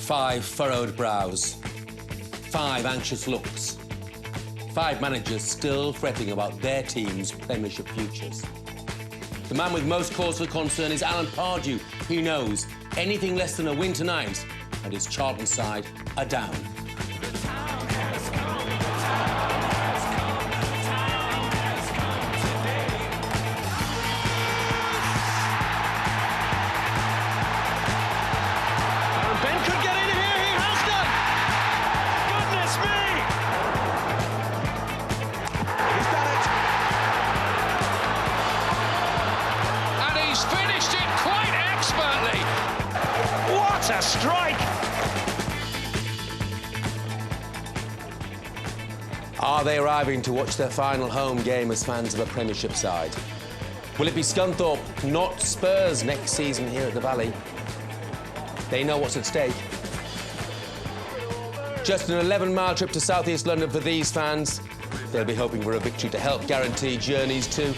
5 furrowed brows, 5 anxious looks, 5 managers still fretting about their team's Premiership futures. The man with most cause for concern is Alan Pardew. He knows anything less than a win tonight and his Charlton side are down. A strike! Are they arriving to watch their final home game as fans of a Premiership side? Will it be Scunthorpe, not Spurs, next season here at the Valley? They know what's at stake. Just an 11-mile trip to South East London for these fans. They'll be hoping for a victory to help guarantee journeys to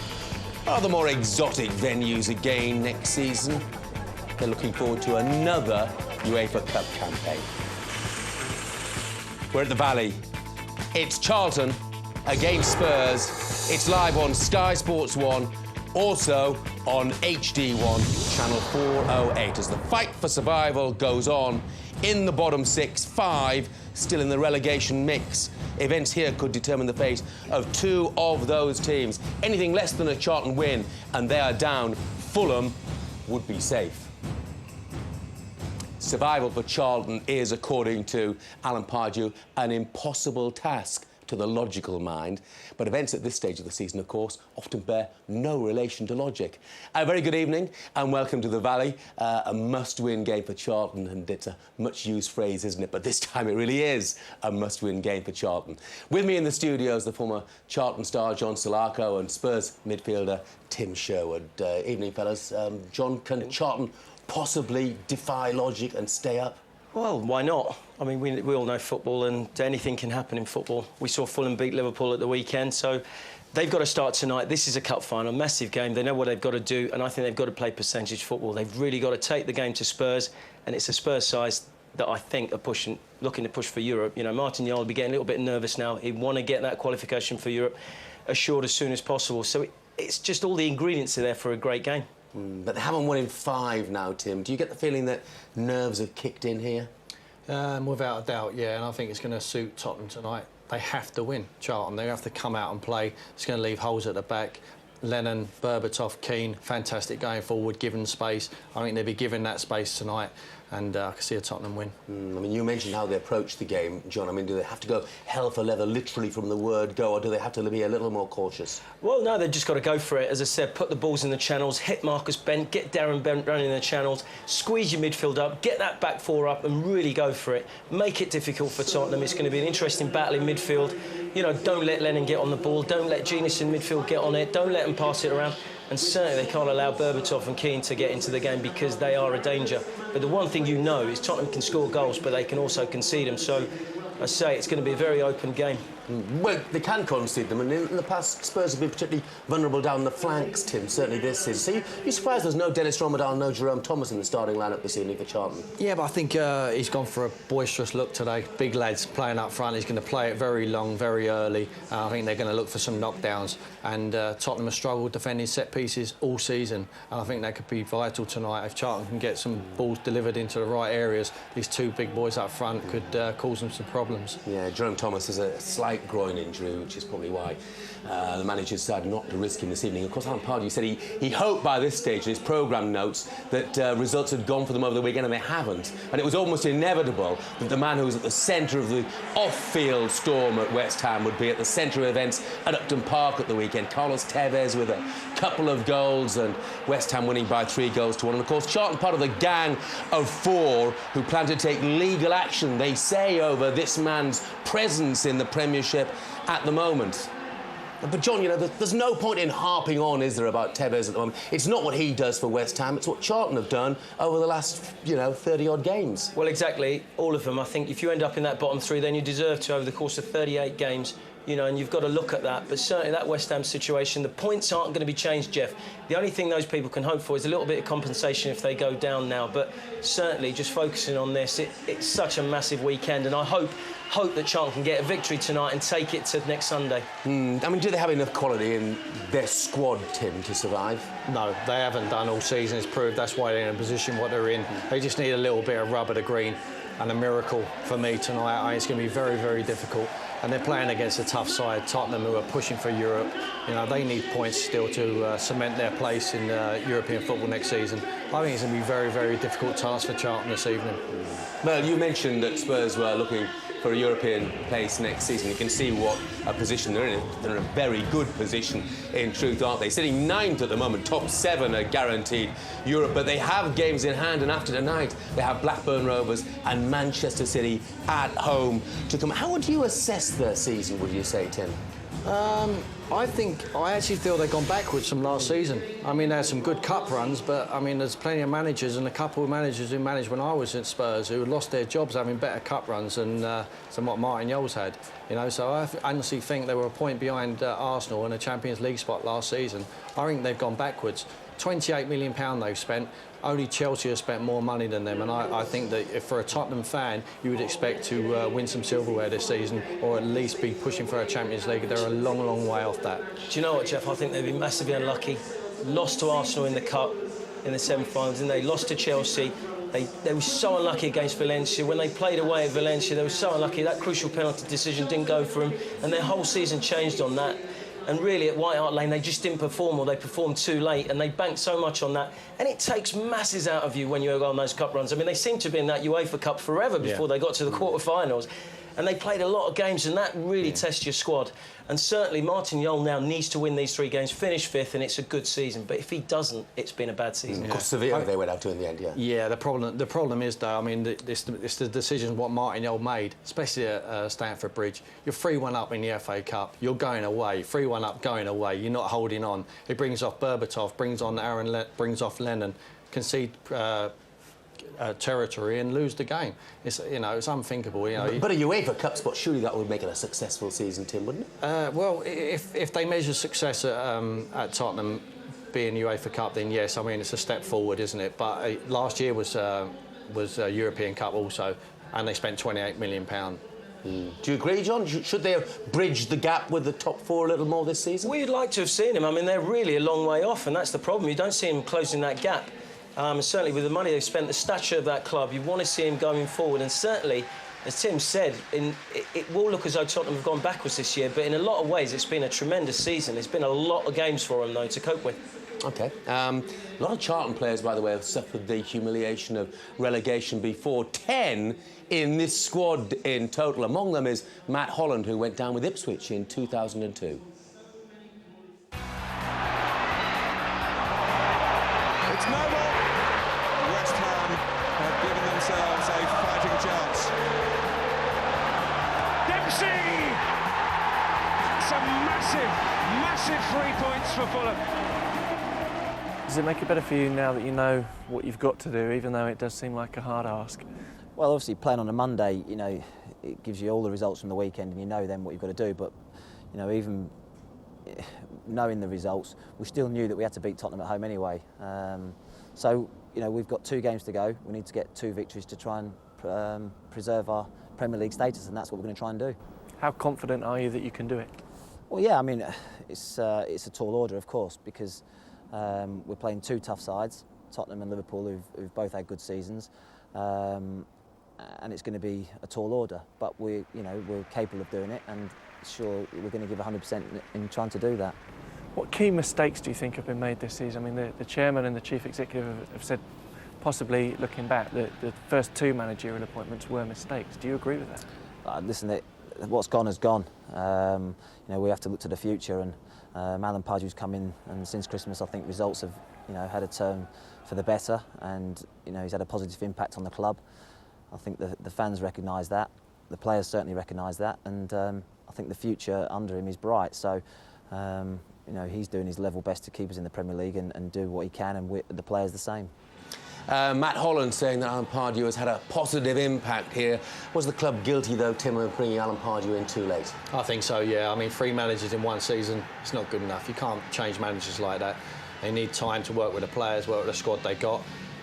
other more exotic venues again next season. They're looking forward to another UEFA Cup campaign. We're at the Valley. It's Charlton against Spurs. It's live on Sky Sports 1, also on HD1, Channel 408, as the fight for survival goes on in the bottom 6, 5 still in the relegation mix. Events here could determine the fate of 2 of those teams. Anything less than a Charlton win, and they are down. Fulham would be safe. Survival for Charlton is, according to Alan Pardew, an impossible task to the logical mind. But events at this stage of the season, of course, often bear no relation to logic. A very good evening and welcome to the Valley. A must-win game for Charlton, and it's a much-used phrase, isn't it? But this time it really is a must-win game for Charlton. With me in the studio is the former Charlton star John Salako and Spurs midfielder Tim Sherwood. Evening, fellas. John, can Charlton possibly defy logic and stay up? Well, why not? I mean, we all know football and anything can happen in football. We saw Fulham beat Liverpool at the weekend, so they've got to start tonight. This is a cup final, massive game. They know what they've got to do, and I think they've got to play percentage football. They've really got to take the game to Spurs, and it's a Spurs side that I think are looking to push for Europe. You know, Martin Jol will be getting a little bit nervous now. He'd want to get that qualification for Europe assured as soon as possible. So it's just all the ingredients are there for a great game. But they haven't won in 5 now, Tim. Do you get the feeling that nerves have kicked in here? Without a doubt, yeah, and I think it's going to suit Tottenham tonight. They have to win, Charlton. They have to come out and play. It's going to leave holes at the back. Lennon, Berbatov, Keane, fantastic going forward, given space. I think they'll be given that space tonight, and I can see a Tottenham win. I mean, you mentioned how they approach the game, John. I mean, do they have to go hell for leather, literally from the word go, or do they have to be a little more cautious? Well, no, they've just got to go for it. As I said, put the balls in the channels, hit Marcus Bent, get Darren Bent running in the channels, squeeze your midfield up, get that back 4 up and really go for it. Make it difficult for Tottenham. It's going to be an interesting battle in midfield. You know, don't let Lennon get on the ball, don't let Genius in midfield get on it, don't let them pass it around. And certainly they can't allow Berbatov and Keane to get into the game because they are a danger. But the one thing you know is Tottenham can score goals, but they can also concede them. So I say it's going to be a very open game. Well, they can concede them, and in the past, Spurs have been particularly vulnerable down the flanks, Tim, certainly this season. So you're surprised there's no Dennis Rommedahl, no Jerome Thomas in the starting lineup this evening for Charlton? Yeah, but I think he's gone for a boisterous look today. Big lads playing up front. He's going to play it very long, very early. I think they're going to look for some knockdowns. And Tottenham have struggled defending set pieces all season. And I think that could be vital tonight. If Charlton can get some balls delivered into the right areas, these 2 big boys up front could cause them some problems. Yeah, Jerome Thomas has a slight groin injury, which is probably why the manager decided not to risk him this evening. Of course, Alan Pardew said he hoped by this stage in his programme notes that results had gone for them over the weekend, and they haven't. And it was almost inevitable that the man who was at the centre of the off-field storm at West Ham would be at the centre of events at Upton Park at the weekend. Carlos Tevez with a couple of goals and West Ham winning by 3-1. And of course, Charlton part of the gang of 4 who plan to take legal action, they say, over this man's presence in the Premiership at the moment. But, John, you know, there's no point in harping on, is there, about Tevez at the moment? It's not what he does for West Ham, it's what Charlton have done over the last, 30-odd games. Well, exactly, all of them. I think if you end up in that bottom 3, then you deserve to, over the course of 38 games, you know, and you've got to look at that. But certainly that West Ham situation, the points aren't going to be changed, Jeff. The only thing those people can hope for is a little bit of compensation if they go down now. But certainly just focusing on this, it's such a massive weekend, and I hope that Charlton can get a victory tonight and take it to next Sunday. I mean, do they have enough quality in their squad, Tim, to survive? No, they haven't done all season. It's proved that's why they're in a position what they're in. They just need a little bit of rub of the green, and a miracle for me tonight. I think it's going to be very, very difficult. And they're playing against a tough side, Tottenham, who are pushing for Europe. You know, they need points still to cement their place in European football next season. I think it's going to be a very, very difficult task for Charlton this evening. Well, you mentioned that Spurs were looking for a European place next season. You can see what a position they're in. They're in a very good position, in truth, aren't they? Sitting 9th at the moment, top 7 are guaranteed Europe, but they have games in hand, and after tonight, they have Blackburn Rovers and Manchester City at home to come. How would you assess their season, would you say, Tim? I actually feel they've gone backwards from last season. I mean, there's some good cup runs, but I mean, there's plenty of managers, and a couple of managers who managed when I was at Spurs who lost their jobs having better cup runs than what Martin Jol's had. You know, so I honestly think they were a point behind Arsenal in a Champions League spot last season. I think they've gone backwards. £28 million they've spent. Only Chelsea has spent more money than them, and I think that if for a Tottenham fan, you would expect to win some silverware this season, or at least be pushing for a Champions League. They're a long, long way off that. Do you know what, Jeff? I think they've been massively unlucky. Lost to Arsenal in the Cup in the semi-finals, and they lost to Chelsea. They were so unlucky against Valencia. When they played away at Valencia, they were so unlucky. That crucial penalty decision didn't go for them, and their whole season changed on that. And really, at White Hart Lane, they just didn't perform, or they performed too late, and they banked so much on that. And it takes masses out of you when you go on those cup runs. I mean, they seem to be in that UEFA Cup forever before they got to the quarter-finals. And they played a lot of games, and that really tests your squad. And certainly, Martin Jol now needs to win these 3 games, finish 5th, and it's a good season. But if he doesn't, it's been a bad season. Of course, Sevilla they went out to in the end, Yeah, the problem is, though, I mean, it's the decision what Martin Jol made, especially at Stamford Bridge. You're 3-1 up in the FA Cup. You're going away. 3-1 up, going away. You're not holding on. It brings off Berbatov, brings off Lennon, concede territory and lose the game. It's unthinkable. You know. But a UEFA Cup spot, surely that would make it a successful season, Tim, wouldn't it? Well, if they measure success at Tottenham being UEFA Cup, then yes. I mean, it's a step forward, isn't it? But last year was a European Cup also, and they spent £28 million. Do you agree, John? Should they have bridged the gap with the top 4 a little more this season? We'd like to have seen him. I mean, they're really a long way off, and that's the problem. You don't see him closing that gap. Certainly with the money they've spent, the stature of that club, you want to see him going forward. And certainly, as Tim said, it will look as though Tottenham have gone backwards this year, but in a lot of ways it's been a tremendous season. It's been a lot of games for them, though, to cope with. OK. A lot of Charlton players, by the way, have suffered the humiliation of relegation before. 10 in this squad in total. Among them is Matt Holland, who went down with Ipswich in 2002. It's Noble. West Ham have given themselves a fighting chance. Dempsey! Some massive 3 points for Fulham. Does it make it better for you now that you know what you've got to do, even though it does seem like a hard ask? Well, obviously playing on a Monday, you know, it gives you all the results from the weekend, and you know then what you've got to do. But you know, even knowing the results, we still knew that we had to beat Tottenham at home anyway. So, you know, we've got 2 games to go. We need to get 2 victories to try and preserve our Premier League status, and that's what we're going to try and do. How confident are you that you can do it? Well, yeah, I mean, it's a tall order, of course, because we're playing 2 tough sides, Tottenham and Liverpool, who've both had good seasons, and it's going to be a tall order. But we're capable of doing it, and sure, we're going to give 100% in trying to do that. What key mistakes do you think have been made this season? I mean, the chairman and the chief executive have said, possibly looking back, that the first 2 managerial appointments were mistakes. Do you agree with that? Listen, what's gone has gone. You know, we have to look to the future, and Alan Pardew's come in, and since Christmas, I think results have, you know, had a turn for the better, and you know, he's had a positive impact on the club. I think the fans recognise that, the players certainly recognise that, and I think the future under him is bright. So, you know, he's doing his level best to keep us in the Premier League and do what he can, and the players the same. Matt Holland saying that Alan Pardew has had a positive impact here. Was the club guilty, though, Tim, of bringing Alan Pardew in too late? I think so, yeah. I mean, 3 managers in 1 season, it's not good enough. You can't change managers like that. They need time to work with the players, work with the squad they got.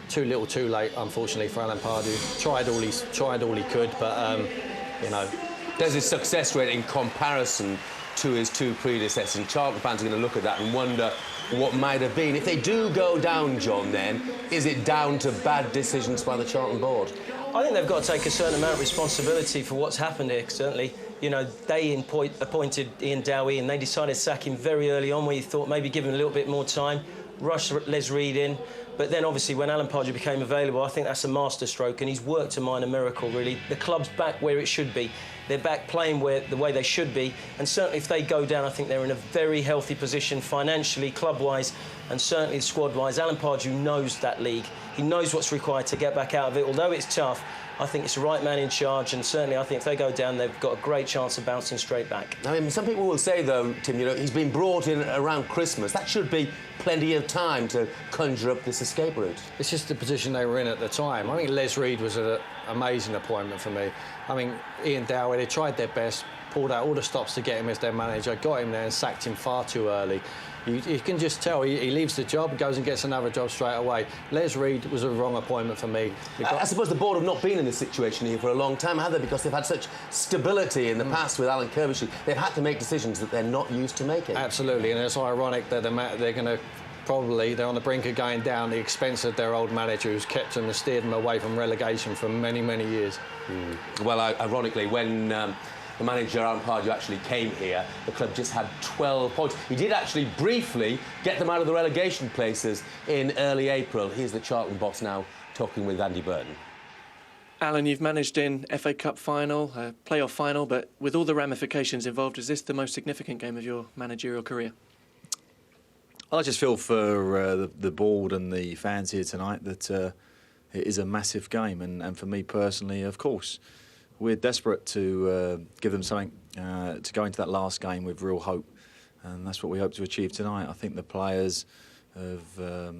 Too little, too late, unfortunately, for Alan Pardew. Tried all he could, but, you know. There's his success rate in comparison to his 2 predecessors, and Charlton fans are going to look at that and wonder what might have been. If they do go down, John, then, is it down to bad decisions by the Charlton board? I think they've got to take a certain amount of responsibility for what's happened here, certainly. You know, they appointed Ian Dowie and they decided to sack him very early on, where you thought maybe give him a little bit more time, rush Les Reed in. But then, obviously, when Alan Pardew became available, I think that's a masterstroke, and he's worked a minor miracle, really. The club's back where it should be. They're back playing the way they should be, and certainly if they go down, I think they're in a very healthy position financially, club-wise, and certainly squad-wise. Alan Pardew knows that league. He knows what's required to get back out of it. Although it's tough, I think it's the right man in charge, and certainly I think if they go down, they've got a great chance of bouncing straight back. I mean, some people will say, though, Tim, you know, he's been brought in around Christmas. That should be plenty of time to conjure up this escape route. It's just the position they were in at the time. I think Les Reed was an amazing appointment for me. I mean, Ian Dowie, they tried their best, pulled out all the stops to get him as their manager, got him there and sacked him far too early. You can just tell he leaves the job, goes and gets another job straight away. Les Reed was a wrong appointment for me. I suppose the board have not been in this situation here for a long time, have they? Because they've had such stability in the past with Alan Kirbyshire. They've had to make decisions that they're not used to making. Absolutely, and it's ironic that they're going to they're on the brink of going down at the expense of their old manager who's kept them and steered them away from relegation for many, many years. Well, ironically, when the manager, Alan Pardew, actually came here, the club just had 12 points. He did actually briefly get them out of the relegation places in early April. Here's the Charlton boss now talking with Andy Burton. Alan, you've managed in FA Cup final, playoff final, but with all the ramifications involved, is this the most significant game of your managerial career? I just feel for the board and the fans here tonight that it is a massive game, and for me personally, of course, we're desperate to give them something to go into that last game with real hope, and that's what we hope to achieve tonight. I think the players have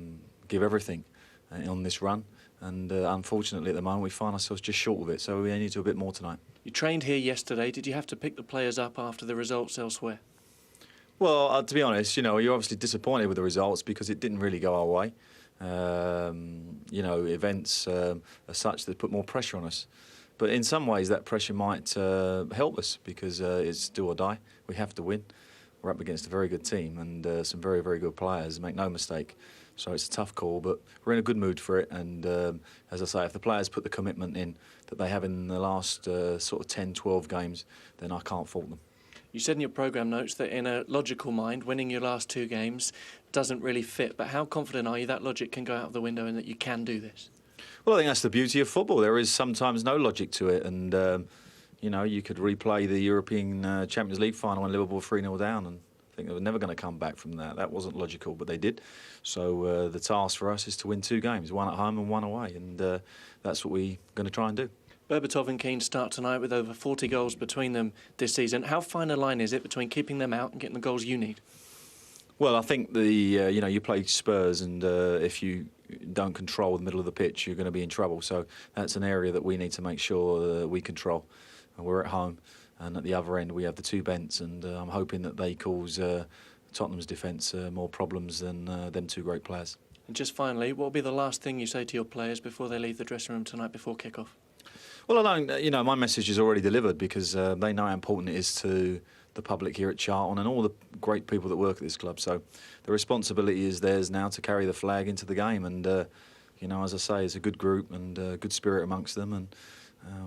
give everything on this run, and unfortunately at the moment we find ourselves just short of it, so we need to do a bit more tonight. You trained here yesterday. Did you have to pick the players up after the results elsewhere? Well, to be honest, you know, you're obviously disappointed with the results because it didn't really go our way. You know, events are such that put more pressure on us. But in some ways, that pressure might help us because it's do or die. We have to win. We're up against a very good team and some very, very good players, make no mistake. So it's a tough call, but we're in a good mood for it. And as I say, if the players put the commitment in that they have in the last sort of 10, 12 games, then I can't fault them. You said in your programme notes that in a logical mind, winning your last 2 games doesn't really fit. But how confident are you that logic can go out of the window and that you can do this? Well, I think that's the beauty of football. There is sometimes no logic to it. And, you know, you could replay the European Champions League final when Liverpool 3-0 down and I think they were never going to come back from that. That wasn't logical, but they did. So the task for us is to win 2 games, 1 at home and 1 away. And that's what we're going to try and do. Berbatov and Keane start tonight with over 40 goals between them this season. How fine a line is it between keeping them out and getting the goals you need? Well, I think you know, you play Spurs, and if you don't control the middle of the pitch, you're going to be in trouble. So that's an area that we need to make sure we control. And we're at home, and at the other end we have the 2 Bents, and I'm hoping that they cause Tottenham's defence more problems than them 2 great players. And just finally, what will be the last thing you say to your players before they leave the dressing room tonight before kick-off? Well, I don't, you know, my message is already delivered because they know how important it is to the public here at Charlton and all the great people that work at this club. So the responsibility is theirs now to carry the flag into the game. And, you know, as I say, it's a good group and good spirit amongst them. And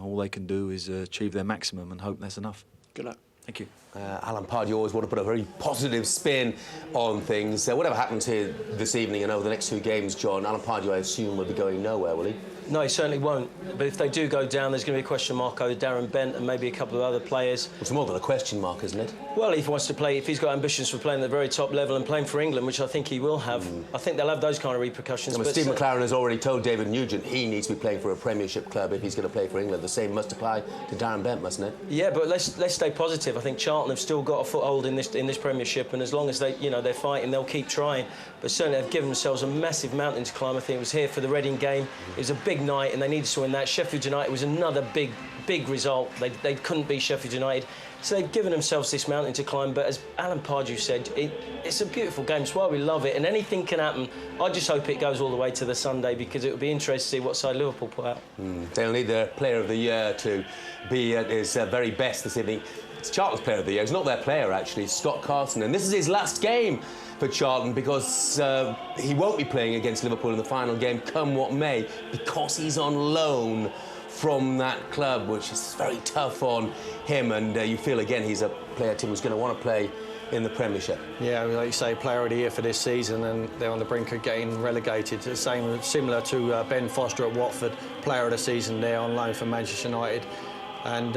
all they can do is achieve their maximum and hope that's enough. Good luck. Thank you. Alan Pardew always want to put a very positive spin on things. Whatever happens here this evening and over the next 2 games, John, Alan Pardew, I assume, will be going nowhere, will he? No, he certainly won't. But if they do go down, there's going to be a question mark over Darren Bent and maybe a couple of other players. It's more than a question mark, isn't it? Well, if he wants to play, if he's got ambitions for playing at the very top level and playing for England, which I think he will have, I think they'll have those kind of repercussions. But Steve McLaren has already told David Nugent he needs to be playing for a Premiership club if he's going to play for England. The same must apply to Darren Bent, mustn't it? Yeah, but let's stay positive. I think Charlton have still got a foothold in this Premiership, and as long as they're fighting, they'll keep trying. But certainly they've given themselves a massive mountain to climb. I think it was here for the Reading game. It was a big night, and they needed to win that. Sheffield United was another big result. They couldn't beat Sheffield United. So they've given themselves this mountain to climb. But as Alan Pardew said, it's a beautiful game. It's why we love it. And anything can happen. I just hope it goes all the way to the Sunday, because it would be interesting to see what side Liverpool put out. They'll need their Player of the Year to be at his very best this evening. It's Charlton's Player of the Year. It's not their player, actually. It's Scott Carson. And this is his last game for Charlton, because he won't be playing against Liverpool in the final game, come what may, because he's on loan from that club, which is very tough on him. And you feel, again, he's a player, Tim, who's going to want to play in the Premiership. Yeah, like you say, Player of the Year for this season, and they're on the brink of getting relegated. The same, similar to Ben Foster at Watford, Player of the Season there on loan from Manchester United. And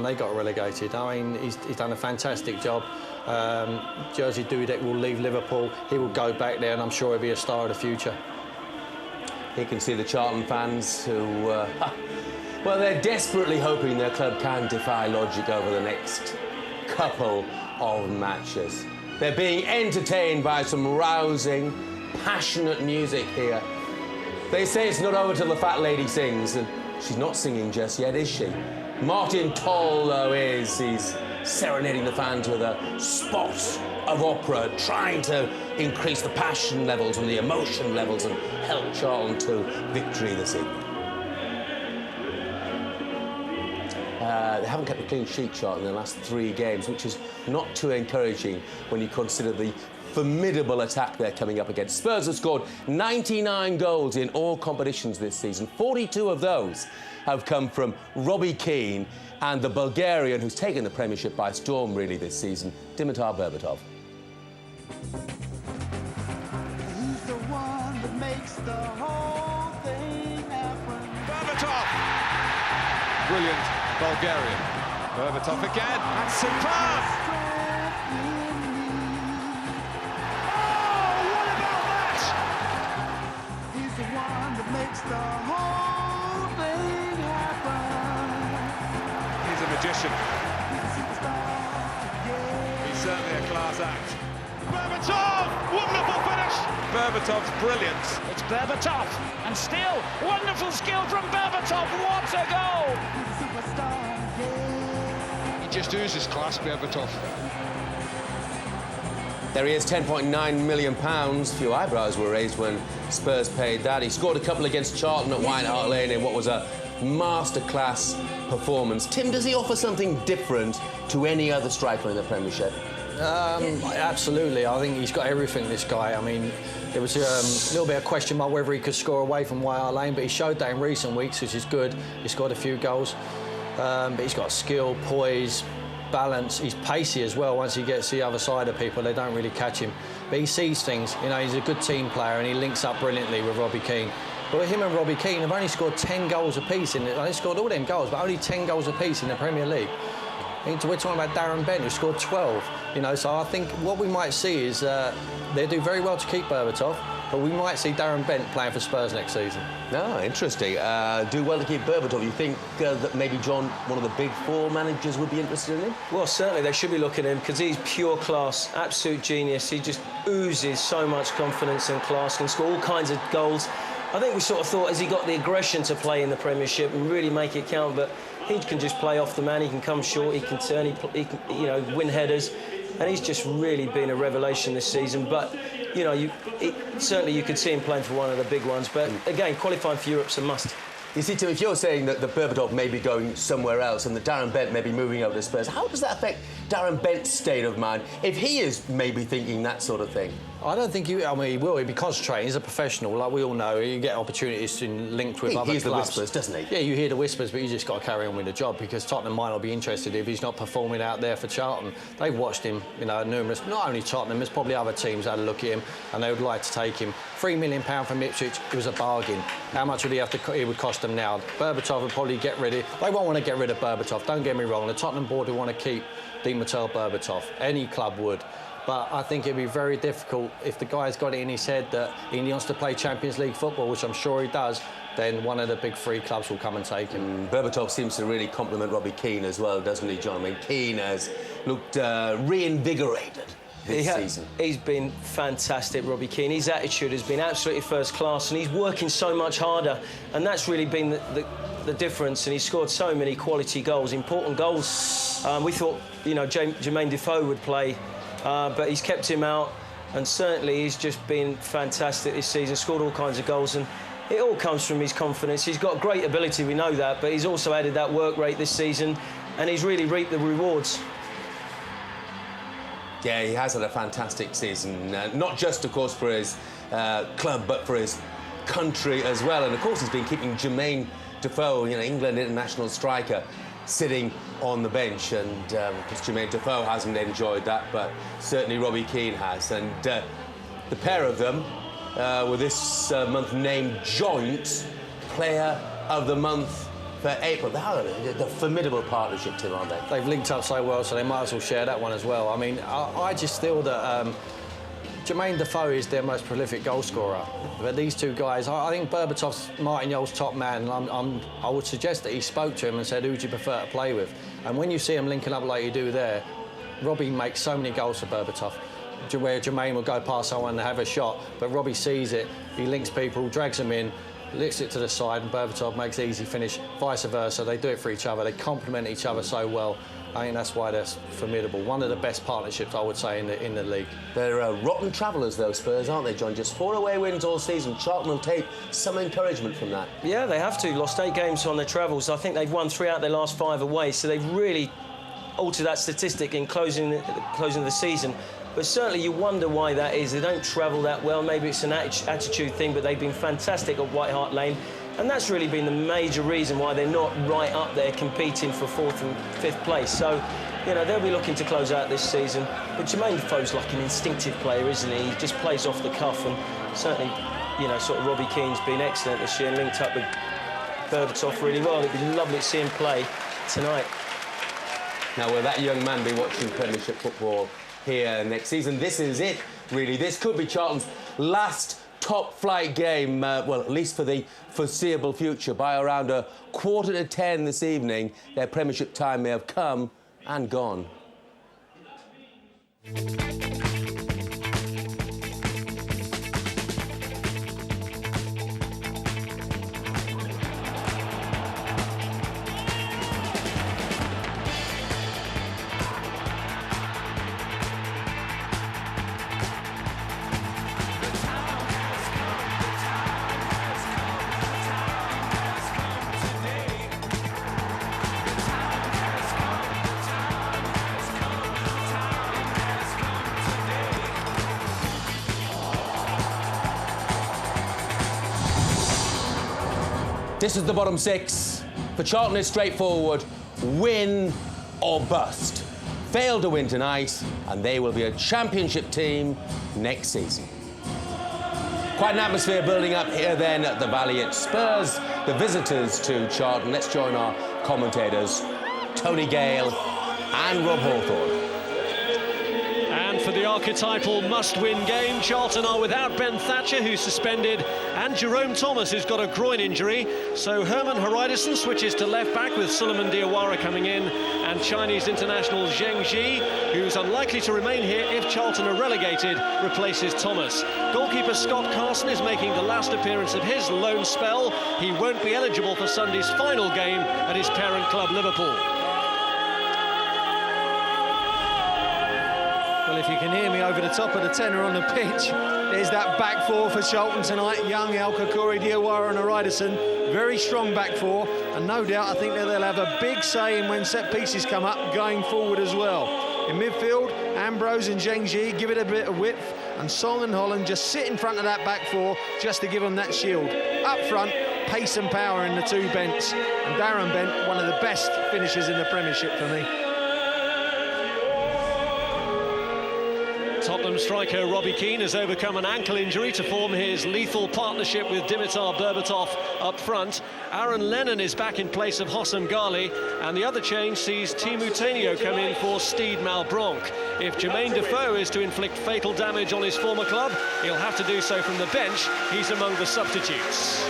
they got relegated. I mean, he's done a fantastic job. Jerzy Dudek will leave Liverpool. He will go back there, and I'm sure he'll be a star of the future. You can see the Charlton fans who, well, they're desperately hoping their club can defy logic over the next couple of matches. They're being entertained by some rousing, passionate music here. They say it's not over till the fat lady sings, and she's not singing just yet, is she? Martin Toll, though, is. He's serenading the fans with a spot of opera, trying to increase the passion levels and the emotion levels and help Charlton to victory this evening. They haven't kept a clean sheet, Charlton, in the last 3 games, which is not too encouraging when you consider the formidable attack they're coming up against. Spurs have scored 99 goals in all competitions this season. 42 of those have come from Robbie Keane and the Bulgarian who's taken the Premiership by storm, really, this season, Dimitar Berbatov. He's the one that makes the whole thing happen. Berbatov! Brilliant Bulgarian. Berbatov again. That's superb! Oh, what about that? He's the one that makes the whole thing happen. He's a magician. He's a superstar, yeah. He's certainly a class act. Berbatov! Wonderful finish! Berbatov's brilliant. It's Berbatov, and still wonderful skill from Berbatov. What a goal! He's a superstar, yeah. He just oozes class, Berbatov. There he is, £10.9 million. Few eyebrows were raised when Spurs paid that. He scored a couple against Charlton at White Hart Lane in what was a masterclass performance. Tim, does he offer something different to any other striker in the Premiership? Absolutely. I think he's got everything, this guy. I mean, there was a little bit of question mark whether he could score away from White Hart Lane, but he showed that in recent weeks, which is good. He scored a few goals. But he's got skill, poise, balance. He's pacey as well. Once he gets the other side of people, they don't really catch him. But he sees things. You know, he's a good team player, and he links up brilliantly with Robbie Keane. But him and Robbie Keane have only scored 10 goals apiece. They scored all them goals, but only 10 goals apiece in the Premier League. We're talking about Darren Bent, who scored 12. You know, so I think what we might see is they do very well to keep Berbatov, but we might see Darren Bent playing for Spurs next season. No, interesting. Do well to keep Berbatov. You think that maybe, John, one of the big 4 managers would be interested in him? Well, certainly they should be looking at him, because he's pure class, absolute genius. He just oozes so much confidence and class, can score all kinds of goals. I think we sort of thought, has he got the aggression to play in the Premiership and really make it count? But he can just play off the man. He can come short. He can turn. He can, you know, win headers. And he's just really been a revelation this season. But, you know, certainly you could see him playing for one of the big ones. But, again, qualifying for Europe's a must. You see, Tim, if you're saying that the Berbatov may be going somewhere else and that Darren Bent may be moving over to Spurs, how does that affect Darren Bent's state of mind if he is maybe thinking that sort of thing? I don't think he will. He'll be concentrating. He's a professional, like we all know. You get opportunities linked with other clubs. He hears the whispers, doesn't he? Yeah, you hear the whispers, but you just got to carry on with the job, because Tottenham might not be interested if he's not performing out there for Charlton. They've watched him, you know, numerous. Not only Tottenham, there's probably other teams that had a look at him, and they would like to take him £3 million from Ipswich, it was a bargain. How much would it would cost them now? Berbatov would probably get rid of... They won't want to get rid of Berbatov, don't get me wrong. The Tottenham board would want to keep Defoe Berbatov. Any club would. But I think it'd be very difficult if the guy's got it in his head that he wants to play Champions League football, which I'm sure he does, then one of the big three clubs will come and take him. Berbatov seems to really compliment Robbie Keane as well, doesn't he, John? I mean, Keane has looked reinvigorated this season. He's been fantastic, Robbie Keane. His attitude has been absolutely first class, and he's working so much harder, and that's really been the difference. And he's scored so many quality goals, important goals. We thought, you know, Jermaine Defoe would play, but he's kept him out, and certainly he's just been fantastic this season, scored all kinds of goals, and it all comes from his confidence. He's got great ability, we know that, but he's also added that work rate this season, and he's really reaped the rewards. Yeah, he has had a fantastic season, not just, of course, for his club, but for his country as well. And, of course, he's been keeping Jermaine Defoe, you know, England international striker, sitting on the bench. And, of course, Jermaine Defoe hasn't enjoyed that, but certainly Robbie Keane has. And the pair of them were this month named joint Player of the Month for April. They're a formidable partnership, Tim, aren't they? They've linked up so well, so they might as well share that one as well. I mean, I just feel that Jermaine Defoe is their most prolific goal scorer. But these two guys, I think Berbatov's Martin Yole's top man, and I would suggest that he spoke to him and said, who would you prefer to play with? And when you see him linking up like you do there, Robbie makes so many goals for Berbatov, where Jermaine will go past someone and have a shot, but Robbie sees it, he links people, drags them in, licks it to the side, and Berbatov makes easy finish, vice versa. They do it for each other. They complement each other so well. I think that's why they're formidable. One of the best partnerships, I would say, in the league. They're rotten travellers, though, Spurs, aren't they, John? Just 4 away wins all season. Charlton will take some encouragement from that. Yeah, they have to. Lost 8 games on their travels. I think they've won 3 out of their last 5 away, so they've really altered that statistic in closing the season. But certainly you wonder why that is. They don't travel that well. Maybe it's an attitude thing, but they've been fantastic at White Hart Lane. And that's really been the major reason why they're not right up there competing for 4th and 5th place. So, you know, they'll be looking to close out this season. But Jermaine Defoe's like an instinctive player, isn't he? He just plays off the cuff, and certainly, you know, sort of Robbie Keane's been excellent this year and linked up with Berbatov really well. It'd be lovely to see him play tonight. Now, will that young man be watching Premiership football here next season? This is it, really. This could be Charlton's last top-flight game, well, at least for the foreseeable future. By around 9:45 this evening, their Premiership time may have come and gone. This is the bottom 6. For Charlton, it's straightforward. Win or bust. Fail to win tonight, and they will be a championship team next season. Quite an atmosphere building up here then at the Valiant. Spurs, the visitors to Charlton. Let's join our commentators, Tony Gale and Rob Hawthorne. And for the archetypal must-win game, Charlton are without Ben Thatcher, who's suspended, and Jerome Thomas, who's got a groin injury. So Herman Hreidarsson switches to left-back with Suleiman Diawara coming in, and Chinese international Zheng Ji, who's unlikely to remain here if Charlton are relegated, replaces Thomas. Goalkeeper Scott Carson is making the last appearance of his loan spell. He won't be eligible for Sunday's final game at his parent club, Liverpool. Well, if you can hear me over the top of the tenor on the pitch, there's that back four for Charlton tonight. Young El Kakuri, Diawara and Hreidarsson. Very strong back four, and no doubt I think that they'll have a big say in when set pieces come up going forward as well. In midfield, Ambrose and Zheng Ji give it a bit of width, and Song and Holland just sit in front of that back four just to give them that shield. Up front, pace and power in the 2 Bents, and Darren Bent, one of the best finishers in the Premiership for me. Tottenham striker Robbie Keane has overcome an ankle injury to form his lethal partnership with Dimitar Berbatov up front. Aaron Lennon is back in place of Hossam Ghali, and the other change sees Timu Tainio come in for Steed Malbronk. If Jermaine Defoe is to inflict fatal damage on his former club, he'll have to do so from the bench. He's among the substitutes.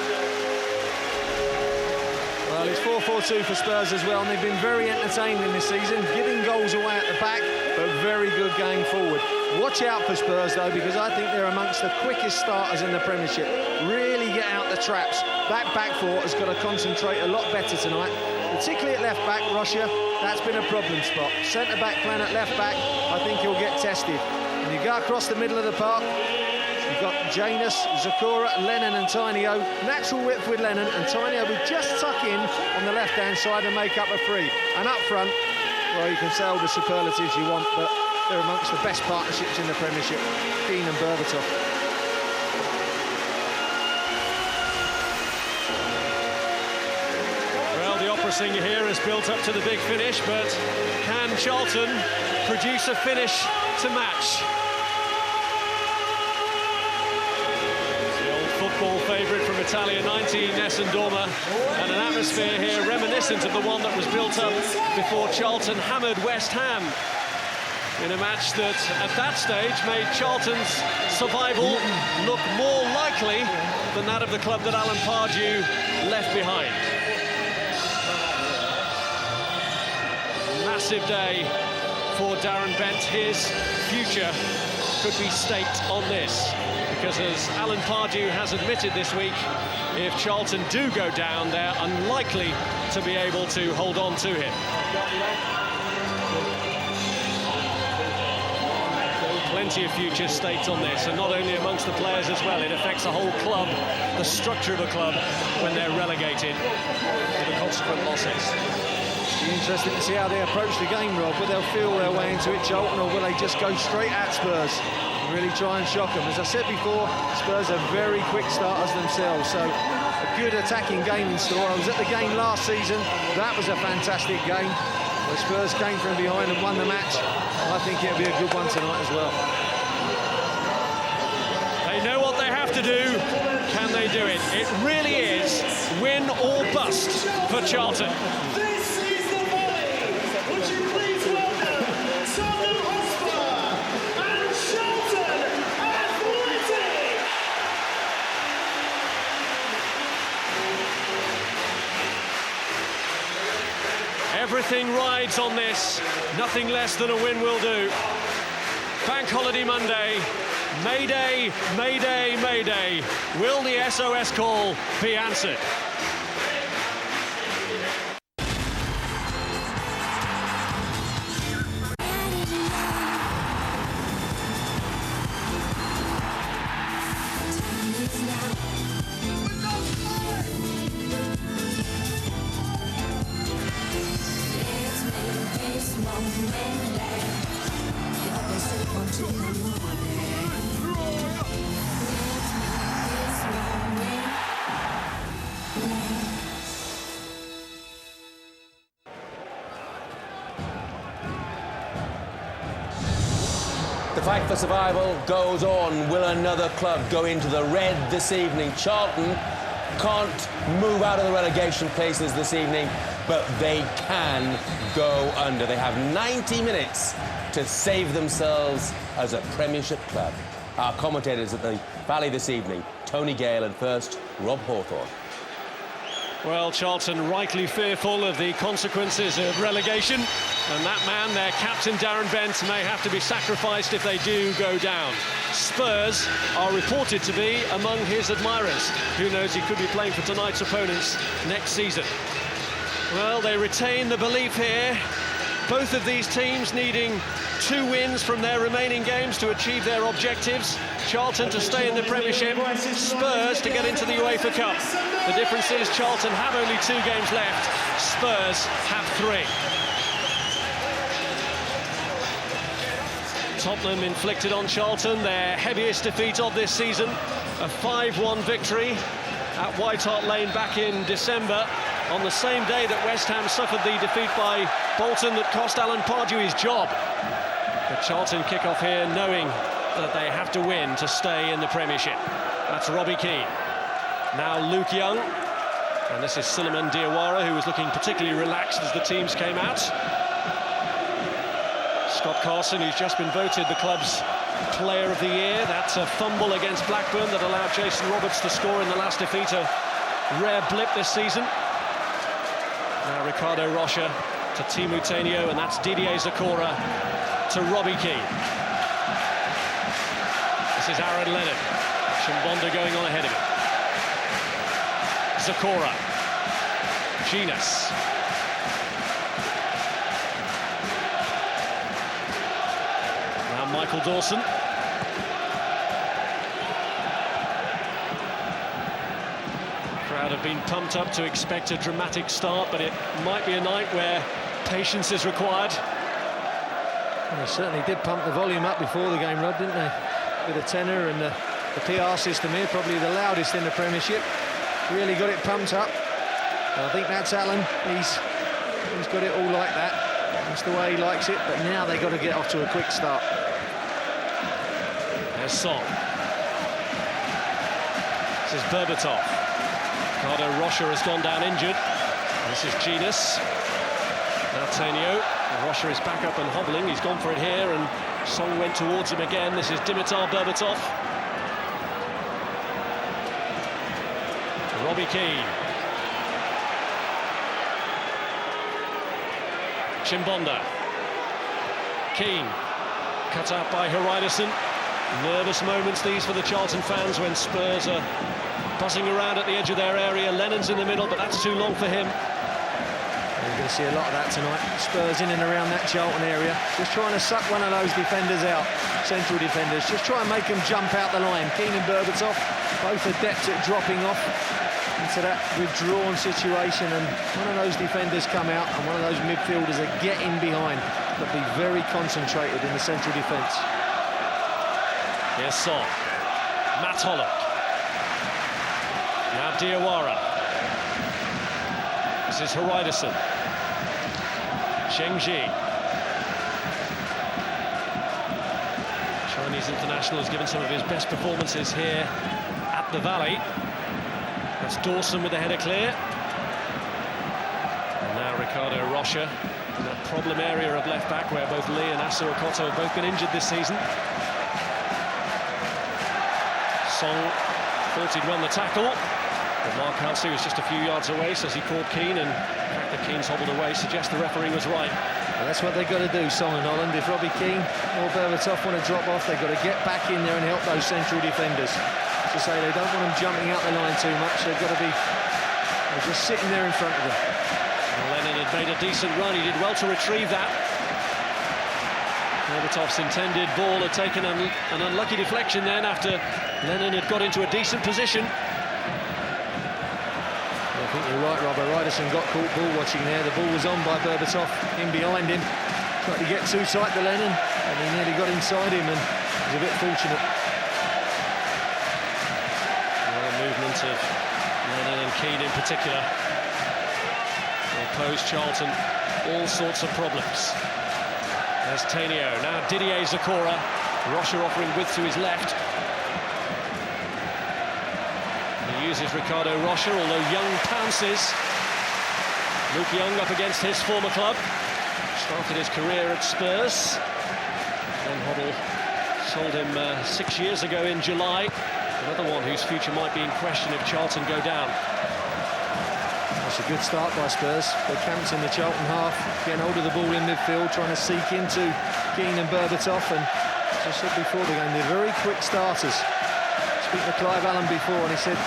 Well, it's 4-4-2 for Spurs as well, and they've been very entertaining this season, giving goals away at the back, but very good going forward. Watch out for Spurs, though, because I think they're amongst the quickest starters in the Premiership. Really get out the traps. That back four has got to concentrate a lot better tonight, particularly at left-back. Russia, that's been a problem spot. Centre-back playing at left-back, I think he'll get tested. And you go across the middle of the park, you've got Janus, Zakura, Lennon and Tainio. Natural width with Lennon, and Tainio would just tuck in on the left-hand side and make up a free. And up front, well, you can say all the superlatives you want, but they're amongst the best partnerships in the Premiership, Keane and Berbatov. Well, the opera singer here has built up to the big finish, but can Charlton produce a finish to match? Football favourite from Italia 19, Nessun Dorma, and an atmosphere here reminiscent of the one that was built up before Charlton hammered West Ham in a match that at that stage made Charlton's survival look more likely than that of the club that Alan Pardew left behind. Massive day for Darren Bent. His future could be staked on this, because as Alan Pardew has admitted this week, if Charlton do go down, they're unlikely to be able to hold on to him. Plenty of future staked on this, and not only amongst the players as well, it affects the whole club, the structure of a club, when they're relegated to the consequent losses. It'll be interesting to see how they approach the game, Rob. Will they feel their way into it, Charlton, or will they just go straight at Spurs? Really try and shock them. As I said before, Spurs are very quick starters themselves, so a good attacking game in store. I was at the game last season. That was a fantastic game, where Spurs came from behind and won the match. I think it'll be a good one tonight as well. They know what they have to do. Can they do it? It really is win or bust for Charlton. This is the volley. Would you please welcome Tottenham Hotspur and Charlton Athletic. Everything rides on this. Nothing less than a win will do. Bank holiday Monday. Mayday, mayday, mayday. Will the SOS call be answered? The fight for survival goes on. Will another club go into the red this evening? Charlton can't move out of the relegation places this evening, but they can go under. They have 90 minutes to save themselves as a Premiership club. Our commentators at the Valley this evening, Tony Gale, and first, Rob Hawthorne. Well, Charlton rightly fearful of the consequences of relegation, and that man, their captain Darren Bent, may have to be sacrificed if they do go down. Spurs are reported to be among his admirers. Who knows, he could be playing for tonight's opponents next season. Well, they retain the belief here. Both of these teams needing 2 wins from their remaining games to achieve their objectives. Charlton to stay in the Premiership, Spurs to get into the UEFA Cup. The difference is Charlton have only 2 games left, Spurs have 3. Tottenham inflicted on Charlton their heaviest defeat of this season, a 5-1 victory at White Hart Lane back in December, on the same day that West Ham suffered the defeat by Bolton that cost Alan Pardew his job. The Charlton kick-off here, knowing that they have to win to stay in the Premiership. That's Robbie Keane. Now Luke Young. And this is Suleiman Diawara, who was looking particularly relaxed as the teams came out. Scott Carson, who's just been voted the club's Player of the Year. That's a fumble against Blackburn that allowed Jason Roberts to score in the last defeat, a rare blip this season. Now Ricardo Rocha to Teemu Tainio, and that's Didier Zakora to Robbie Keane. This is Aaron Lennon. Chimbonda going on ahead of him. Zakora. Genus. Now Michael Dawson. Crowd have been pumped up to expect a dramatic start, but it might be a night where patience is required. Well, they certainly did pump the volume up before the game, Rod, didn't they? With a tenor and the PR system here, probably the loudest in the Premiership. Really got it pumped up. I think that's Alan. He's got it all like that. That's the way he likes it. But now they've got to get off to a quick start. There's Song. This is Berbatov. Ricardo Rocha has gone down injured. This is Genus. Now Tainio. Rocha is back up and hobbling. He's gone for it here, and Song went towards him again. This is Dimitar Berbatov. Robbie Keane. Chimbonda. Keane. Cut out by Hreiderson. Nervous moments these for the Charlton fans when Spurs are buzzing around at the edge of their area. Lennon's in the middle, but that's too long for him. You're going to see a lot of that tonight. Spurs in and around that Charlton area. Just trying to suck one of those defenders out. Central defenders. Just try and make them jump out the line. Keane and Berbatov, both adept at dropping off into that withdrawn situation, and one of those defenders come out and one of those midfielders are getting behind, but be very concentrated in the central defence. Here's Song. Matt Holland. Now Diawara. This is Hreiderson. Zhengji. Chinese international has given some of his best performances here at the Valley. That's Dawson with the header clear. And now Ricardo Rocha in that problem area of left back where both Lee and Asa Okoto have both been injured this season. Song thought he'd won the tackle, but Mark Halsey was just a few yards away, says he caught Keane, and the fact that Keane's hobbled away suggests the referee was right. Well, that's what they've got to do, Song and Holland. If Robbie Keane or Berbatov want to drop off, they've got to get back in there and help those central defenders. To say they don't want them jumping out the line too much, they've got to be just sitting there in front of them. Well, Lennon had made a decent run, he did well to retrieve that. Berbatov's intended ball had taken an unlucky deflection then after Lennon had got into a decent position. I think you're right, Robert. Hreiderson got caught ball watching there. The ball was on by Berbatov, in behind him. Tried to get too tight to Lennon, and he nearly got inside him, and was a bit fortunate. Movement of Lennon and Keane in particular will pose Charlton all sorts of problems. There's Tainio, now Didier Zakora. Rocha offering width to his left. He uses Ricardo Rocha, although Young pounces. Luke Young up against his former club. Started his career at Spurs. Then Hoddle sold him 6 years ago in July. Another one whose future might be in question if Charlton go down. That's a good start by Spurs. They camped in the Charlton half, getting hold of the ball in midfield, trying to seek into Keane and Berbatov, and as I said before the game, they're very quick starters. Speaking to Clive Allen before, and he said,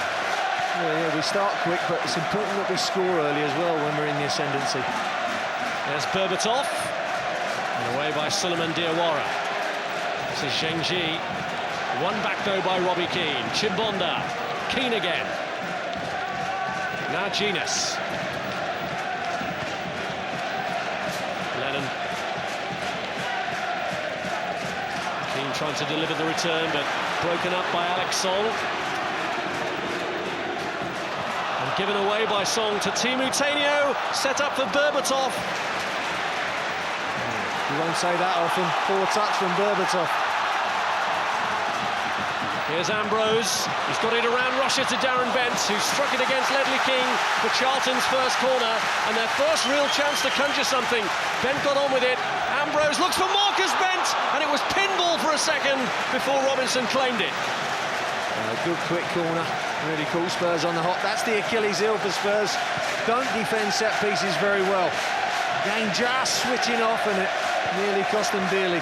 well, yeah, we start quick, but it's important that we score early as well when we're in the ascendancy. There's Berbatov, and away by Suleiman Diawara. This is Zhengji. One back though by Robbie Keane. Chimbonda. Keane again. Now Genus. Lennon. Keane trying to deliver the return, but broken up by Alex Song. And given away by Song to Teemu Tainio. Set up for Berbatov. You won't say that often. Poor touch from Berbatov. Here's Ambrose. He's got it around Russia to Darren Bent, who struck it against Ledley King for Charlton's first corner, and their first real chance to conjure something. Bent got on with it. Ambrose looks for Marcus Bent, and it was pinball for a second before Robinson claimed it. Good quick corner. Really cool. Spurs on the hop. That's the Achilles heel for Spurs. Don't defend set pieces very well. Again, just switching off, and it nearly cost them dearly.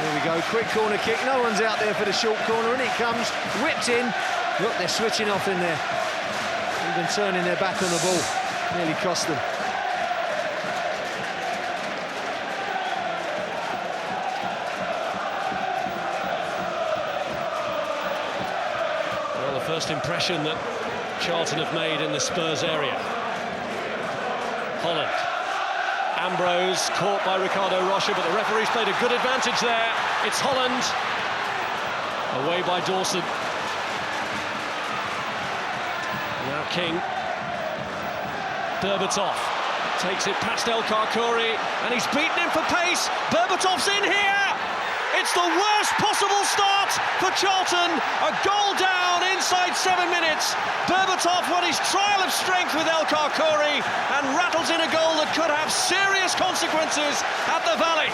Here we go, quick corner kick, no one's out there for the short corner, and it comes, whipped in. Look, they're switching off in there. Even turning their back on the ball, nearly cost them. Well, the first impression that Charlton have made in the Spurs area. Holland. Ambrose caught by Ricardo Rocha, but the referee's played a good advantage there. It's Holland. Away by Dawson. Now King. Berbatov takes it past El Karkouri, and he's beaten him for pace. Berbatov's in here. It's the worst possible start for Charlton. A goal down inside 7 minutes. Berbatov won his trial of strength with El Karkouri and rattles in a goal that could have serious consequences at the Valley.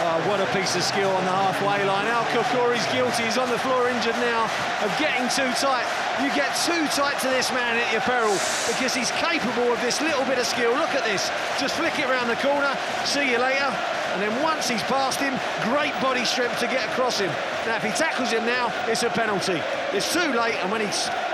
Oh, what a piece of skill on the halfway line. El Karkouri's guilty. He's on the floor injured now of getting too tight. You get too tight to this man at your peril because he's capable of this little bit of skill. Look at this. Just flick it around the corner. See you later. And then once he's past him, great body strength to get across him. Now, if he tackles him now, it's a penalty. It's too late, and when he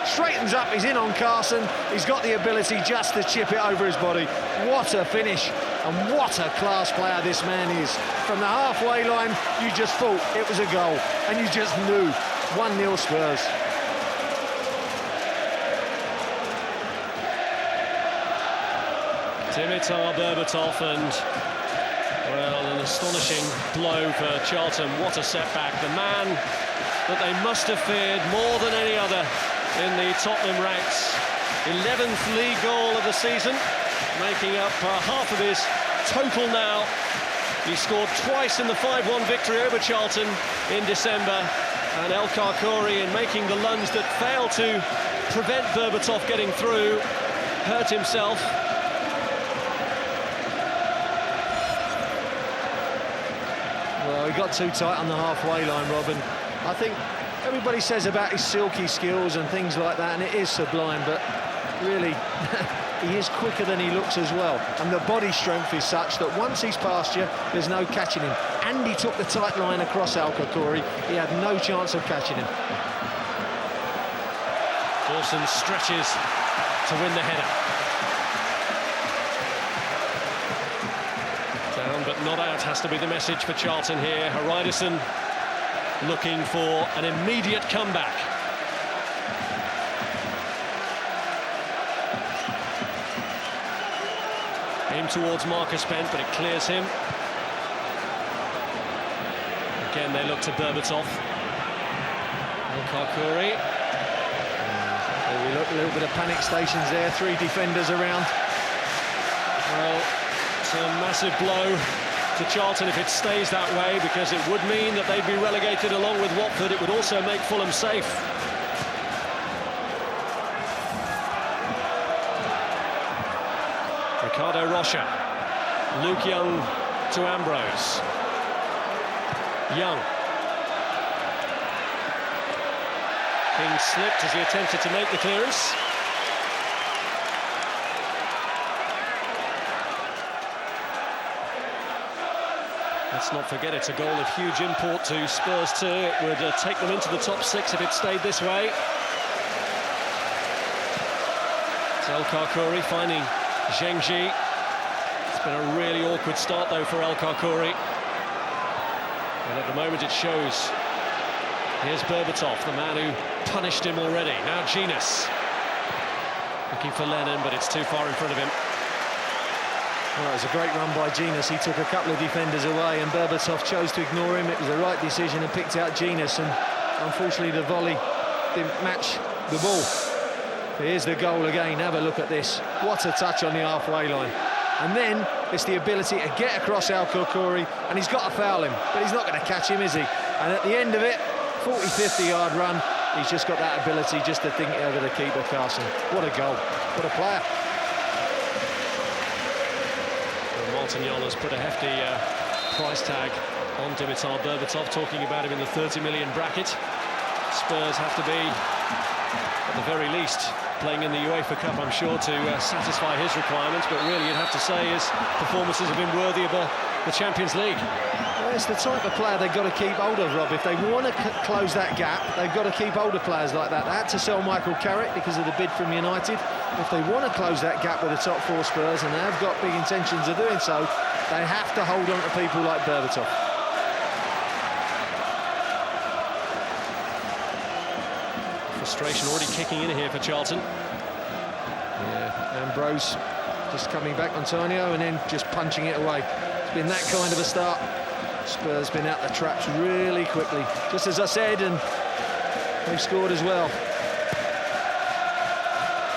straightens up, he's in on Carson. He's got the ability just to chip it over his body. What a finish, and what a class player this man is. From the halfway line, you just thought it was a goal, and you just knew. 1-0 Spurs. Dimitar Berbatov, and well, an astonishing blow for Charlton. What a setback. The man that they must have feared more than any other in the Tottenham ranks. 11th league goal of the season, making up half of his total now. He scored twice in the 5-1 victory over Charlton in December. And El Karkouri, in making the lunge that failed to prevent Berbatov getting through, hurt himself. Well, he got too tight on the halfway line, Robin. I think everybody says about his silky skills and things like that, and it is sublime, but really, he is quicker than he looks as well. And the body strength is such that once he's past you, there's no catching him. And he took the tight line across El Karkouri. He had no chance of catching him. Dawson stretches to win the header. Down but not out has to be the message for Charlton here. Haridason looking for an immediate comeback. Aim towards Marcus Bent, but it clears him. Again, they look to Berbatov. El Karkouri. There we look, a little bit of panic stations there. 3 defenders around. Well, it's a massive blow to Charlton if it stays that way, because it would mean that they'd be relegated along with Watford. It would also make Fulham safe. Ricardo Rocha. Luke Young to Ambrose. Young. King slipped as he attempted to make the clearance. Let's not forget it's a goal of huge import to Spurs too. It would take them into the top 6 if it stayed this way. It's El Karkouri finding Zheng Ji. It's been a really awkward start though for El Karkouri. And at the moment it shows. Here's Berbatov, the man who punished him already. Now Genus. Looking for Lennon, but it's too far in front of him. Well, it was a great run by Genus. He took a couple of defenders away and Berbatov chose to ignore him. It was the right decision and picked out Genus, and unfortunately the volley didn't match the ball. Here's the goal again. Have a look at this. What a touch on the halfway line. And then it's the ability to get across Al Khoukouri, and he's got to foul him, but he's not going to catch him, is he? And at the end of it, 40, 50-yard run, he's just got that ability just to think it over the keeper, Carson. What a goal. What a player. Well, Martignon has put a hefty price tag on Dimitar Berbatov, talking about him in the 30 million bracket. Spurs have to be, at the very least, playing in the UEFA Cup, I'm sure, to satisfy his requirements, but really you'd have to say his performances have been worthy of the Champions League. Well, it's the type of player they've got to keep hold of, Rob. If they want to close that gap, they've got to keep hold of players like that. They had to sell Michael Carrick because of the bid from United. If they want to close that gap with the top four Spurs, and they have got big intentions of doing so, they have to hold on to people like Berbatov. Frustration already kicking in here for Charlton. Yeah, Ambrose just coming back on Antonio and then just punching it away. It's been that kind of a start. Spurs been out the traps really quickly, just as I said, and they've scored as well.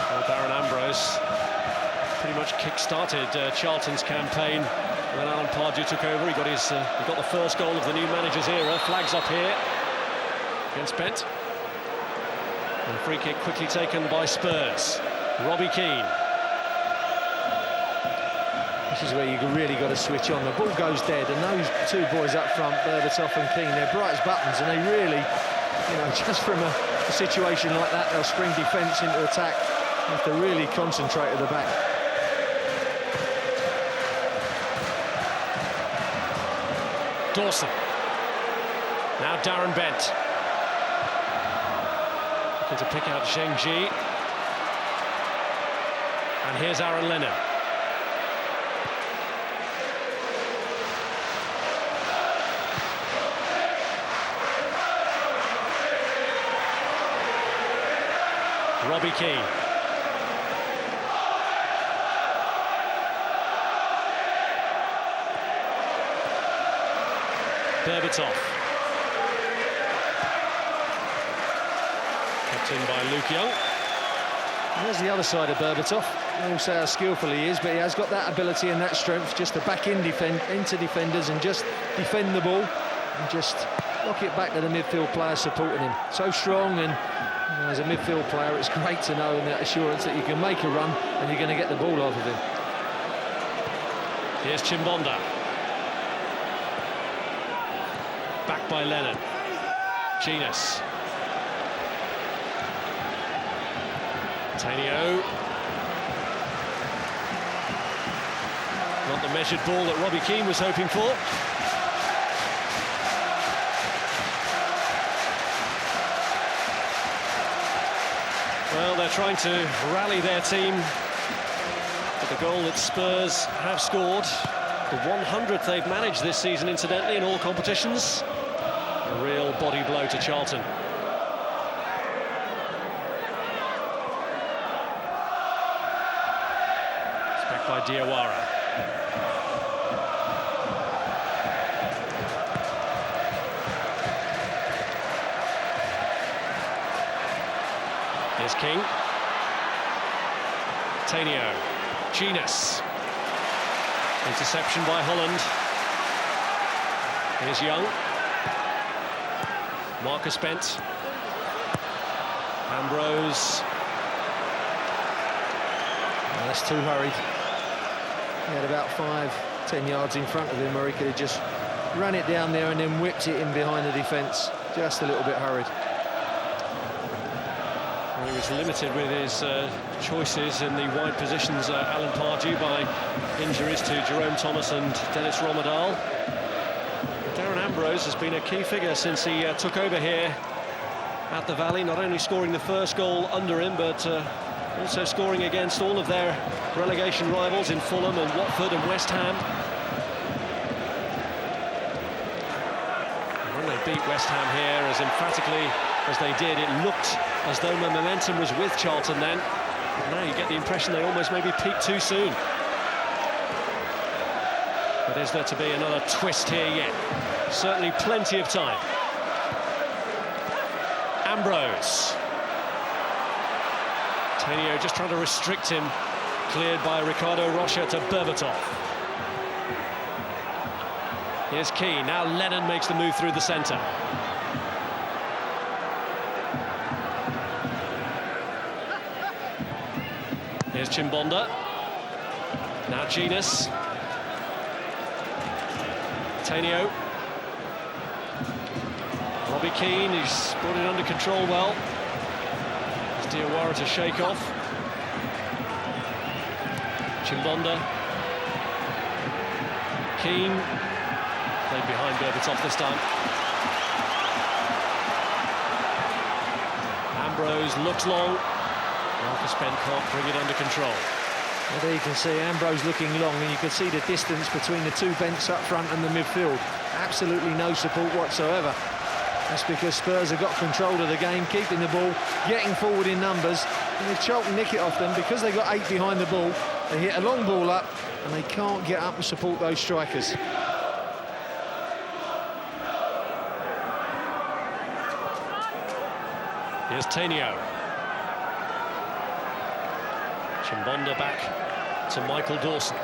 Well, Darren Ambrose pretty much kick-started Charlton's campaign when Alan Pardew took over. He got the first goal of the new manager's era. Flags up here against Bent. And free kick quickly taken by Spurs. Robbie Keane. This is where you really got to switch on. The ball goes dead, and those two boys up front, Berbatov and Keane, they're bright as buttons, and they really, you know, just from a situation like that, they'll spring defence into attack. You have to really concentrate at the back. Dawson. Now Darren Bent. Looking to pick out Zheng Ji. And here's Aaron Lennon. Robbie Keane. Berbatov. Kept in by Luke Young. There's the other side of Berbatov. I won't say how skillful he is, but he has got that ability and that strength just to back in into defenders and just defend the ball and just knock it back to the midfield player supporting him. So strong, and you know, as a midfield player, it's great to know in that assurance that you can make a run and you're going to get the ball off of him. Here's Chimbonda. Back by Lennon. Genus. Tanio. Not the measured ball that Robbie Keane was hoping for. Well, they're trying to rally their team for the goal that Spurs have scored. The 100th they've managed this season, incidentally, in all competitions. A real body blow to Charlton. It's back by Diawara. Here's King. Tanio. Genus. Interception by Holland. Here's Young. Marcus Bent. Ambrose. Oh, that's too hurried. He had about 5-10 yards in front of him where he could have just ran it down there and then whipped it in behind the defence. Just a little bit hurried. Well, he was limited with his choices in the wide positions, Alan Pardew, by injuries to Jerome Thomas and Dennis Romadal. Darren Ambrose has been a key figure since he took over here at the Valley, not only scoring the first goal under him, but also scoring against all of their relegation rivals in Fulham and Watford and West Ham. And when they beat West Ham here as emphatically as they did, it looked as though the momentum was with Charlton then. But now you get the impression they almost maybe peaked too soon. But is there to be another twist here yet? Certainly plenty of time. Ambrose. Tenio just trying to restrict him. Cleared by Ricardo Rocha to Berbatov. Here's Keane. Now Lennon makes the move through the centre. Here's Chimbonda. Now Genus. Tenio. Robbie Keane, he's brought it under control well. There's Diawara to shake off. Chimbonda. Keane. Played behind Berbatov this time. Ambrose looks long. Marcus Bent can't bring it under control. Well, there you can see Ambrose looking long, and you can see the distance between the two Bents up front and the midfield. Absolutely no support whatsoever. That's because Spurs have got control of the game, keeping the ball, getting forward in numbers. And if Charlton nick it off them, because they've got 8 behind the ball, they hit a long ball up, and they can't get up and support those strikers. Here's Tenio. Chimbonda back to Michael Dawson.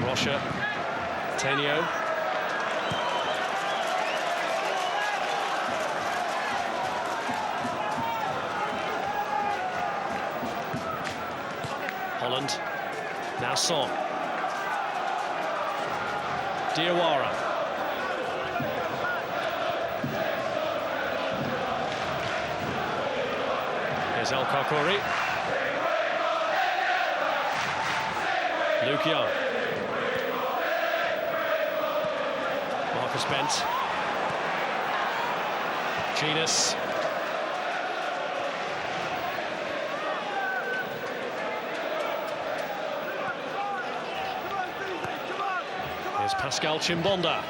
Rocha. Tenio. Holland. Now Son. Diawara. Here's El Kakori. Luke Young. Marcus Bent. Genus. Here's Pascal Chimbonda.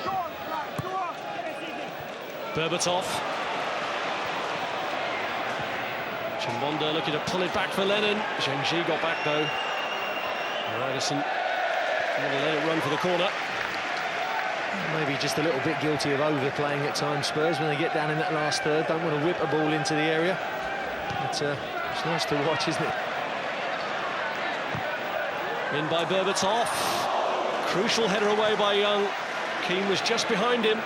Berbatov. Chimbonda looking to pull it back for Lennon. Zhengzhi got back though. Ryderson want to let it run for the corner. Maybe just a little bit guilty of overplaying at times, Spurs, when they get down in that last third. Don't want to whip a ball into the area. But it's nice to watch, isn't it? In by Berbatov. Crucial header away by Young. Keane was just behind him.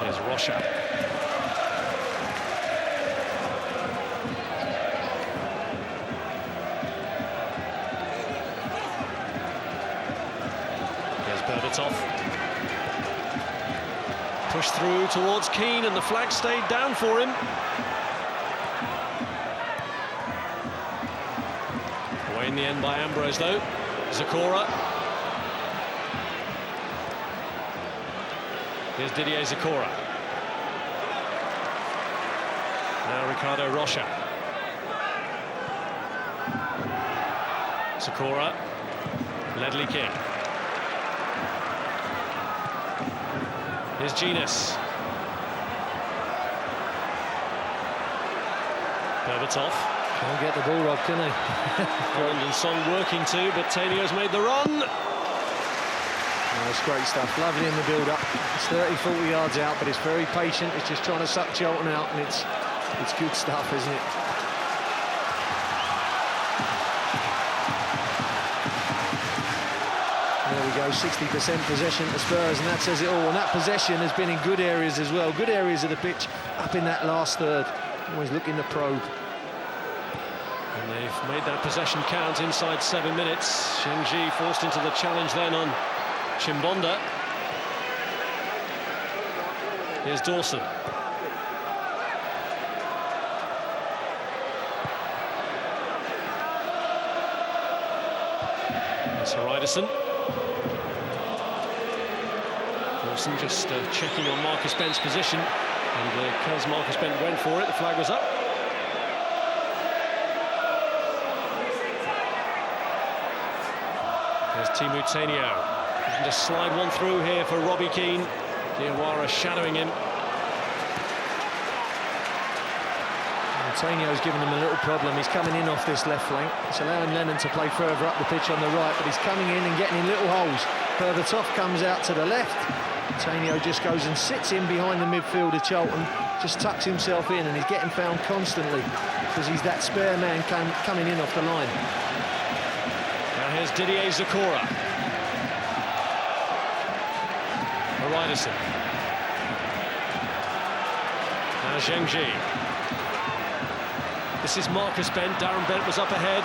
Here's Rocha. Berbatov. Push through towards Keane, and the flag stayed down for him. Away in the end by Ambrose though. Zakora. Here's Didier Zakora. Now Ricardo Rocha. Zakora. Ledley King. Here's Genus. Berbatov. Can't get the ball, Rob, can they? Holland and Son working too, but Tenio's made the run. Oh, it's great stuff. Lovely in the build-up. It's 30, 40 yards out, but it's very patient. It's just trying to suck Charlton out, and it's good stuff, isn't it? There we go, 60% possession to Spurs, and that says it all. And that possession has been in good areas as well. Good areas of the pitch up in that last third. Always looking to probe. And they've made that possession count inside 7 minutes. Zhengzhi forced into the challenge then on Chimbonda. Here's Dawson. Here's Ryderson. Dawson just checking on Marcus Bent's position, and because Marcus Bent went for it, the flag was up. There's Timu Tenio, looking to slide one through here for Robbie Keane. Diawara shadowing him. Antonio's given him a little problem. He's coming in off this left flank. It's allowing Lennon to play further up the pitch on the right, but he's coming in and getting in little holes. Berbatov comes out to the left. Antonio just goes and sits in behind the midfielder, Charlton, just tucks himself in, and he's getting found constantly because he's that spare man coming in off the line. Now here's Didier Zakora. Horiderson. Now Zhengji. This is Marcus Bent. Darren Bent was up ahead.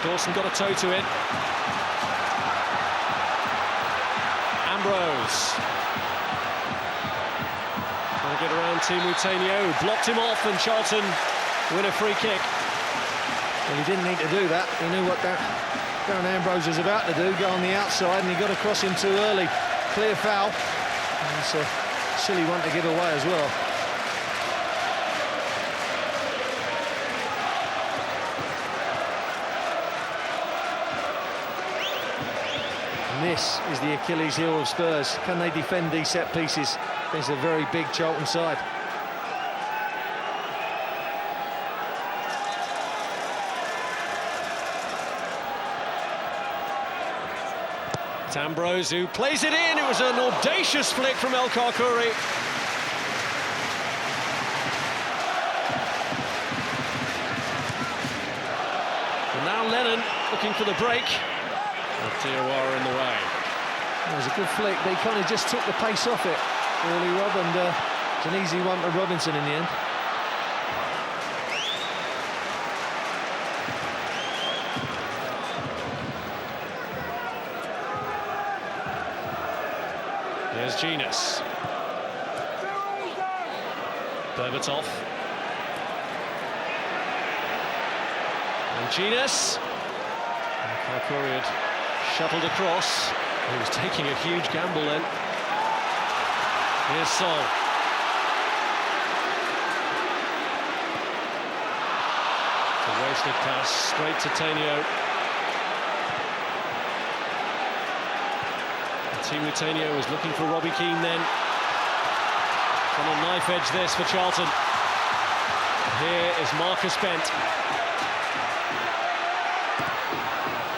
Dawson got a toe to it. Ambrose. Trying to get around Timu Tainio. Blocked him off, and Charlton win a free kick. Well, he didn't need to do that. He knew what Darren Ambrose was about to do, go on the outside, and he got across him too early. Clear foul. And it's a silly one to give away as well. And this is the Achilles heel of Spurs. Can they defend these set pieces against a very big Charlton side? It's Ambrose who plays it in. It was an audacious flick from El Karkouri. And now Lennon looking for the break. Diawara in the way. It was a good flick, but he kind of just took the pace off it, really, Rob, and it's an easy one to Robinson in the end. Here's Genus. Berbatov. And Genus. Karkouri had shuttled across. He was taking a huge gamble then. Here's Sol. It's a wasted pass straight to Tainio. Timu Tainio was looking for Robbie Keane then. On a knife edge this for Charlton. Here is Marcus Bent.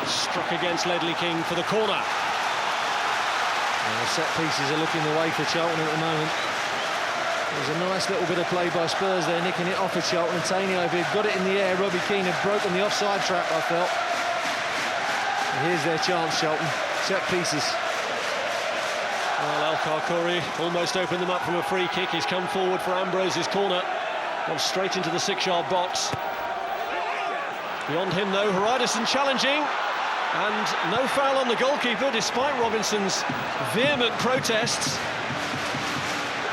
Struck against Ledley King for the corner. The set pieces are looking the way for Charlton at the moment. There's a nice little bit of play by Spurs there, nicking it off of Charlton. And Tainio, if he'd got it in the air, Robbie Keane had broken the offside trap, I felt. And here's their chance, Charlton. Set pieces. Well, El Karkouri almost opened them up from a free kick. He's come forward for Ambrose's corner. Gone straight into the 6-yard box. Beyond him, though, Horiderson challenging. And no foul on the goalkeeper, despite Robinson's vehement protests.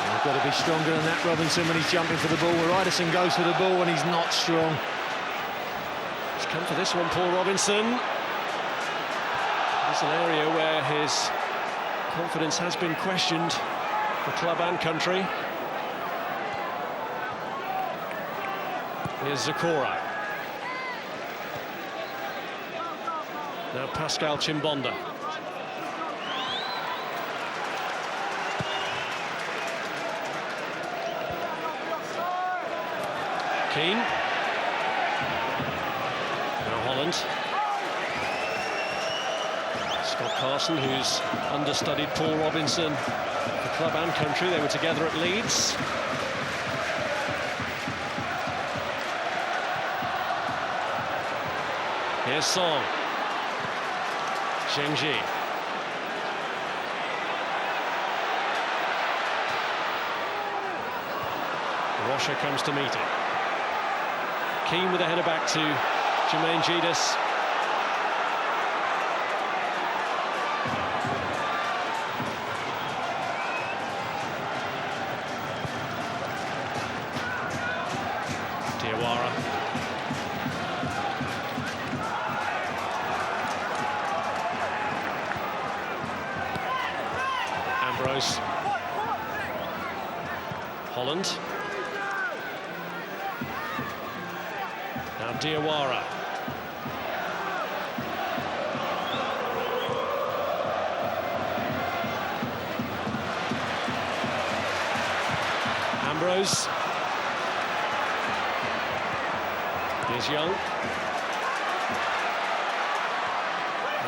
They've got to be stronger than that, Robinson, when he's jumping for the ball. Horiderson goes for the ball and he's not strong. He's come for this one, Paul Robinson. It's an area where his confidence has been questioned for club and country. Here's Zakora. Now Pascal Chimbonda. Keane. Now Holland. Scott Carson, who's understudied Paul Robinson for club and country. They were together at Leeds. Here's Song. Zhengji. Rocha comes to meet it. Keane with a header back to Jermaine Gidas. Diawara. Ambrose. Holland. Now Diawara. Ambrose. Here's Young.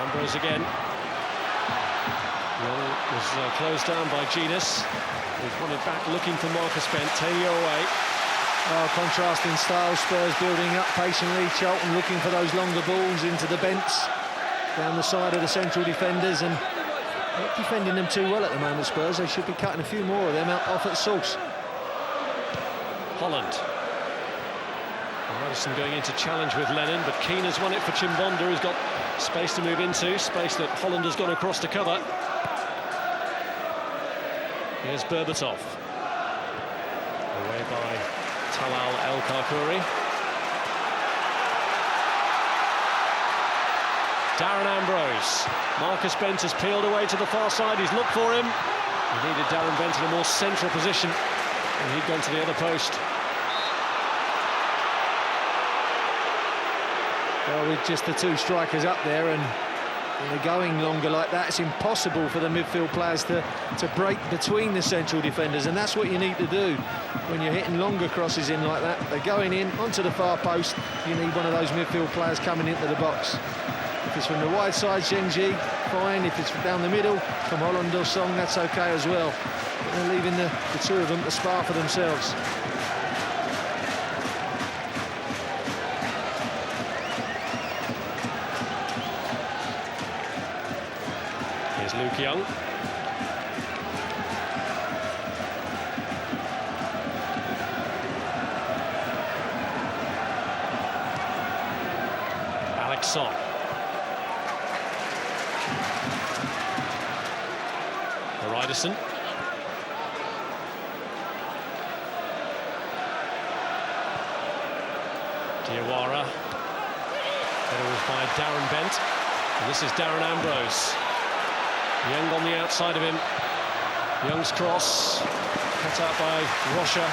Ambrose again. Young was closed down by Genus. He's won it back, looking for Marcus Bent. Taylor away. Oh, contrasting styles, Spurs building up patiently. Charlton looking for those longer balls into the Bents, down the side of the central defenders, and not defending them too well at the moment, Spurs. They should be cutting a few more of them out off at source. Holland. Madison going into challenge with Lennon, but Keane has won it for Chimbonda, who's got space to move into, space that Holland has gone across to cover. Here's Berbatov. Away by Talal El Karkouri. Darren Ambrose. Marcus Bent has peeled away to the far side. He's looked for him. He needed Darren Bent in a more central position, and he'd gone to the other post. Well, with just the two strikers up there and they're going longer like that, it's impossible for the midfield players to break between the central defenders, and that's what you need to do when you're hitting longer crosses in like that. They're going in onto the far post. You need one of those midfield players coming into the box. If it's from the wide side, Zhengji, fine. If it's down the middle, from Holland or Song, that's okay as well. But they're leaving the two of them to spar for themselves. Here's Luke Young. Alex Song. Horidason. Diawara. That was by Darren Bent. And this is Darren Ambrose. Young on the outside of him. Young's cross. Cut out by Rocha.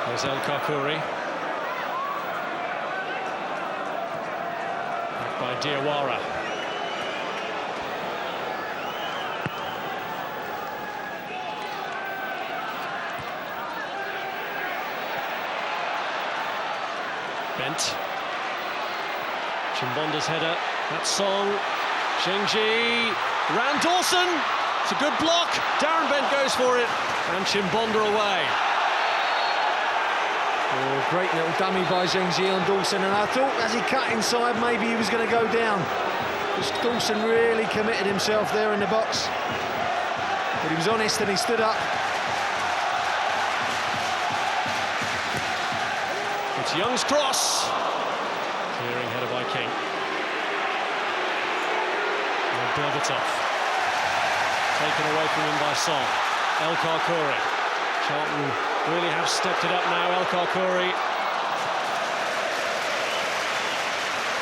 There's El Karkouri. Back by Diawara. Bent. Chimbonda's header. That's Song. Zhengji. Round Dawson. It's a good block. Darren Bent goes for it. And Chimbonda away. Oh, great little dummy by Zhengji on Dawson, and I thought as he cut inside maybe he was going to go down. Because Dawson really committed himself there in the box. But he was honest and he stood up. It's Young's cross. Clearing header by King. And Berbatov. Taken away from him by Song. El Karkouri. Charlton really have stepped it up now. El Karkouri.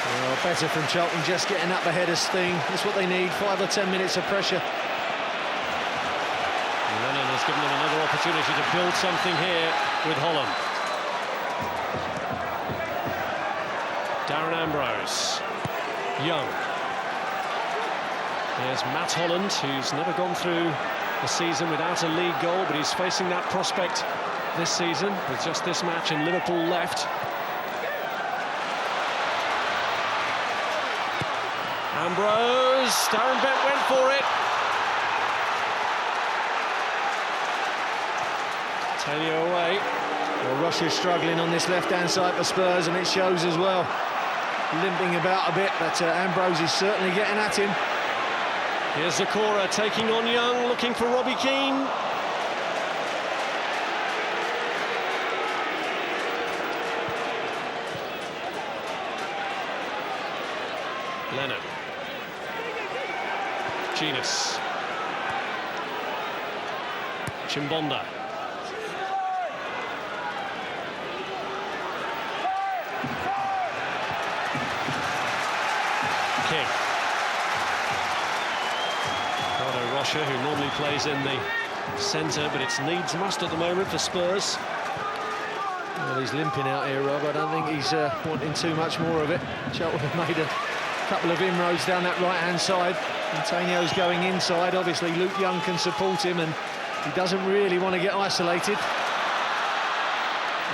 Well, better from Charlton, just getting up ahead of steam. That's what they need, 5 or 10 minutes of pressure. Lennon has given them another opportunity to build something here with Holland. Darren Ambrose. Young. Here's Matt Holland, who's never gone through the season without a league goal, but he's facing that prospect this season with just this match and Liverpool left. Ambrose. Darren Bent went for it. Taylor away. Well, Rocha's struggling on this left-hand side for Spurs, and it shows as well. Limping about a bit, but Ambrose is certainly getting at him. Here's Zakora taking on Young, looking for Robbie Keane. Lennon. Genus. Chimbonda. King. Rocha, who normally plays in the centre, but it's needs must at the moment for Spurs. Well, he's limping out here, Rob. I don't think he's wanting too much more of it. Charlton have made a couple of inroads down that right-hand side. Antonio's going inside. Obviously, Luke Young can support him, and he doesn't really want to get isolated.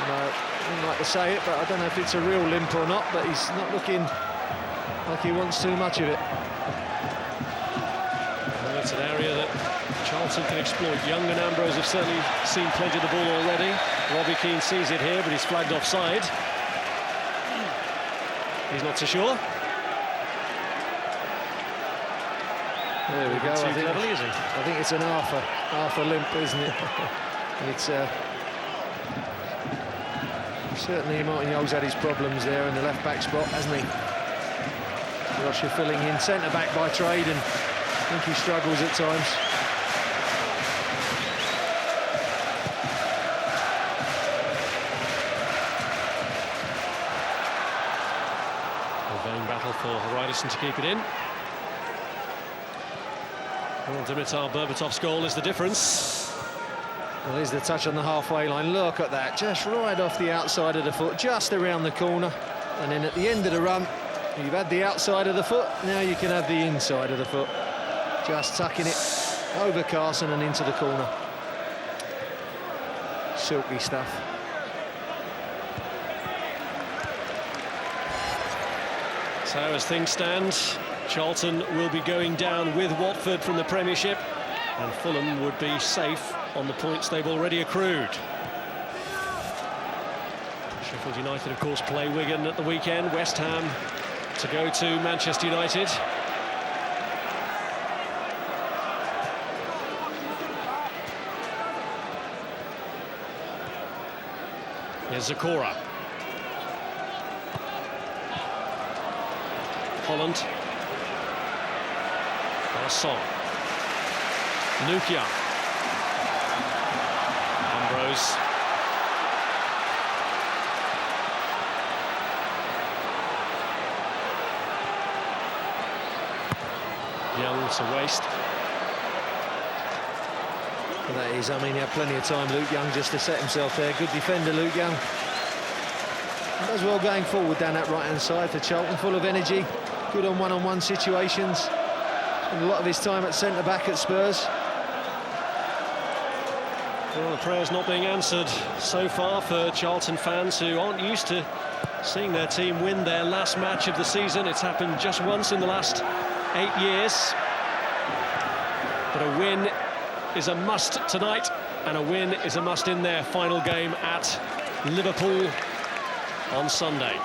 I wouldn't like to say it, but I don't know if it's a real limp or not, but he's not looking like he wants too much of it. Well, it's an area that Charlton can exploit. Young and Ambrose have certainly seen plenty of the ball already. Robbie Keane sees it here, but he's flagged offside. He's not so sure. There we go. Too cleverly, is he? I think it's an half a limp, isn't it? And it's certainly Martin Yole's had his problems there in the left-back spot, hasn't he? Rocha filling in centre-back by trade, and I think he struggles at times. A vain battle for Hreiderson to keep it in. Well, Dimitar Berbatov's goal is the difference. Well, here's the touch on the halfway line. Look at that, just right off the outside of the foot, just around the corner. And then at the end of the run, you've had the outside of the foot, now you can have the inside of the foot. Just tucking it over Carson and into the corner. Silky stuff. So as things stand, Charlton will be going down with Watford from the Premiership, and Fulham would be safe on the points they've already accrued. Sheffield United, of course, play Wigan at the weekend. West Ham to go to Manchester United. Here's Zakora. Holland. Song. Luke Young. Ambrose. Young to waste. Well, that is, I mean, he had plenty of time, Luke Young, just to set himself there. Good defender, Luke Young. He does well going forward down that right-hand side for Charlton, full of energy, good on one-on-one situations. And a lot of his time at centre-back at Spurs. Well, the prayers not being answered so far for Charlton fans who aren't used to seeing their team win their last match of the season. It's happened just once in the last 8 years. But a win is a must tonight, and a win is a must in their final game at Liverpool on Sunday.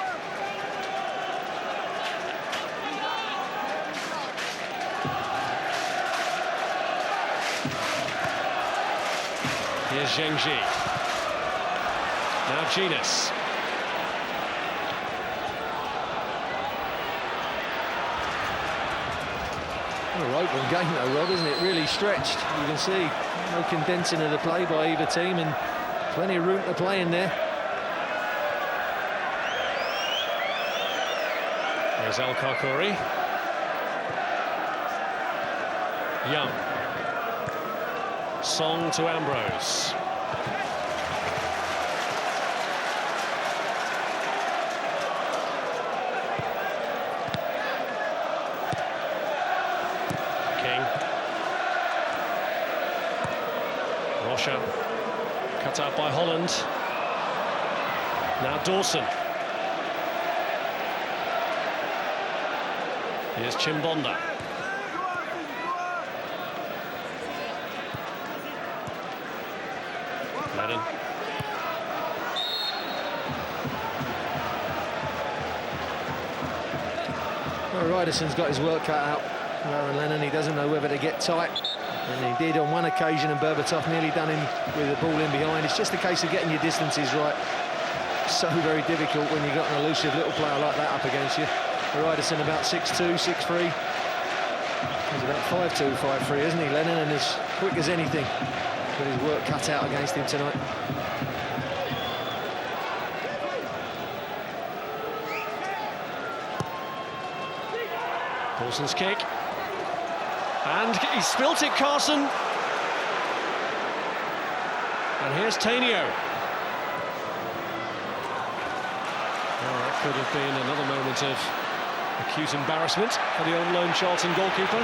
Here's Zhengji. Now Genius. What an open game though, Rob, isn't it? Really stretched. You can see no condensing of the play by either team, and plenty of room to play in there. There's El Karkouri. Young. Song to Ambrose. King. Rocha. Cut out by Holland. Now Dawson. Here's Chimbonda. Lennon. Well, Ryderson's got his work cut out. Aaron Lennon, he doesn't know whether to get tight. And he did on one occasion, and Berbatov nearly done him with the ball in behind. It's just a case of getting your distances right. So very difficult when you've got an elusive little player like that up against you. Ryderson about 6'2", 6'3". He's about 5'2", 5'3", isn't he, Lennon? And as quick as anything. Got his work cut out against him tonight. Paulson's kick. And he spilt it, Carson. And here's Tainio. Well, that could have been another moment of acute embarrassment for the on-loan Charlton goalkeeper.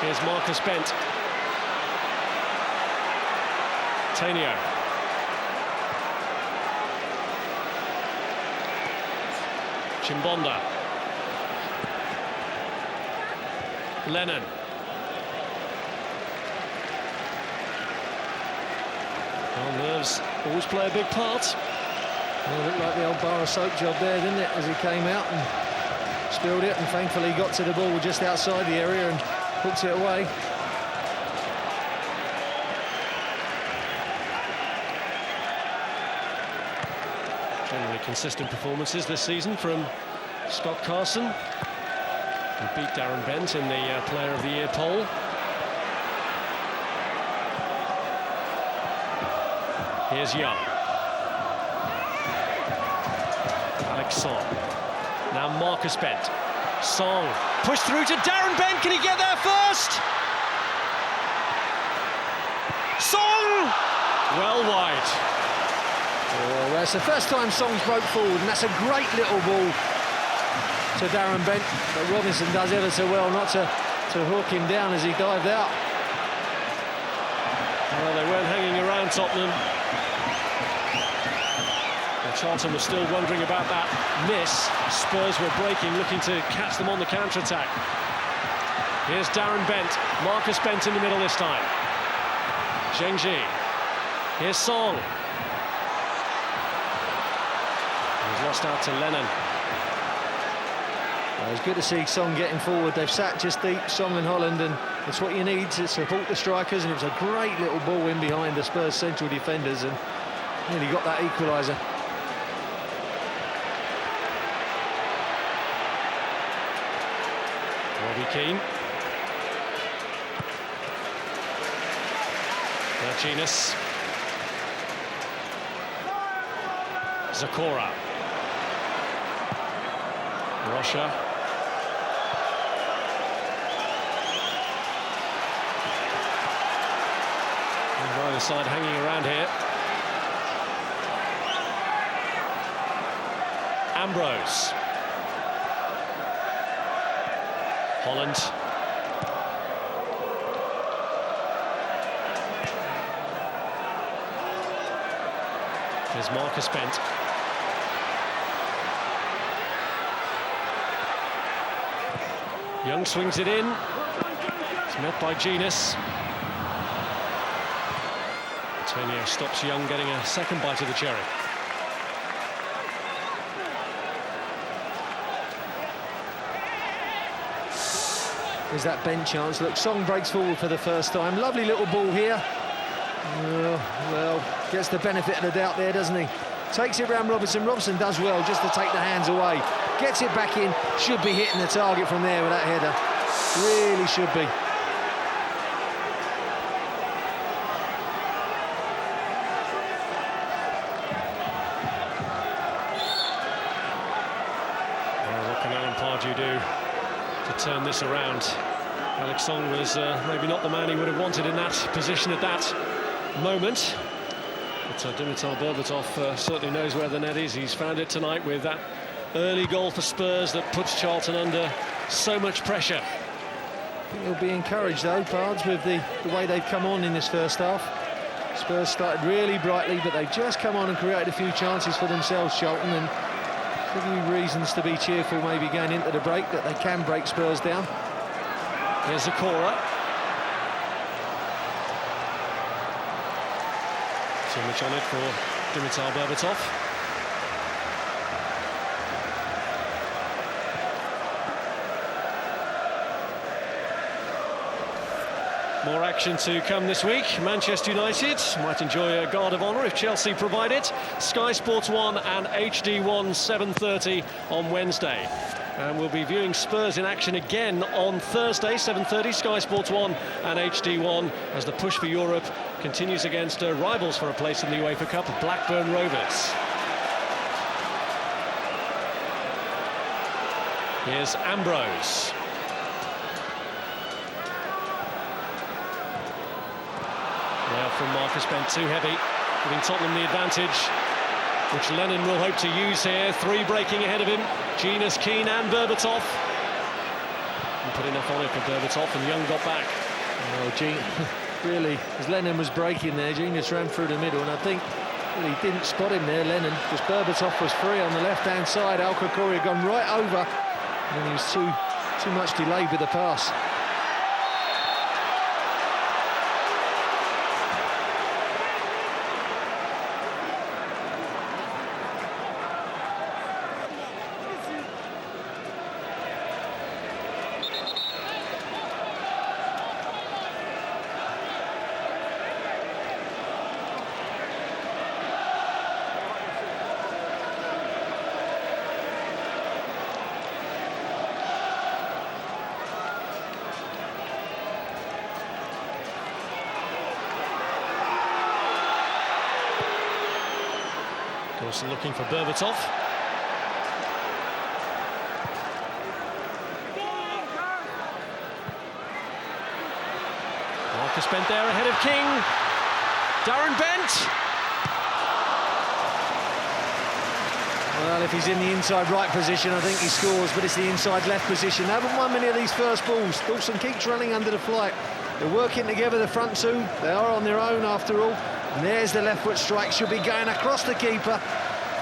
Here's Marcus Bent. Tenio. Chimbonda. Lennon. Well, nerves always play a big part. Well, it looked like the old bar of soap job there, didn't it, as he came out and spilled it, and thankfully got to the ball just outside the area and hooked it away. Generally consistent performances this season from Scott Carson, who beat Darren Bent in the Player of the Year poll. Here's Young. Alex Song. Now Marcus Bent. Song pushed through to Darren Bent. Can he get there first? Song! Well wide. Oh, that's the first time Song's broke forward, and that's a great little ball to Darren Bent, but Robinson does ever so well not to hook him down as he dived out. Well, they weren't hanging around Tottenham. Charlton was still wondering about that miss. Spurs were breaking, looking to catch them on the counter-attack. Here's Darren Bent. Marcus Bent in the middle this time. Zheng Ji. Here's Song. He's lost out to Lennon. Well, it's good to see Song getting forward. They've sat just deep, Song and Holland, and it's what you need to support the strikers, and it was a great little ball in behind the Spurs central defenders and nearly got that equaliser. Robbie Keane. Martinez. Zakora. Rocha. And either side hanging around here. Ambrose. Holland. There's Marcus Bent. Young swings it in. It's met by Genus. Antonio stops Young getting a second bite of the cherry. There's that Bent chance. Look, Song breaks forward for the first time. Lovely little ball here. Well, gets the benefit of the doubt there, doesn't he? Takes it round Robinson. Robinson does well just to take the hands away. Gets it back in. Should be hitting the target from there with that header. Really should be. Well, what can Alan Pardew do to turn this around? Alex Song was maybe not the man he would have wanted in that position at that moment. But Dimitar Berbatov certainly knows where the net is. He's found it tonight with that early goal for Spurs that puts Charlton under so much pressure. I think he'll be encouraged though, Pards, with the way they've come on in this first half. Spurs started really brightly, but they've just come on and created a few chances for themselves, Charlton, and a few reasons to be cheerful maybe going into the break that they can break Spurs down. Here's Zakora. Too much on it for Dimitar Berbatov. More action to come this week. Manchester United might enjoy a guard of honour if Chelsea provide it. Sky Sports 1 and HD1 7:30 on Wednesday. And we'll be viewing Spurs in action again on Thursday, 7:30, Sky Sports 1 and HD1, as the push for Europe continues against rivals for a place in the UEFA Cup, Blackburn Rovers. Here's Ambrose. Well, from Marcus Bent, too heavy, giving Tottenham the advantage. which Lennon will hope to use here. 3 breaking ahead of him, Genius, Keane and Berbatov. And put enough on it for Berbatov, and Young got back. Really, as Lennon was breaking there, Genius ran through the middle, and I think he didn't spot him there, Lennon, because Berbatov was free on the left-hand side. Al Khoukouri had gone right over, and he was too much delayed with the pass. Dawson looking for Berbatov. Marcus Bent there ahead of King. Darren Bent. Well, if he's in the inside right position, I think he scores, but it's the inside left position. They haven't won many of these first balls. Dawson keeps running under the flight. They're working together, the front two. They are on their own after all. And there's the left foot strike. Should be going across the keeper.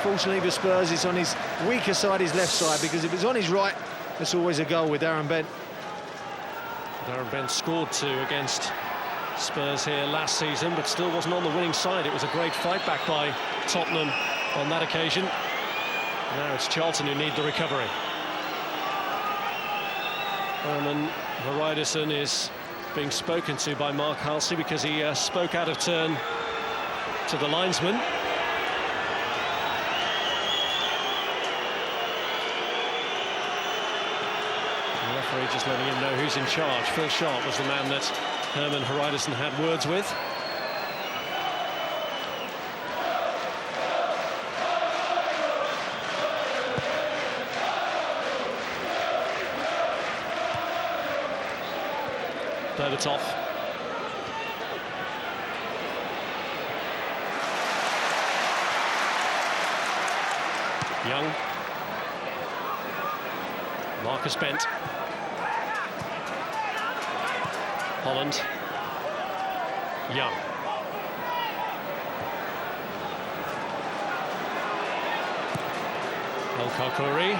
Fortunately for Spurs, it's on his weaker side, his left side, because if it's on his right, it's always a goal with Darren Bent. Darren Bent scored 2 against Spurs here last season, but still wasn't on the winning side. It was a great fight back by Tottenham on that occasion. Now it's Charlton who need the recovery. Herman Hreidarsson is being spoken to by Mark Halsey because he spoke out of turn to the linesman. The referee just letting him know who's in charge. Phil Sharp was the man that Herman Hreidarsson had words with. Berbatov. Young. Marcus Bent. Holland. Young. El Khoukouri.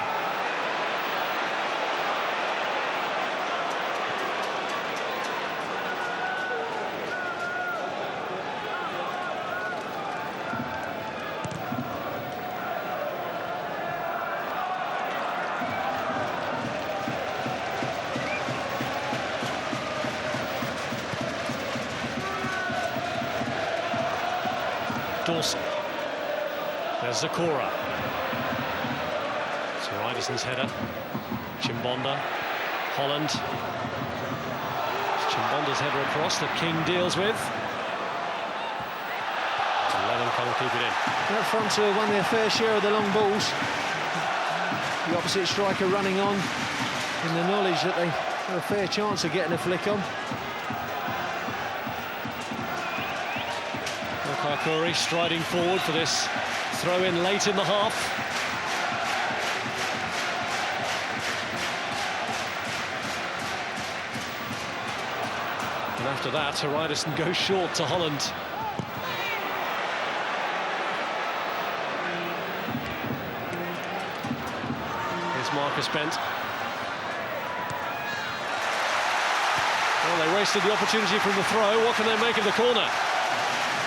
Dawson. There's Zakora. It's Hreidarsson's header. Chimbonda. Holland. It's Chimbonda's header across that King deals with. And Lennon can't keep it in. That front two won their fair share of the long balls. The opposite striker running on in the knowledge that they have a fair chance of getting a flick on. Khoukouri striding forward for this throw-in late in the half. And after that, Hreidarsson goes short to Holland. Here's Marcus Bent. Well, they wasted the opportunity from the throw. What can they make of the corner?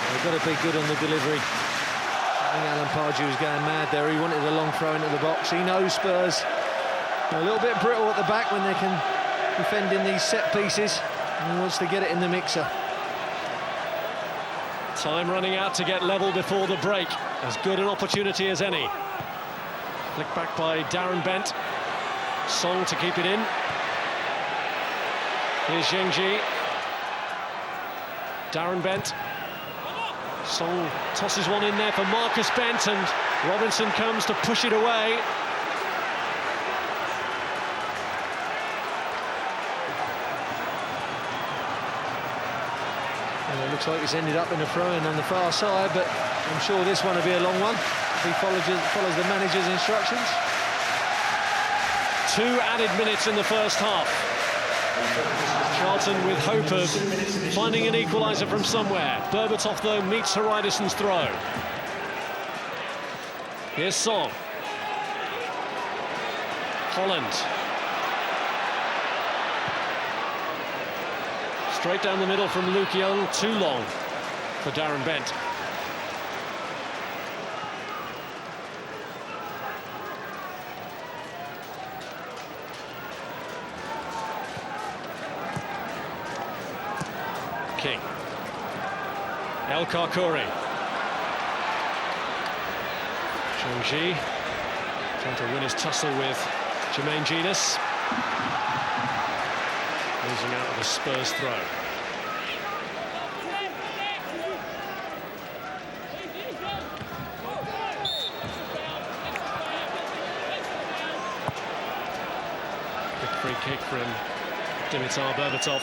They've got to be good on the delivery. I think Alan Pardew was going mad there. He wanted a long throw into the box. He knows Spurs are a little bit brittle at the back when they can defend in these set pieces. And he wants to get it in the mixer. Time running out to get level before the break. As good an opportunity as any. Flick back by Darren Bent. Song to keep it in. Here's Zhengji. Darren Bent. Song tosses one in there for Marcus Bent, and Robinson comes to push it away. And it looks like it's ended up in a throw-in on the far side, but I'm sure this one will be a long one. if he follows the manager's instructions. 2 added minutes in the first half. Charlton with hope of finding an equaliser from somewhere. Berbatov, though, meets Hridisson's throw. Here's Song. Holland. Straight down the middle from Luke Young, too long for Darren Bent. King. El Karkouri. Zhongji trying to win his tussle with Jermaine Genus. Losing out with a Spurs throw. Good free kick from Dimitar Berbatov.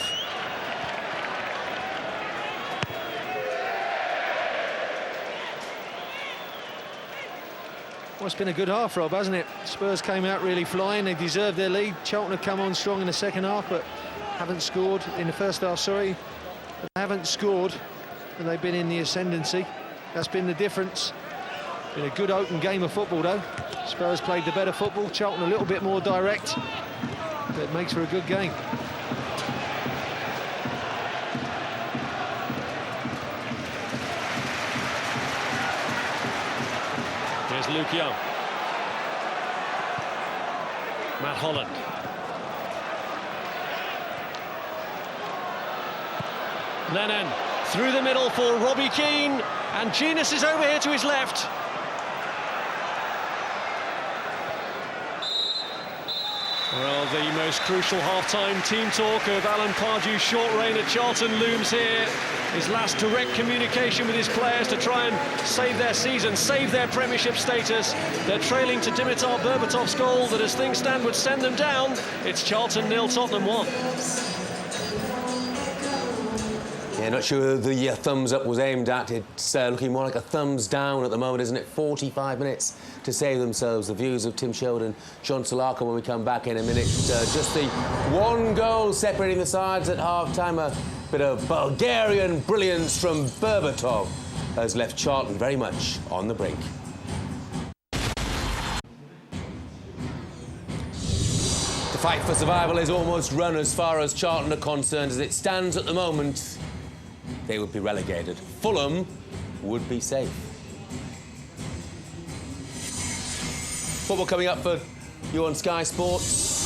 Well, it's been a good half, Rob, hasn't it? Spurs came out really flying. They deserved their lead. Charlton have come on strong in the second half, but haven't scored in the first half, sorry. But they haven't scored, and they've been in the ascendancy. That's been the difference. Been a good open game of football, though. Spurs played the better football. Charlton a little bit more direct, but it makes for a good game. Here's Luke Young. Matt Holland. Lennon through the middle for Robbie Keane, and Genus is over here to his left. Well, the most crucial half-time team talk of Alan Pardew's short reign at Charlton looms here. His last direct communication with his players to try and save their season, save their Premiership status. They're trailing to Dimitar Berbatov's goal that, as things stand, would send them down. It's Charlton 0, Tottenham 1. Yeah, not sure the thumbs up was aimed at. It's looking more like a thumbs down at the moment, isn't it? 45 minutes to save themselves. The views of Tim Sherwood and John Solaka when we come back in a minute. Just the one goal separating the sides at half-time. A bit of Bulgarian brilliance from Berbatov has left Charlton very much on the brink. The fight for survival is almost run as far as Charlton are concerned. As it stands at the moment, they would be relegated. Fulham would be safe. Football coming up for you on Sky Sports.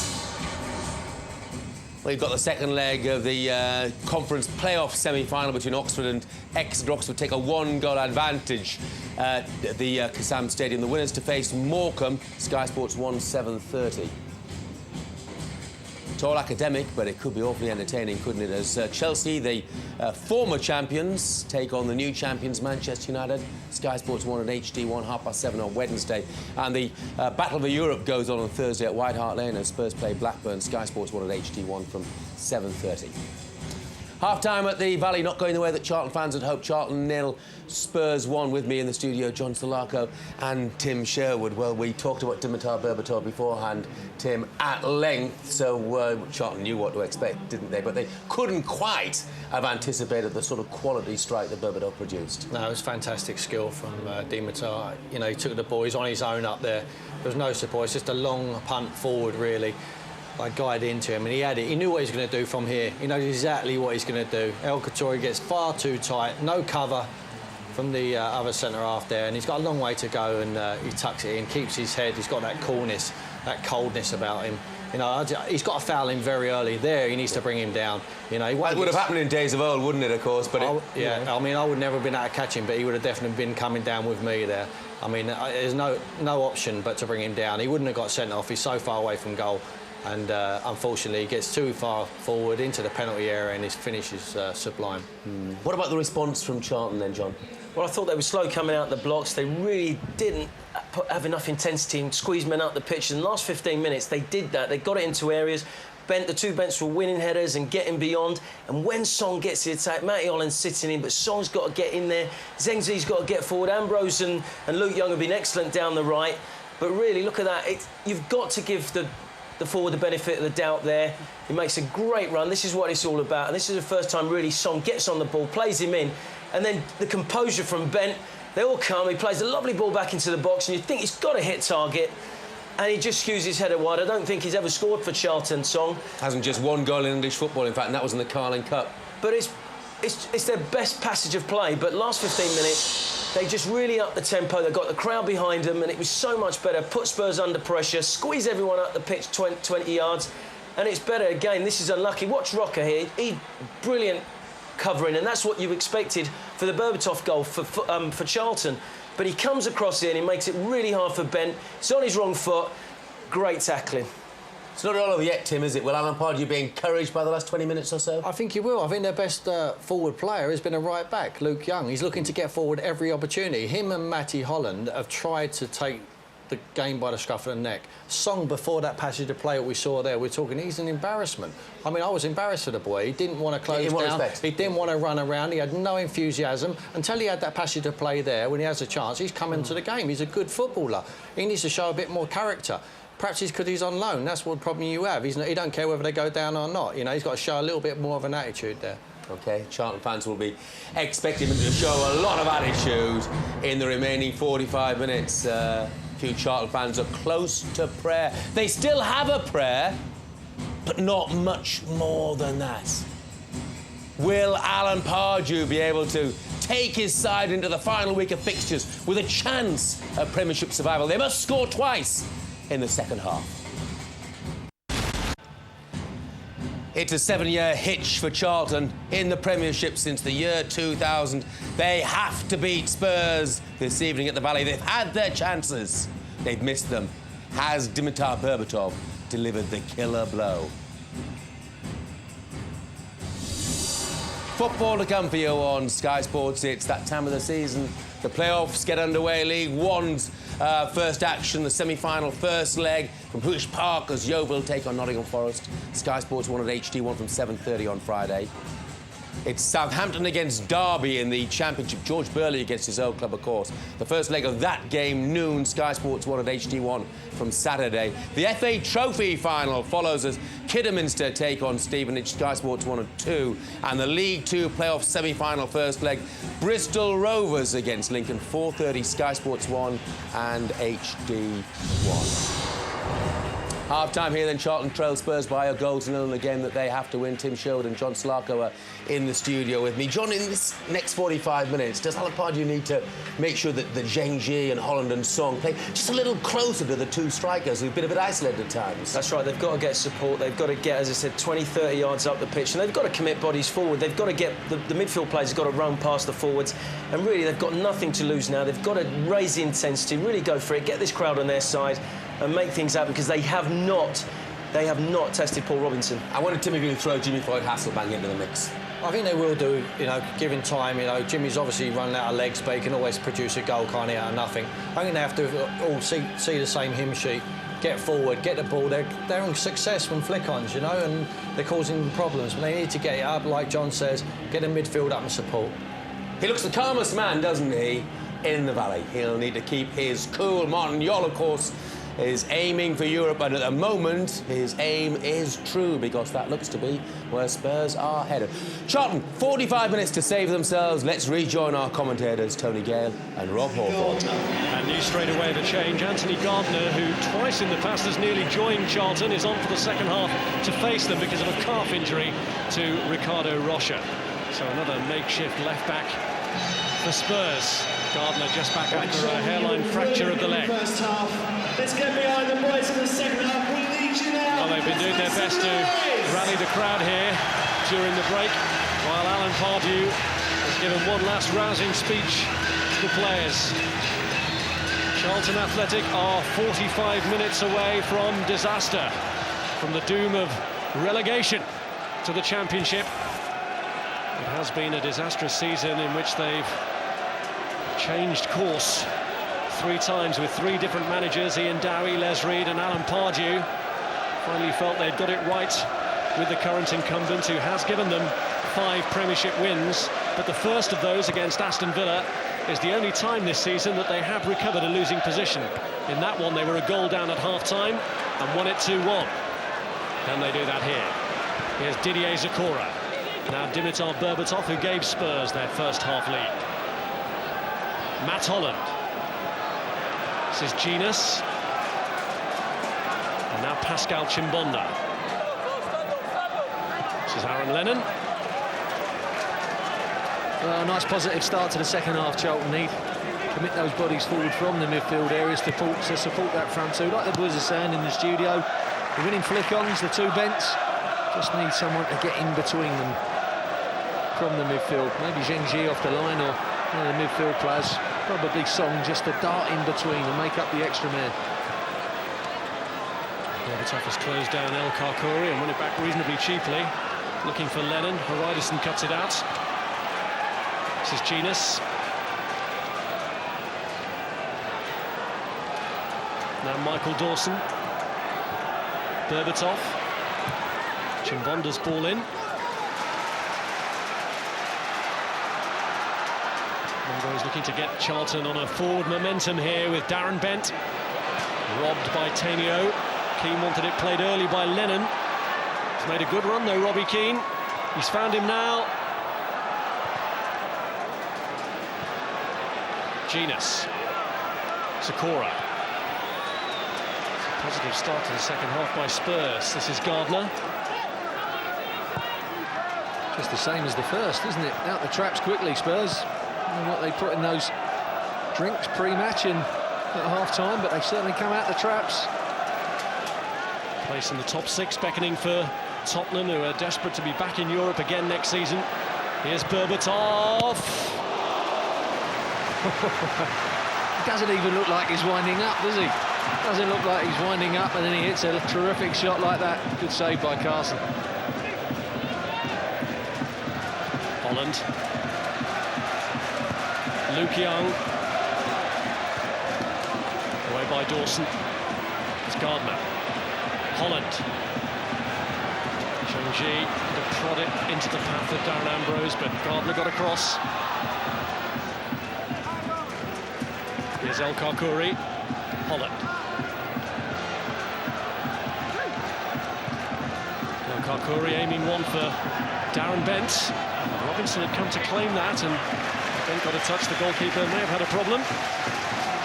We've got the second leg of the conference playoff semi-final between Oxford and Exeter. Oxford take a 1-goal advantage at the Kassam Stadium. The winners to face Morecambe. Sky Sports 1-7:30. Tall academic, but it could be awfully entertaining, couldn't it? As Chelsea, the former champions, take on the new champions, Manchester United. Sky Sports 1 at HD1, 7:30 on Wednesday. And the Battle of Europe goes on Thursday at White Hart Lane as Spurs play Blackburn. Sky Sports 1 at HD1 from 7:30. Half-time at the Valley, not going the way that Charlton fans had hoped. Charlton 0, Spurs 1. With me in the studio, John Solako and Tim Sherwood. Well, we talked about Dimitar Berbatov beforehand, Tim, at length, so Charlton knew what to expect, didn't they? But they couldn't quite have anticipated the sort of quality strike that Berbatov produced. No, it was fantastic skill from Dimitar. You know, he took the ball, he's on his own up there. There was no support, it's just a long punt forward, really. I guided into him and he had it. He knew what he was going to do from here. He knows exactly what he's going to do. El Karkouri gets far too tight, no cover from the other centre-half there, and he's got a long way to go, and he tucks it in, keeps his head. He's got that coolness, that coldness about him. You know, he's got to foul him very early. There, he needs to bring him down. You know, that would have happened in days of old, wouldn't it, of course? But I mean, I would never have been able to catch him, but he would have definitely been coming down with me there. I mean, there's no option but to bring him down. He wouldn't have got sent off. He's so far away from goal. And unfortunately, he gets too far forward into the penalty area and his finish is sublime. What about the response from Charlton then, John? Well, I thought they were slow coming out the blocks. They really didn't have enough intensity and squeeze men out the pitch. In the last 15 minutes, they did that. They got it into areas. Bent, the two Bents were winning headers and getting beyond. And when Song gets the attack, Matty Holland's sitting in, but Song's got to get in there. Zhengzi's got to get forward. Ambrose and Luke Young have been excellent down the right. But really, look at that. You've got to give the forward the benefit of the doubt there. He makes a great run. This is what it's all about. And this is the first time, really, Song gets on the ball, plays him in. And then the composure from Bent. They all come. He plays a lovely ball back into the box, and you think he's got to hit target. And he just skews his header wide. I don't think he's ever scored for Charlton, Song. Hasn't just one goal in English football, in fact, and that was in the Carling Cup. But it's their best passage of play. But last 15 minutes, they just really upped the tempo. They got the crowd behind them, and it was so much better. Put Spurs under pressure, squeeze everyone up the pitch 20 yards, and it's better again. This is unlucky. Watch Rocker here. He brilliant covering, and that's what you expected for the Berbatov goal for Charlton. But he comes across here and he makes it really hard for Bent. It's on his wrong foot. Great tackling. It's not all over yet, Tim, is it? Will Alan Pardew be encouraged by the last 20 minutes or so? I think he will. I think their best forward player has been a right-back, Luke Young. He's looking to get forward every opportunity. Him and Matty Holland have tried to take the game by the scruff of the neck. Song, before that passage of play that we saw there, we're talking, he's an embarrassment. I mean, I was embarrassed for the boy. He didn't want to close down. He didn't want to run around. He had no enthusiasm. Until he had that passage of play there, when he has a chance, he's come into the game. He's a good footballer. He needs to show a bit more character. Perhaps it's because he's on loan. That's what problem you have. He don't care whether they go down or not. You know, he's got to show a little bit more of an attitude there. OK, Charlton fans will be expecting him to show a lot of attitude in the remaining 45 minutes. Few Charlton fans are close to prayer. They still have a prayer, but not much more than that. Will Alan Pardew be able to take his side into the final week of fixtures with a chance of Premiership survival? They must score twice in the second half. It's a 7-year hitch for Charlton in the Premiership since the year 2000. They have to beat Spurs this evening at the Valley. They've had their chances. They've missed them. Has Dimitar Berbatov delivered the killer blow? Football to come for you on Sky Sports. It's that time of the season. The playoffs get underway. League One's first action, the semi-final first leg from Huish Park as Yeovil take on Nottingham Forest. Sky Sports 1 at HD1 from 7:30 on Friday. It's Southampton against Derby in the Championship. George Burley against his old club, of course. The first leg of that game, noon, Sky Sports 1 at HD1 from Saturday. The FA Trophy final follows as Kidderminster take on Stevenage, Sky Sports 1 at 2. And the League 2 playoff semi-final first leg, Bristol Rovers against Lincoln, 4:30, Sky Sports 1 and HD1. Half-time here, then Charlton trail Spurs by a goal to nil in the game that they have to win. Tim Sherwood and John Slarko are in the studio with me. John, in this next 45 minutes, does Alan Pardew need to make sure that the Zhengzi and Holland and Song play just a little closer to the two strikers who've been a bit isolated at times? That's right, they've got to get support. They've got to get, as I said, 20, 30 yards up the pitch, and they've got to commit bodies forward. They've got to get the midfield players have got to run past the forwards, and really they've got nothing to lose now. They've got to raise the intensity, really go for it, get this crowd on their side and make things happen, because they have not tested Paul Robinson. I wanted Timmy to throw Jimmy Floyd Hasselbank into the mix. I think they will do, you know, given time. You know, Jimmy's obviously running out of legs, but he can always produce a goal, can't he, out of nothing. I think they have to all see the same hymn sheet, get forward, get the ball. They're in success from flick-ons, you know, and they're causing problems. But they need to get it up, like John says, get the midfield up and support. He looks the calmest man, doesn't he, in the Valley. He'll need to keep his cool. Martin Yol, of course, is aiming for Europe, and at the moment his aim is true, because that looks to be where Spurs are headed. Charlton, 45 minutes to save themselves. Let's rejoin our commentators, Tony Gale and Rob Hawthorne. And new straight away the change. Anthony Gardner, who twice in the past has nearly joined Charlton, is on for the second half to face them because of a calf injury to Ricardo Rocha. So another makeshift left back for Spurs. Gardner just back after a hairline fracture of the leg. First half. Let's get behind the boys in the second half. We need you now. Well, they've been doing their best to rally the crowd here during the break, while Alan Pardew has given one last rousing speech to the players. Charlton Athletic are 45 minutes away from disaster, from the doom of relegation to the Championship. It has been a disastrous season in which they've changed course 3 times with 3 different managers, Ian Dowie, Les Reed and Alan Pardew. finally felt they'd got it right with the current incumbent, who has given them 5 Premiership wins, but the first of those against Aston Villa is the only time this season that they have recovered a losing position. In that one, they were a goal down at half-time and won it 2-1. Can they do that here? Here's Didier Zakora. Now Dimitar Berbatov, who gave Spurs their first half lead. Matt Holland. This is Genus. And now Pascal Chimbonda. This is Aaron Lennon. Well, a nice positive start to the second half. Charlton need commit those bodies forward from the midfield areas to support that front two. Like the boys are saying in the studio, the winning flick-ons, the 2 bents, just need someone to get in between them from the midfield. Maybe Zhengji off the line, or one of the midfield players, probably Song, just to dart in between and make up the extra man. Berbatov has closed down El Karkouri and won it back reasonably cheaply. Looking for Lennon. Haraidison cuts it out. This is Genus. Now Michael Dawson. Berbatov. Chimbonda's ball in. Mongo is looking to get Charlton on a forward momentum here with Darren Bent. Robbed by Tainio. Keane wanted it played early by Lennon. He's made a good run though, Robbie Keane. He's found him now. Genus. Zakora. Positive start to the second half by Spurs. This is Gardner. Just the same as the first, isn't it? Out the traps quickly, Spurs. I don't know what they put in those drinks pre-match at half-time, but they certainly come out the traps. Place in the top 6 beckoning for Tottenham, who are desperate to be back in Europe again next season. Here's Berbatov. It doesn't even look like he's winding up, does he? Doesn't look like he's winding up, and then he hits a terrific shot like that. Good save by Carson. Holland. Luke Young. Away by Dawson. It's Gardner. Holland. Zhengji to prod it into the path of Darren Ambrose, but Gardner got across. Here's El Karkouri. Holland. El Karkouri aiming one for Darren Bent. Robinson had come to claim that, and Bent got a touch. The goalkeeper may have had a problem.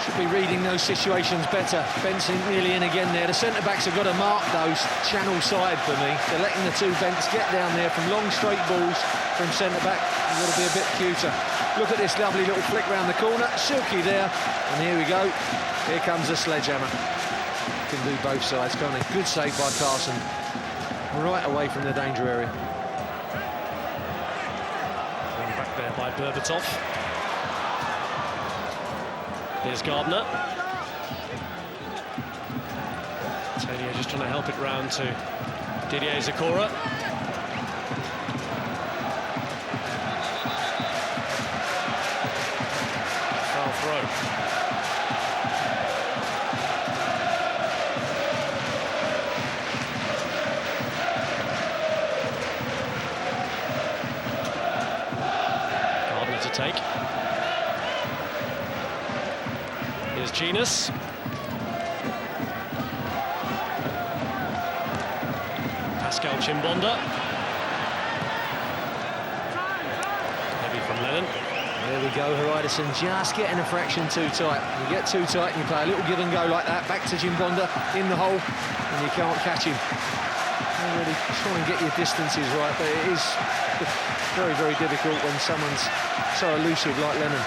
Should be reading those situations better. Benson nearly in again there. The centre-backs have got to mark those channel side for me. They're letting the 2 Bents get down there from long straight balls from centre-back. You've got to be a bit cuter. Look at this lovely little flick round the corner. Silky there. And here we go. Here comes the sledgehammer. Can do both sides, can't he? Good save by Carson. Right away from the danger area. Run back there by Berbatov. There's Gardner. Tainio just trying to help it round to Didier Zakora. Foul throw. Gardner to take. Here's Genus. Pascal Chimbonda. Heavy from Lennon. There we go, Haraidison just getting a fraction too tight. You get too tight and you play a little give and go like that, back to Chimbonda in the hole, and you can't catch him. You really try and get your distances right, but it is very, very difficult when someone's so elusive like Lennon.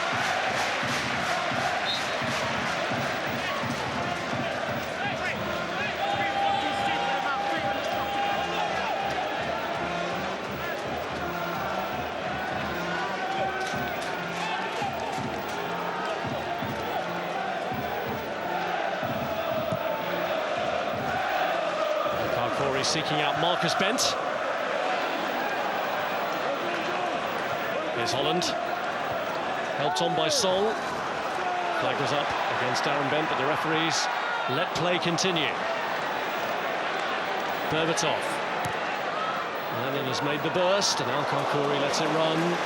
Seeking out Marcus Bent. Here's Holland. Helped on by Song. Flag was up against Darren Bent, but the referees let play continue. Berbatov. Lennon has made the burst, and Al-Karkouri lets it run.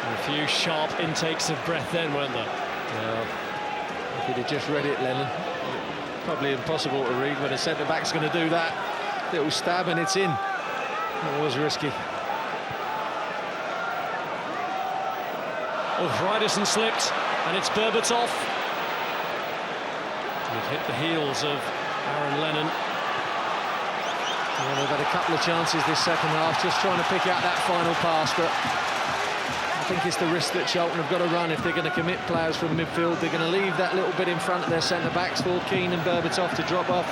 A few sharp intakes of breath then, weren't there? If he'd have just read it, Lennon, probably impossible to read when a centre-back's going to do that. Little stab and it's in. It was risky. Oh, Ryderson slipped, and it's Berbatov. It hit the heels of Aaron Lennon. Well, they've had a couple of chances this second half, just trying to pick out that final pass, but I think it's the risk that Charlton have got to run if they're going to commit players from midfield. They're going to leave that little bit in front of their centre-backs for Keane and Berbatov to drop off.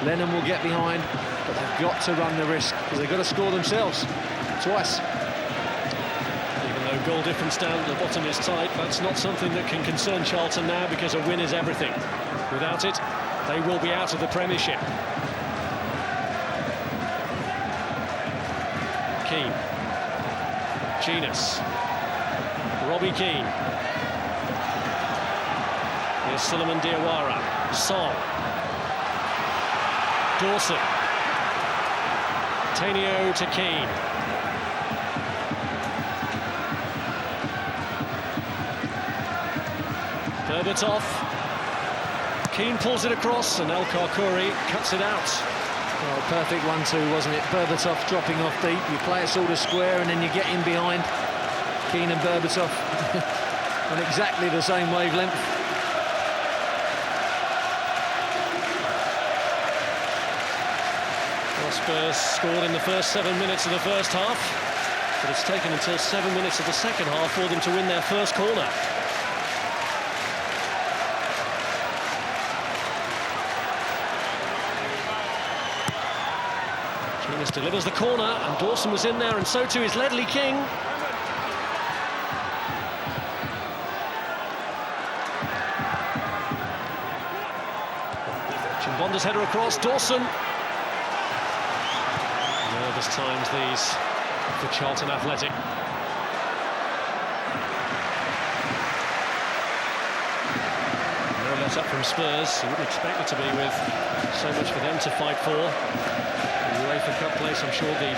Lennon will get behind, but they've got to run the risk because they've got to score themselves twice. Goal difference down at the bottom is tight. That's not something that can concern Charlton now, because a win is everything. Without it, they will be out of the Premiership. Keane. Genus. Robbie Keane. Here's Suleiman Diawara. Song. Dawson. Tainio to Keane. Berbatov. Keane pulls it across, and Al-Karkouri cuts it out. Well, perfect 1-2, wasn't it? Berbatov dropping off deep. You play it sort of square, and then you get in behind. Keane and Berbatov on exactly the same wavelength. Well, Spurs scored in the first 7 minutes of the first half, but it's taken until 7 minutes of the second half for them to win their first corner. Delivers the corner, and Dawson was in there, and so too is Ledley King. Chimbonda's header across, Dawson. Nervous times these for Charlton Athletic. No let up from Spurs. You wouldn't expect it to be, with so much for them to fight for. UEFA Cup place, I'm sure the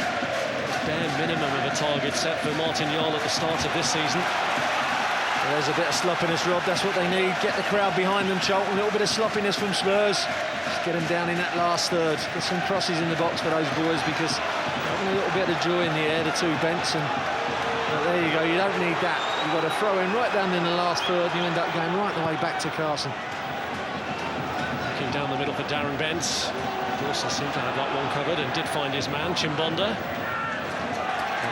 bare minimum of a target set for Martin Jol at the start of this season. Well, there's a bit of sloppiness, Rob. That's what they need. Get the crowd behind them, Charlton. A little bit of sloppiness from Spurs. Just get them down in that last third. Get some crosses in the box for those boys, because they're having a little bit of joy in the air, the two Bents. But there you go. You don't need that. You've got to throw in right down in the last third, and you end up going right the way back to Carson. Looking down the middle for Darren Bents. Dawson seemed to have that one covered and did find his man, Chimbonda.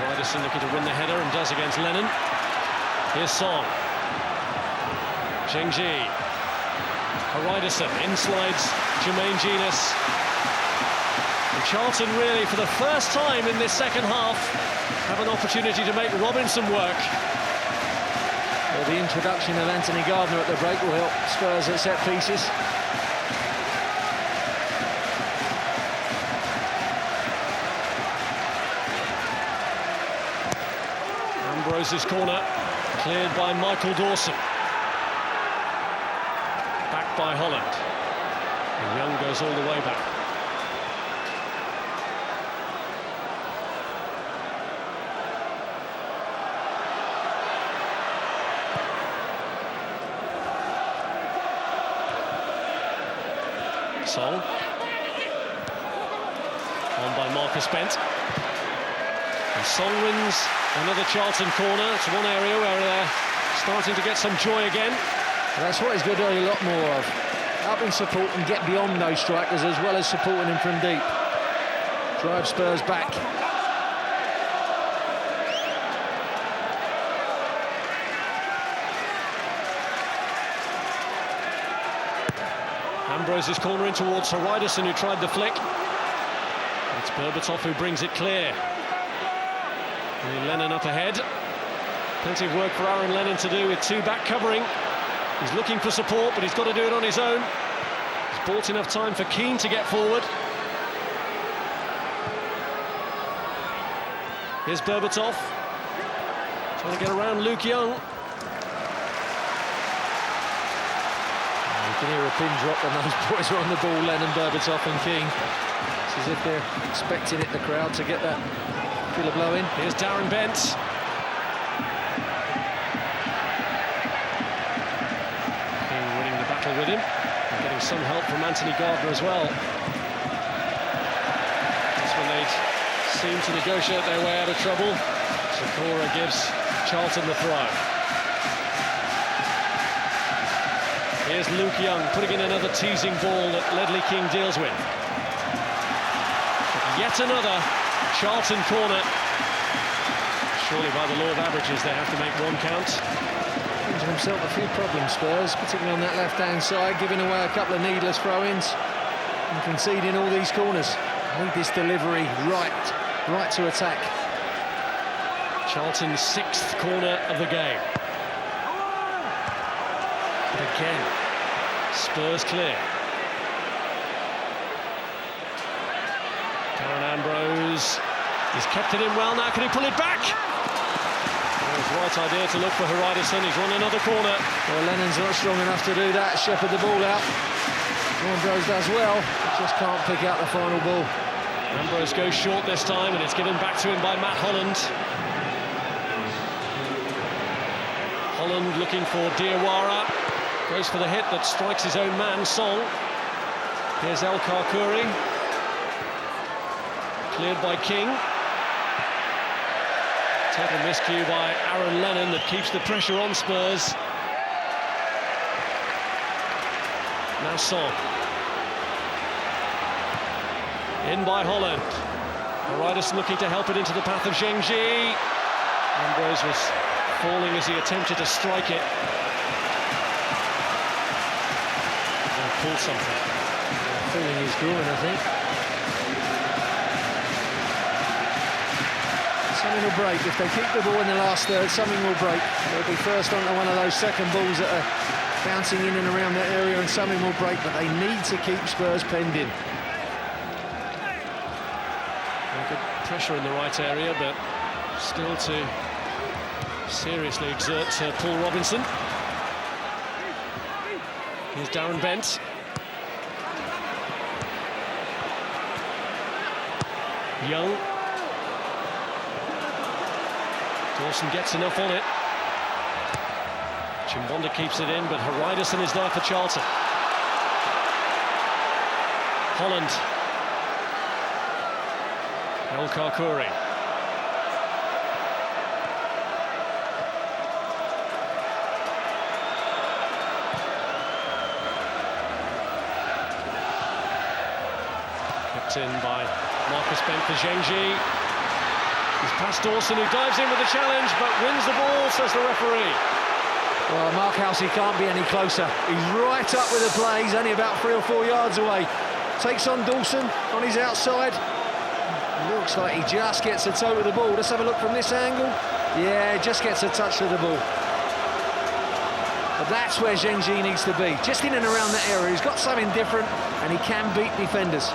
Ryderson looking to win the header, and does against Lennon. Here's Song. Zhengji. Ryderson. In slides Jermaine Genus. And Charlton really, for the first time in this second half, have an opportunity to make Robinson work. Well, the introduction of Anthony Gardner at the break will help Spurs at set pieces. Ambrose's corner, cleared by Michael Dawson. Back by Holland. And Young goes all the way back. Song. On by Marcus Bent. And Song wins another Charlton corner. It's one area where they're starting to get some joy again. That's what he's going to do a lot more of. Up and support and get beyond those strikers, as well as supporting him from deep. Drive Spurs back. Ambrose's corner in towards Ryderson, who tried the flick. It's Berbatov who brings it clear. And Lennon up ahead. Plenty of work for Aaron Lennon to do with two back covering. He's looking for support, but he's got to do it on his own. He's bought enough time for Keane to get forward. Here's Berbatov. Trying to get around Luke Young. can hear a pin drop when those boys are on the ball, Lennon, Berbatov and King. It's as if they're expecting it, the crowd, to get that feel of blow in. Here's Darren Bent. King winning the battle with him. And getting some help from Anthony Gardner as well. That's when they seem to negotiate their way out of trouble. Sakura gives Charlton the throw. Here's Luke Young putting in another teasing ball that Ledley King deals with. Yet another Charlton corner. Surely by the law of averages they have to make one count. Into himself a few problems, Spurs, particularly on that left-hand side, giving away a couple of needless throw-ins and conceding all these corners. Need this delivery right to attack. Charlton's 6th corner of the game. But again, Spurs clear. Darren Ambrose, he's kept it in well now, can he pull it back? Well, it's the right idea to look for Haraidison, he's won another corner. Well, Lennon's not strong enough to do that, shepherd the ball out. Ambrose does well, just can't pick out the final ball. Ambrose goes short this time, and it's given back to him by Matt Holland. Holland looking for Diawara. Goes for the hit that strikes his own man, Song. Here's El Karkouri. Cleared by King. Total miscue by Aaron Lennon that keeps the pressure on Spurs. Now Song. In by Holland. Haraidison looking to help it into the path of Zhengji. Ambrose was falling as he attempted to strike it. Pull something. Feeling his groin, I think. Something will break. If they keep the ball in the last third, something will break. They'll be first onto one of those second balls that are bouncing in and around that area, and something will break, but they need to keep Spurs penned in. Good pressure in the right area, but still to seriously exert Paul Robinson. Here's Darren Bent. Young. Dawson gets enough on it. Chimbonda keeps it in, but Haraidison is there for Charlton. Holland. El Karkouri. Kept in by Marcus Bent for Zhengji. He's past Dawson, who dives in with the challenge, but wins the ball, says the referee. Well, Mark Housey can't be any closer. He's right up with the play. He's only about 3 or 4 yards away. Takes on Dawson on his outside. Looks like he just gets a toe with the ball. Let's have a look from this angle. Yeah, just gets a touch of the ball. But that's where Zhengji needs to be. Just in and around that area. He's got something different, and he can beat defenders.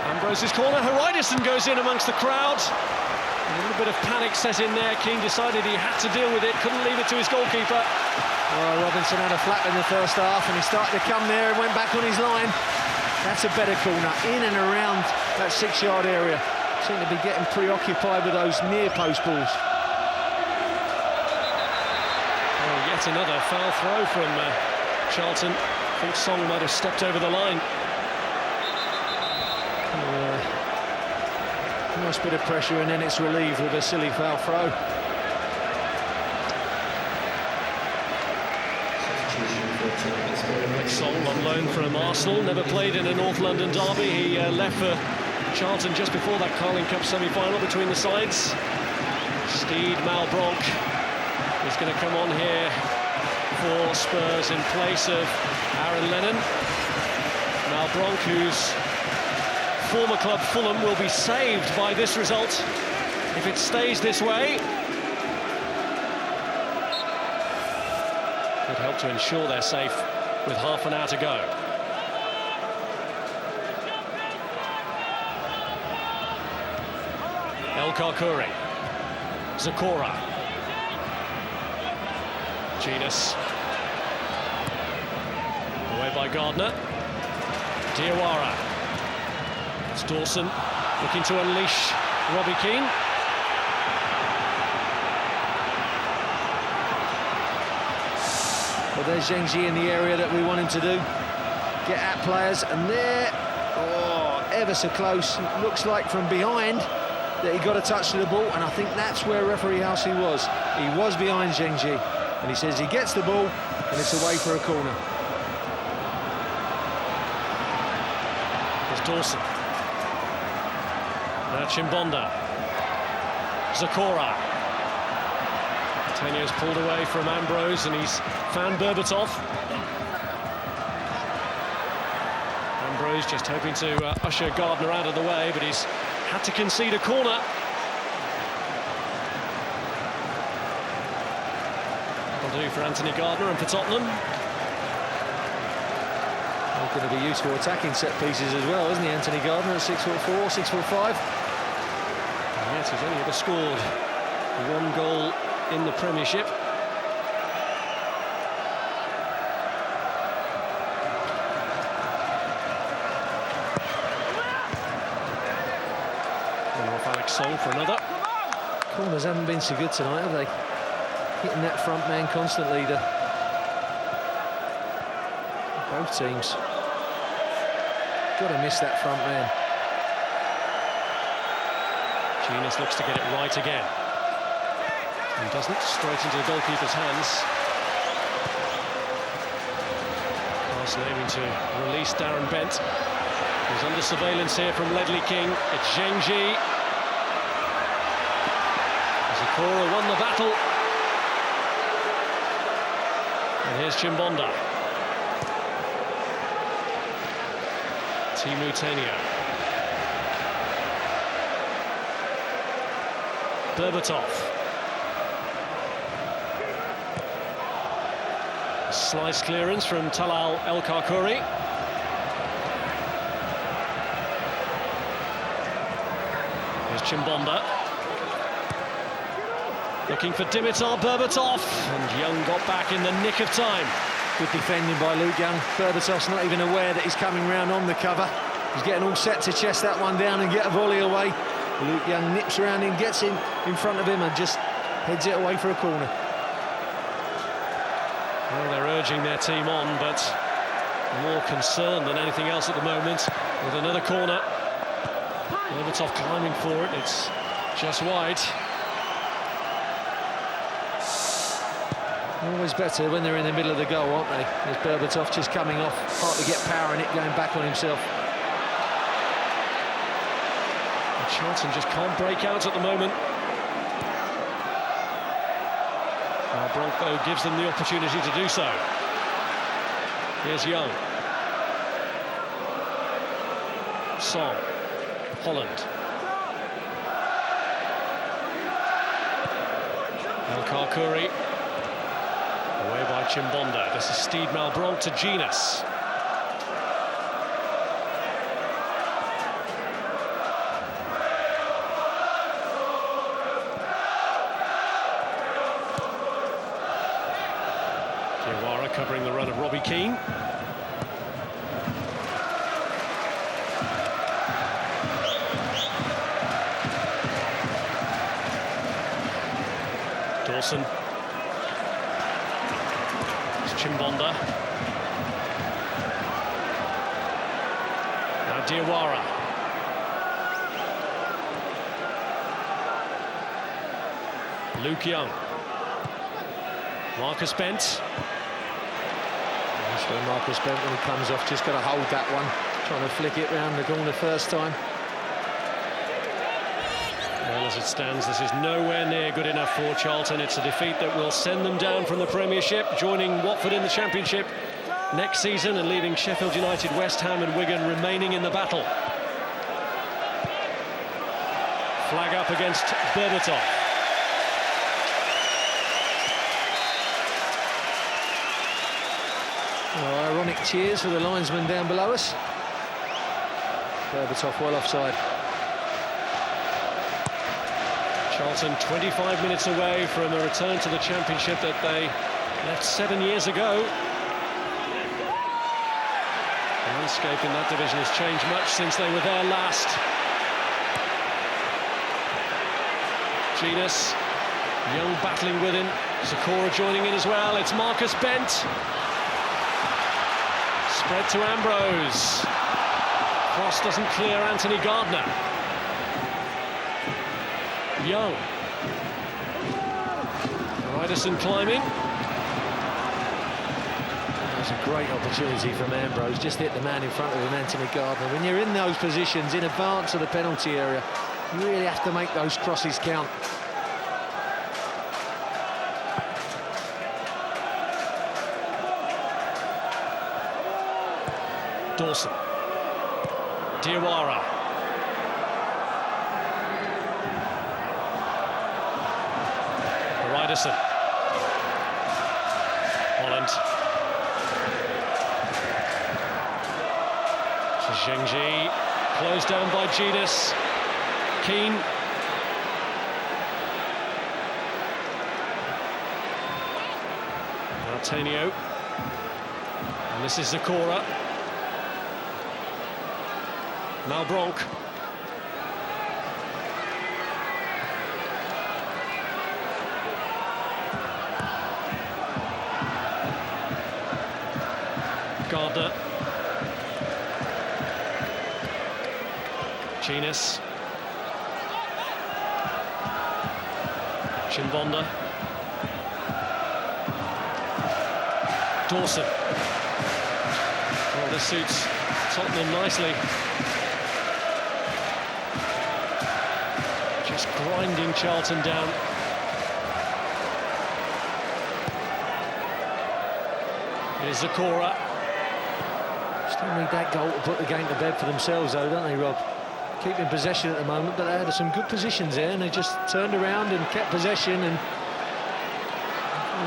Ambrose's corner. Haraidison goes in amongst the crowd. A little bit of panic set in there. Keane decided he had to deal with it. Couldn't leave it to his goalkeeper. Well, Robinson had a flap in the first half, and he started to come there and went back on his line. That's a better corner, in and around that 6-yard area. Seem to be getting preoccupied with those near post balls. Oh, yet another foul throw from Charlton. I think Song might have stepped over the line. Nice bit of pressure, and then it's relieved with a silly foul throw. Song on loan from Arsenal, never played in a North London derby. He left for Charlton just before that Carling Cup semi-final between the sides. Steed Malbronk is going to come on here for Spurs in place of Aaron Lennon. Malbronk, whose former club Fulham will be saved by this result if it stays this way. Could help to ensure they're safe with half an hour to go. El Karkouri. Zakora. Genus Away by Gardner. Diawara. It's Dawson looking to unleash Robbie Keane. Well, there's Zhengji in the area that we want him to do. Get at players, and there, oh, ever so close. Looks like from behind that he got a touch to the ball, and I think that's where referee Housey was. He was behind Zhengji, and he says he gets the ball, and it's away for a corner. There's Dawson. Now Chimbonda. Zakora. Tenio's pulled away from Ambrose, and he's found Berbatov. Ambrose just hoping to usher Gardner out of the way, but he's had to concede a corner. That'll do for Anthony Gardner and for Tottenham. He's going to be useful attacking set pieces as well, isn't he, Anthony Gardner, at 6'4", 6'5". Yes, he's only ever scored one goal in the Premiership. And off Alex Song for another. Corners haven't been so good tonight, have they? Hitting that front man constantly. Both teams. Got to miss that front man. Genius looks to get it right again. And doesn't, straight into the goalkeeper's hands. Carson aiming to release Darren Bent, who's under surveillance here from Ledley King. It's Zhengji. Zakora won the battle. And here's Chimbonda. Timu Tenio. Berbatov. Slice clearance from Talal El Karkouri. Here's Chimbonda. Looking for Dimitar Berbatov. And Young got back in the nick of time. Good defending by Luke Young. Berbatov's not even aware that he's coming round on the cover. He's getting all set to chest that one down and get a volley away. Luke Young nips around him, gets in front of him and just heads it away for a corner. Well, they're urging their team on, but more concerned than anything else at the moment with another corner. Berbatov climbing for it. It's just wide. Always better when they're in the middle of the goal, aren't they? There's Berbatov just coming off, hard to get power in it, going back on himself. And Charlton just can't break out at the moment. Now Bronco gives them the opportunity to do so. Here's Young. Song. Holland. El Karkouri. Away by Chimbonda. This is Steed Malbranc to Genus. Diawara covering the run of Robbie Keane. Dawson. Chimbonda. Now Diawara. Luke Young. Marcus Bent. That's where Marcus Bent, when he comes off, just got to hold that one. Trying to flick it round the corner first time. Well, as it stands, this is nowhere near good enough for Charlton. It's a defeat that will send them down from the Premiership, joining Watford in the Championship next season and leaving Sheffield United, West Ham and Wigan remaining in the battle. Flag up against Berbatov. Well, ironic cheers for the linesman down below us. Berbatov well offside. Charlton 25 minutes away from a return to the Championship that they left 7 years ago. The landscape in that division has changed much since they were there last. Genus, Young battling with him. Sakura joining in as well. It's Marcus Bent. Spread to Ambrose. Cross doesn't clear Anthony Gardner. Young. Ryderson climbing. That's a great opportunity from Ambrose. Just hit the man in front of him, Anthony Gardner. When you're in those positions, in advance of the penalty area, you really have to make those crosses count. Dawson. Diawara. Ryderson. Holland. Zhengji. Closed down by Genus. Keane. Martinio. And this is Sakura. Malbronk. Gardner. Genus. Chimbonda. Dawson. Well, this suits Tottenham nicely. Just grinding Charlton down. Here's Sakura. Still need that goal to put the game to bed for themselves, though, don't they, Rob? Keeping possession at the moment, but they had some good positions there, and they just turned around and kept possession. And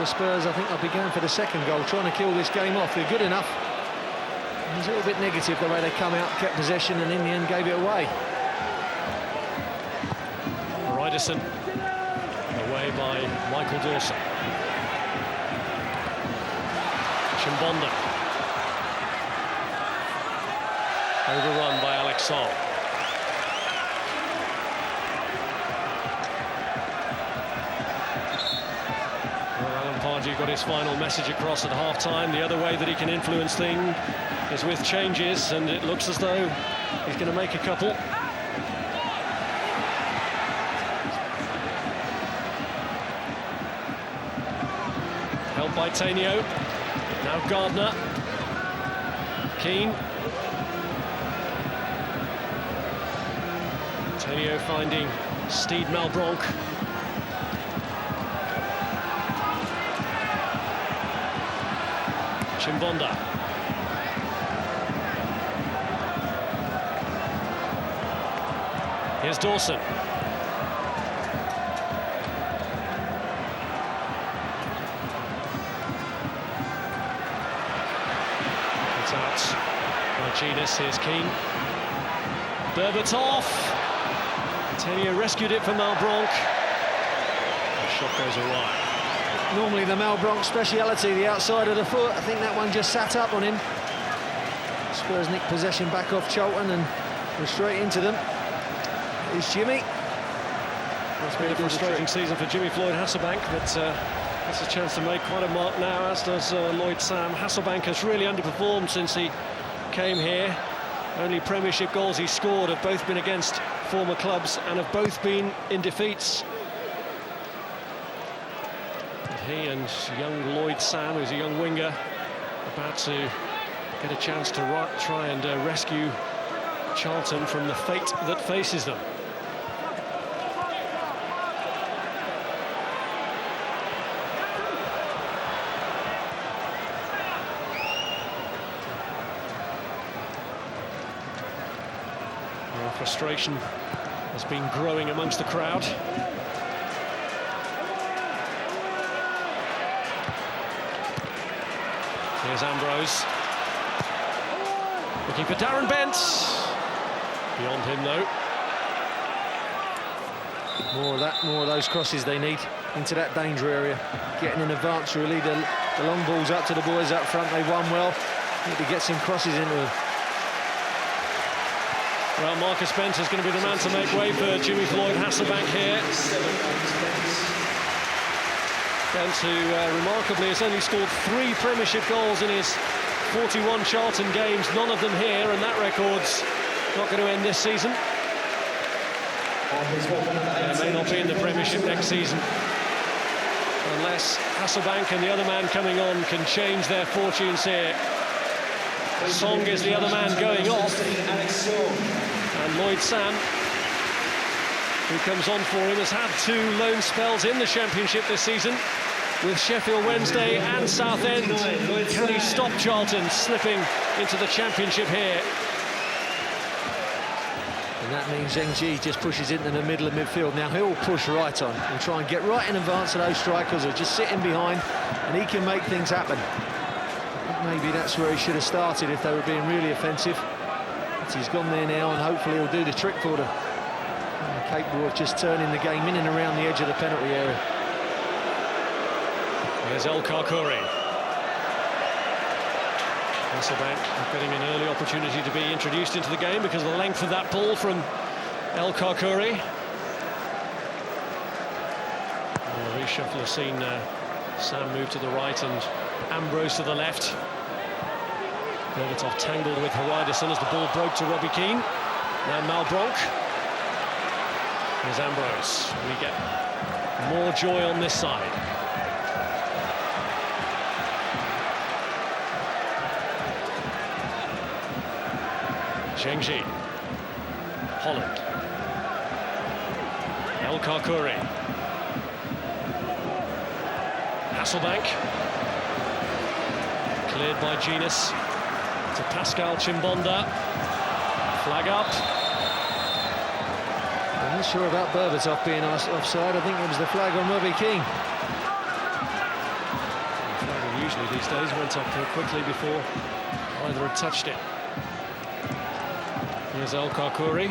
the Spurs, I think, they'll be going for the second goal, trying to kill this game off. They're good enough. It was a little bit negative the way they come out, kept possession, and in the end gave it away. Ryderson, away by Michael Dawson. Chimbonda. Overrun by Alex Sol. Alan Pardew got his final message across at half-time. The other way that he can influence things is with changes, and it looks as though he's going to make a couple. Held by Tainio. Now Gardner. Keane. Tainio finding Steed Malbronk. Chimbonda. Here's Dawson. It's out by Genus. Here's Keane. Berbatov. Tainio rescued it for Malbronk. The shot goes awry. Normally the Malbronk speciality, the outside of the foot. I think that one just sat up on him. Spurs nicked possession back off Charlton and were straight into them. Here's Jimmy. It's been a frustrating season for Jimmy Floyd Hasselbank, but that's a chance to make quite a mark now, as does Lloyd Sam. Hasselbank has really underperformed since he came here. Only Premiership goals he scored have both been against former clubs and have both been in defeats. He and young Lloyd Sam, who's a young winger, about to get a chance to try and rescue Charlton from the fate that faces them. Well, frustration has been growing amongst the crowd. Here's Ambrose. Looking for Darren Bent. Beyond him, though. More of those crosses they need into that danger area. Getting in advance, really. The long balls up to the boys up front. They won well. Need to get some crosses into them. Well, Marcus Bent is going to be the man to make way for Jimmy Floyd Hasselbank here. Bent, who remarkably has only scored 3 Premiership goals in his 41 Charlton games, none of them here, and that record's not going to end this season. It may not be in the Premiership next season, unless Hasselbank and the other man coming on can change their fortunes here. Song is the other man going off, and Lloyd Sam, who comes on for him, has had 2 loan spells in the Championship this season with Sheffield Wednesday and Southend. Can he stop Charlton slipping into the Championship here? And that means Zheng Ji just pushes into the middle of midfield. Now he'll push right on and try and get right in advance of those strikers who are just sitting behind, and he can make things happen. Maybe that's where he should have started if they were being really offensive. But he's gone there now, and hopefully he'll do the trick for them. Capable of just turning the game in and around the edge of the penalty area. Here's El Karkouri. Hasselbank getting an early opportunity to be introduced into the game because of the length of that ball from El Karkouri. Well, the reshuffle has seen Sam move to the right and Ambrose to the left. Berbatov tangled with Horidason as the ball broke to Robbie Keane. Now Malbronk. Here's Ambrose. We get more joy on this side. Zheng Ji. Holland. El Karkouri. Hasselbank. Cleared by Genus to Pascal Chimbonda. Flag up. I'm not sure about Berbatov being offside. I think it was the flag on Robbie Keane. The flag usually these days went up quickly before either had touched it. Here's El Karkouri.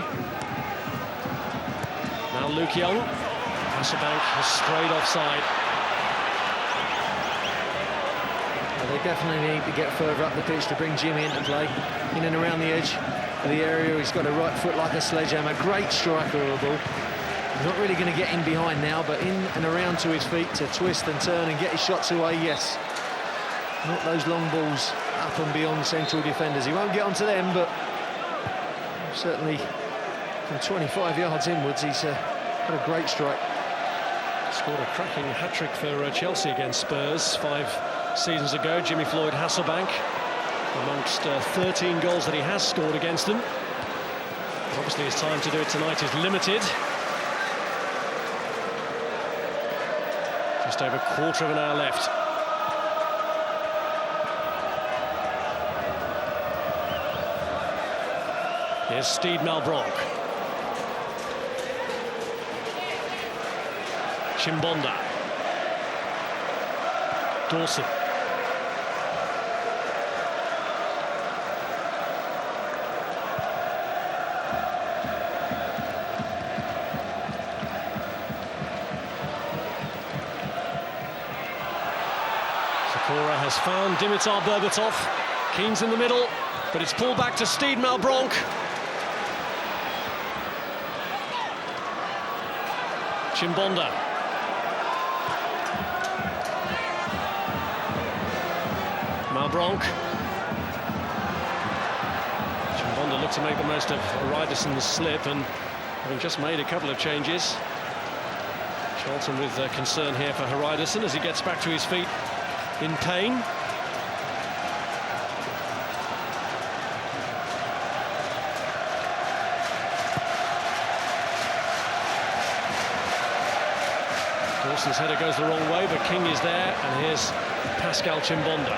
Now Luke Young. Hasselbank has strayed offside. They definitely need to get further up the pitch to bring Jimmy into play, in and around the edge of the area. He's got a right foot like a sledgehammer, great striker of the ball. Not really going to get in behind now, but in and around to his feet to twist and turn and get his shots away, yes. Not those long balls up and beyond central defenders. He won't get onto them, but certainly from 25 yards inwards, he's got a great strike. Scored a cracking hat-trick for Chelsea against Spurs 5 seasons ago. Jimmy Floyd Hasselbank, amongst 13 goals that he has scored against them. Obviously his time to do it tonight is limited. Just over a quarter of an hour left. Here's Steve Malbronk. Chimbonda. Dawson. Sakura has found Dimitar Berbatov. Keane's in the middle, but it's pulled back to Steve Malbronk. Chimbonda. Malbronk. Chimbonda looked to make the most of Horidasson's slip, and having just made a couple of changes. Charlton with concern here for Horidason as he gets back to his feet in pain. Dawson's header goes the wrong way, but King is there, and here's Pascal Chimbonda.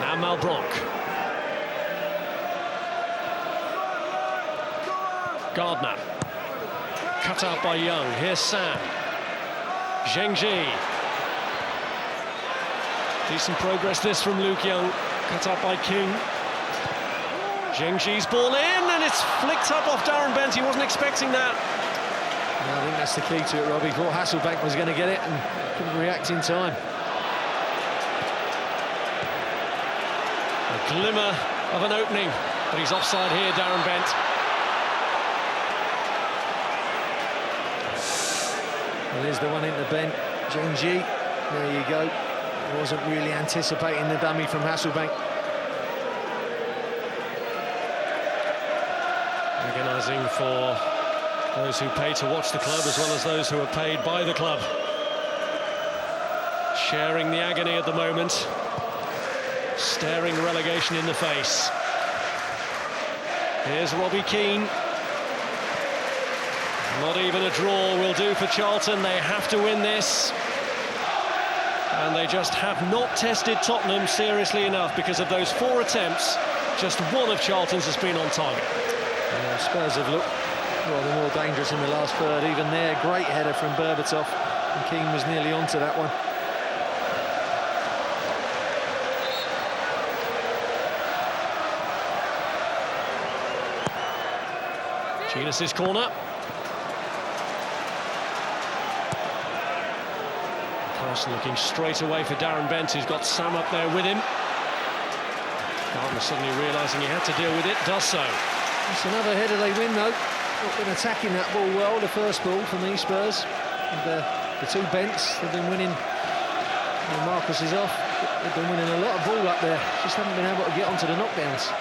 Now Malbronk. Gardner. Cut out by Young. Here's Sam. Zheng Ji. Decent progress this from Luke Young. Cut out by King. Zheng Ji's ball in, and it's flicked up off Darren Bent. He wasn't expecting that. No, I think that's the key to it, Robbie. Thought Hasselbank was going to get it and couldn't react in time. glimmer of an opening, but he's offside here, Darren Bent. Well, there's the one into Bent. Zhengji, there you go. Wasn't really anticipating the dummy from Hasselbank. Agonising for those who pay to watch the club as well as those who are paid by the club. Sharing the agony at the moment. Staring relegation in the face. Here's Robbie Keane. Not even a draw will do for Charlton. They have to win this. And they just have not tested Tottenham seriously enough because of those 4 attempts. Just one of Charlton's has been on target. Yeah, Spurs have looked rather more dangerous in the last third. Even there, great header from Berbatov. And Keane was nearly onto that one. Genius's corner. Carson looking straight away for Darren Bent, who's got Sam up there with him. Gardner suddenly realising he had to deal with it, does so. It's another header they win, though. Not been attacking that ball well, the first ball from the Spurs. And the 2 Bents, they've been winning. When Marcus is off, they've been winning a lot of ball up there. Just haven't been able to get onto the knockdowns.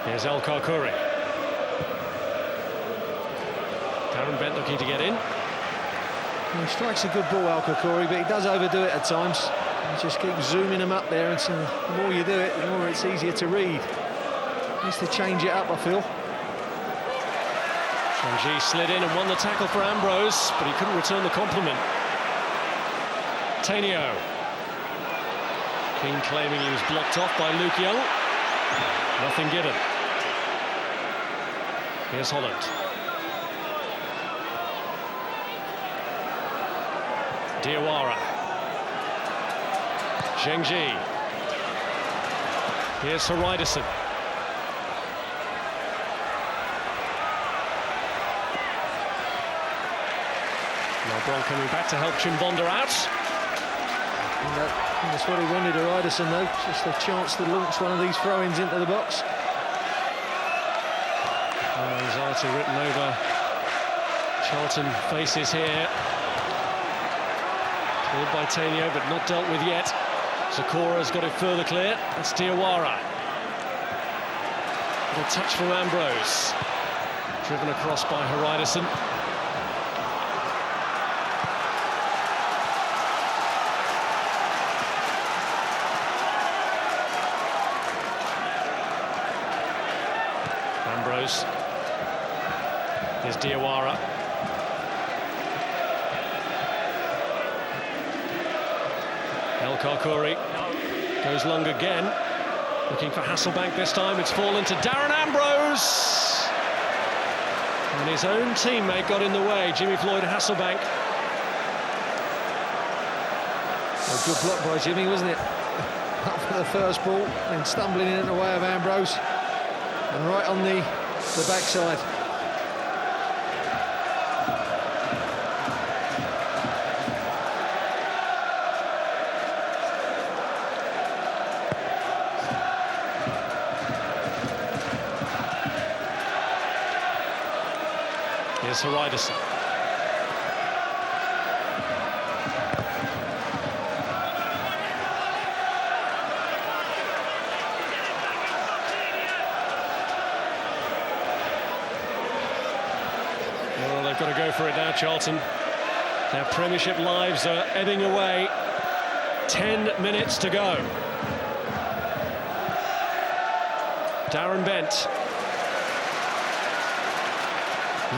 Here's El Karkouri. Darren Bent looking to get in. He strikes a good ball, El Karkouri, but he does overdo it at times. He just keeps zooming him up there, and so the more you do it, the more it's easier to read. He needs to change it up, I feel. Zhengji slid in and won the tackle for Ambrose, but he couldn't return the compliment. Tainio. King claiming he was blocked off by Luke Young. Nothing given. Here's Holland. Diawara. Zhengji. Here's Horiderson. Lebron coming back to help Chimbonda out. And that's what he wanted, Horiderson, though. Just a chance to launch one of these throw-ins into the box. Anxiety written over Charlton faces here. Cleared by Tainio, but not dealt with yet. Zakora's got it further clear. That's Diawara. Little touch from Ambrose. Driven across by Horiderson. Ambrose. Here's Diawara. El Karkouri goes long again. Looking for Hasselbank this time. It's fallen to Darren Ambrose. And his own teammate got in the way, Jimmy Floyd Hasselbank. A good block by Jimmy, wasn't it? Up for the first ball and stumbling in the way of Ambrose. And right on the backside. Here's Horiderson. Well, they've got to go for it now, Charlton. Their Premiership lives are ebbing away. 10 minutes to go. Darren Bent.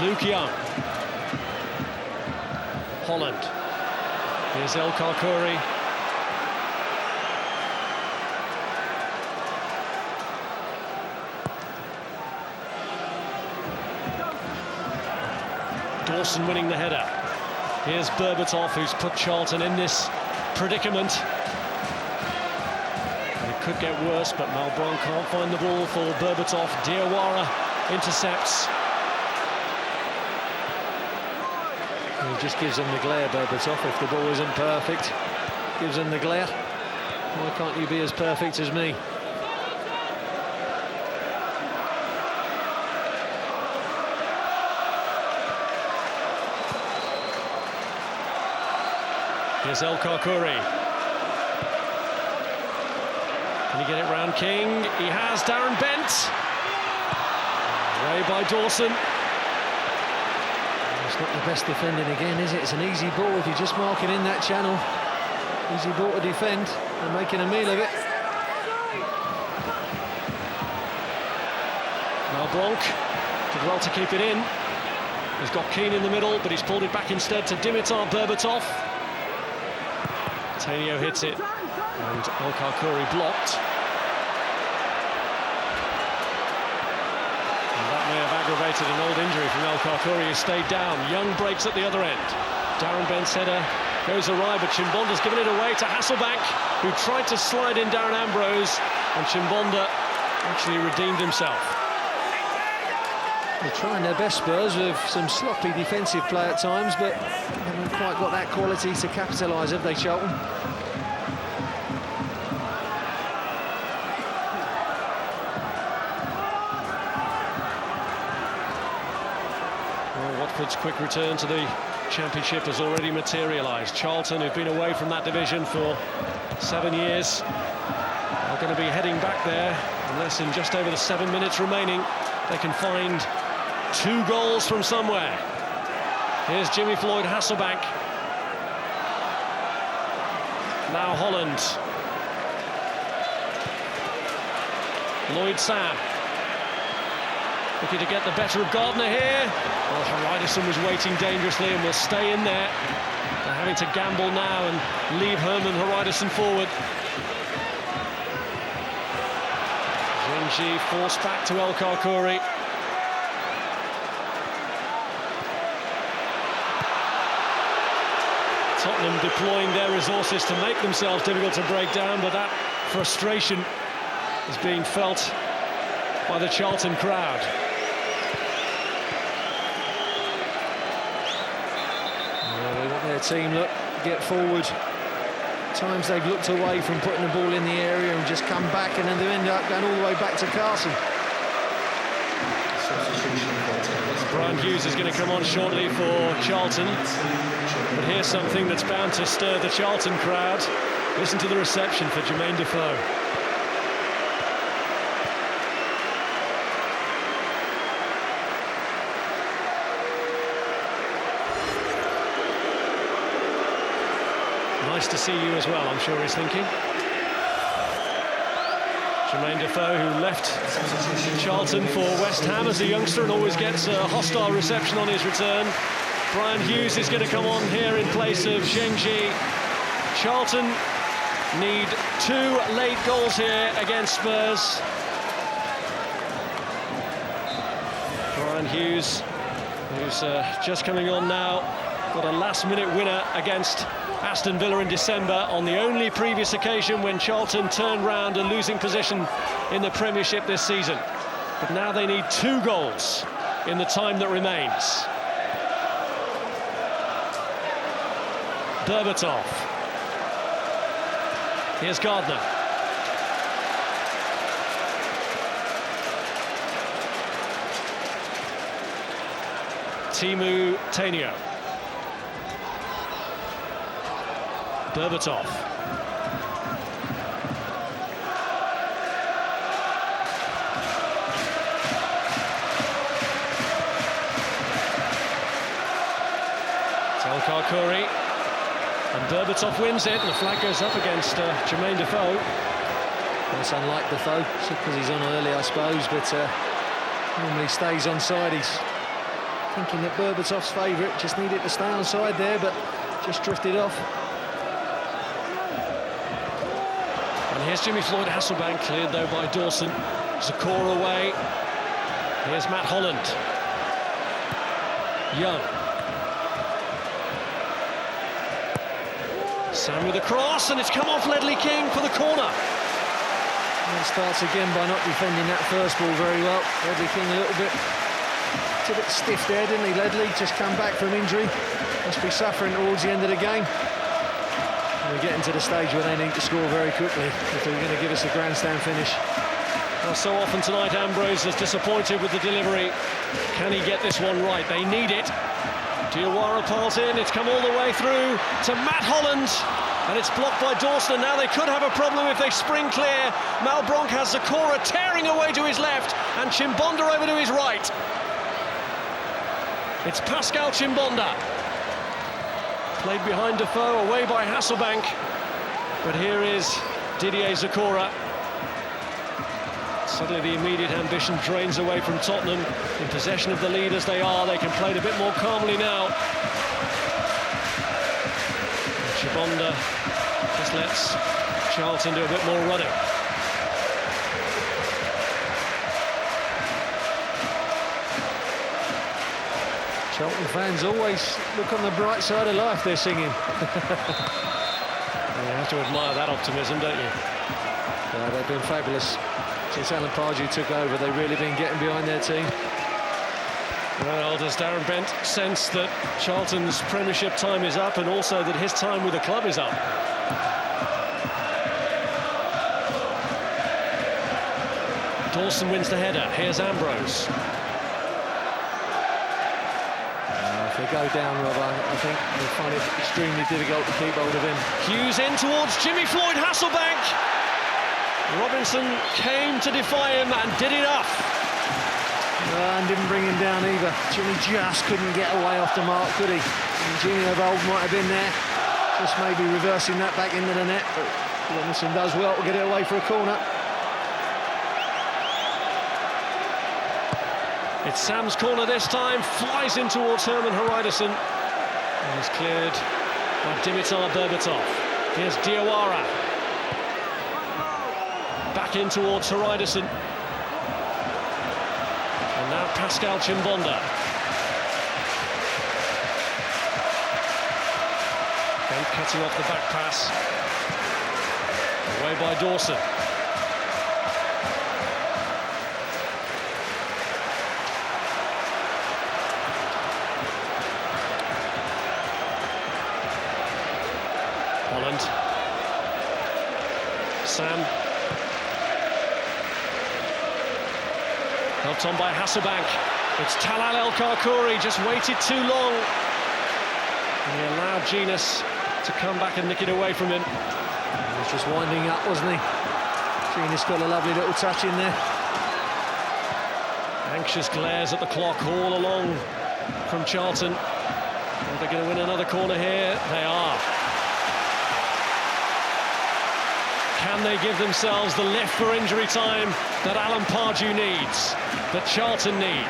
Luke Young. Holland. Here's El Karkouri. Dawson winning the header. Here's Berbatov, who's put Charlton in this predicament. It could get worse, but Malbron can't find the ball for Berbatov. Diawara intercepts. He just gives them the glare, Berbatov, if the ball isn't perfect. Gives them the glare. Why can't you be as perfect as me? Here's El Karkouri. Can he get it round King? He has. Darren Bent. Away by Dawson. It's not the best defending again, is it? It's an easy ball if you just mark it in that channel. Easy ball to defend and making a meal of it. Now Bronk did well to keep it in. He's got Keane in the middle, but he's pulled it back instead to Dimitar Berbatov. Tenio hits it, and El Karkouri blocked. And that may have aggravated an old injury from El Karkouri, who stayed down. Young breaks at the other end. Darren Bent's header goes awry, but Chimbonda's given it away to Hasselbank, who tried to slide in Darren Ambrose, and Chimbonda actually redeemed himself. They're trying their best, Spurs, with some sloppy defensive play at times, but haven't quite got that quality to capitalise, have they, Charlton? Well, Watford's quick return to the Championship has already materialised. Charlton, who've been away from that division for 7 years, are going to be heading back there unless in just over the 7 minutes remaining they can find 2 goals from somewhere. Here's Jimmy Floyd Hasselbank. Now Holland. Lloyd Sam. Looking to get the better of Gardner here. Well, Hreiderson was waiting dangerously and will stay in there. They're having to gamble now and leave Herman Hreiderson forward. Zengi forced back to El Karkouri. Tottenham deploying their resources to make themselves difficult to break down, but that frustration is being felt by the Charlton crowd. They want their team, look, get forward. Times they've looked away from putting the ball in the area and just come back, and then they end up going all the way back to Carson. Brian Hughes is going to come on shortly for Charlton, but here's something that's bound to stir the Charlton crowd. Listen to the reception for Jermaine Defoe. Nice to see you as well, I'm sure he's thinking. Jermaine Defoe, who left Charlton for West Ham as a youngster and always gets a hostile reception on his return. Brian Hughes is going to come on here in place of Zengi. Charlton need 2 late goals here against Spurs. Brian Hughes, who's just coming on now, got a last-minute winner against Aston Villa in December on the only previous occasion when Charlton turned round a losing position in the Premiership this season. But now they need 2 goals in the time that remains. Berbatov. Here's Gardner. Teemu Tainio. Berbatov. El Karkouri. And Berbatov wins it, and the flag goes up against Jermaine Defoe. That's unlike Defoe, because he's on early, I suppose, but normally stays on side. He's thinking that Berbatov's favourite, just needed to stay on side there, but just drifted off. And here's Jimmy Floyd Hasselbank, cleared though by Dawson. Zakor away. Here's Matt Holland. Young. Sam with a cross, and it's come off Ledley King for the corner. And starts again by not defending that first ball very well. Ledley King a little bit stiff there, didn't he, Ledley? Just come back from injury. Must be suffering towards the end of the game. And we're getting to the stage where they need to score very quickly if they're going to give us a grandstand finish. Well, so often tonight Ambrose is disappointed with the delivery. Can he get this one right? They need it. Diawara piles in, it's come all the way through to Matt Holland, and it's blocked by Dawson, and now they could have a problem if they spring clear. Malbronk has Zakora tearing away to his left, and Chimbonda over to his right. It's Pascal Chimbonda. Played behind Defoe, away by Hasselbank. But here is Didier Zakora. Suddenly the immediate ambition drains away from Tottenham. In possession of the lead as they are, they can play it a bit more calmly now. Chimbonda just lets Charlton do a bit more running. Charlton fans always look on the bright side of life, they're singing. You have to admire that optimism, don't you? Yeah, they've been fabulous. Since Alan Pardew took over, they've really been getting behind their team. Well, does Darren Bent sense that Charlton's Premiership time is up, and also that his time with the club is up? Dawson wins the header. Here's Ambrose. If they go down, Rob, I think they'll find it extremely difficult to keep hold of him. Hughes in towards Jimmy Floyd Hasselbank. Robinson came to defy him and did enough. And didn't bring him down either. Jimmy just couldn't get away off the mark, could he? And Jimmy of old might have been there, just maybe reversing that back into the net, but Robinson does well to get it away for a corner. It's Sam's corner this time, flies in towards Herman Hreiderson, and is cleared by Dimitar Berbatov. Here's Diawara. Back in towards Hreiderson. And now Pascal Chimbonda. Bent cutting off the back pass. Away by Dawson. Holland. Sam. Helped on by Hasselbank. It's Talal El Karkouri, just waited too long. And he allowed Genus to come back and nick it away from him. He was just winding up, wasn't he? Genus got a lovely little touch in there. Anxious glares at the clock all along from Charlton. Are they going to win another corner here? They are. Can they give themselves the lift for injury time that Alan Pardew needs, that Charlton need?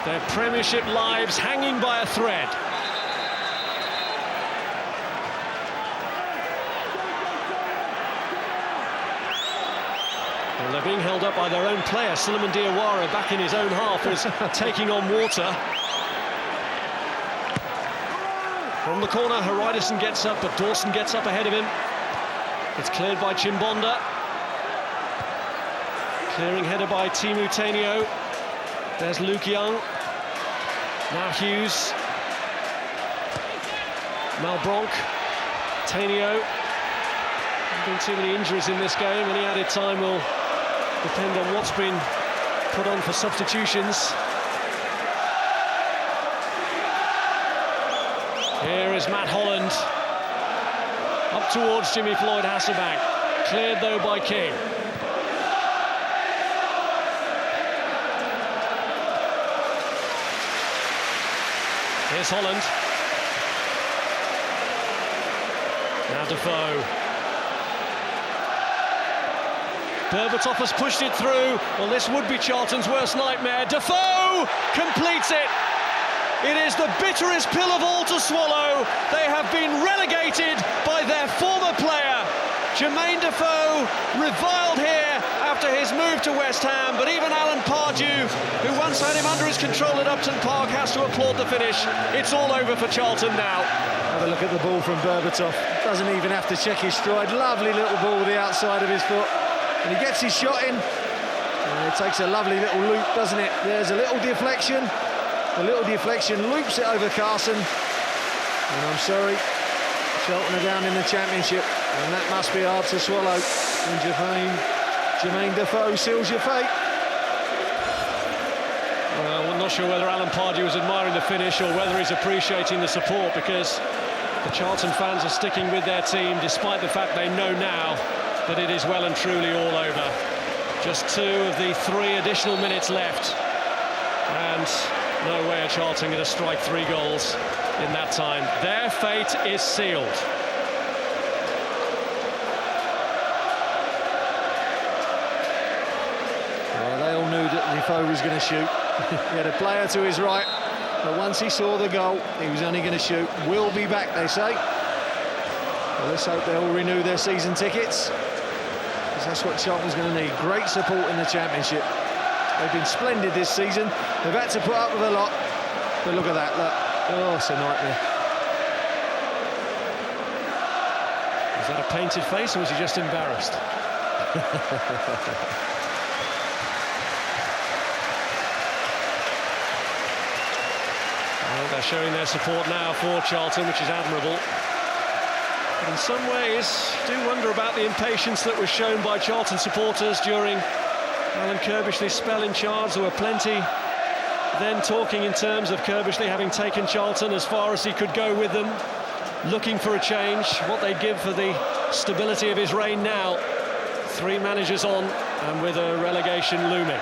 Their Premiership lives hanging by a thread. Well, they're being held up by their own player. Suleiman Diawara, back in his own half, is taking on water. From the corner, Hreiderson gets up, but Dawson gets up ahead of him. It's cleared by Chimbonda. Clearing header by Timu Tainio. There's Luke Young. Now Hughes. Malbronk. Tainio. There have been too many injuries in this game. Any added time will depend on what's been put on for substitutions. Here is Matt Holland. Up towards Jimmy Floyd Hasselbank. Cleared though by King. Here's Holland. Now Defoe. Berbatov has pushed it through. Well, this would be Charlton's worst nightmare. Defoe completes it. It is the bitterest pill of all to swallow. They have been relegated by their former player. Jermaine Defoe reviled here after to his move to West Ham, but even Alan Pardew, who once had him under his control at Upton Park, has to applaud the finish. It's all over for Charlton now. Have a look at the ball from Berbatov. Doesn't even have to check his stride. Lovely little ball with the outside of his foot. And he gets his shot in. And it takes a lovely little loop, doesn't it? There's a little deflection. The little deflection loops it over Carson. And I'm sorry, Charlton are down in the Championship. And that must be hard to swallow. And Jermaine Defoe seals your fate. Well, I'm not sure whether Alan Pardew was admiring the finish or whether he's appreciating the support, because the Charlton fans are sticking with their team despite the fact they know now that it is well and truly all over. Just 2 of the 3 additional minutes left, and no way are Charlton going to strike 3 goals in that time. Their fate is sealed. Well, they all knew that Defoe was going to shoot. He had a player to his right, but once he saw the goal, he was only going to shoot. We'll be back, they say. Well, let's hope they'll renew their season tickets, because that's what Charlton's going to need. Great support in the Championship. They've been splendid this season. They've had to put up with a lot, but look at that, look. Oh, it's a nightmare. Was that a painted face, or was he just embarrassed? Well, they're showing their support now for Charlton, which is admirable. But in some ways, do wonder about the impatience that was shown by Charlton supporters during Alan Kirbishley's spell in charge. There were plenty then talking in terms of Kirbishley having taken Charlton as far as he could go with them, looking for a change, what they'd give for the stability of his reign now. 3 managers on, and with a relegation looming.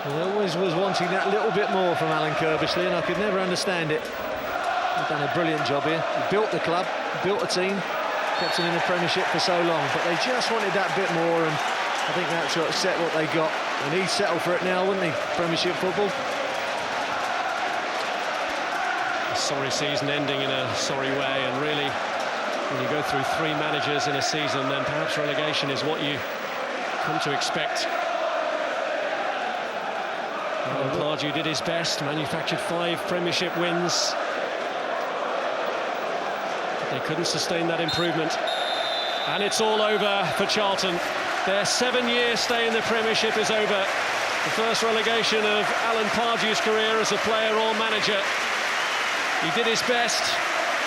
I always was wanting that little bit more from Alan Kirbishley, and I could never understand it. He's done a brilliant job here. He built the club, built a team, kept them in the Premiership for so long, but they just wanted that bit more, and I think that's what set what they got. And he'd settle for it now, wouldn't he? Premiership football. A sorry season ending in a sorry way, and really, when you go through 3 managers in a season, then perhaps relegation is what you come to expect. Alan Pardew did his best, manufactured 5 Premiership wins. But they couldn't sustain that improvement. And it's all over for Charlton. Their 7-year stay in the Premiership is over. The first relegation of Alan Pardew's career as a player or manager. He did his best,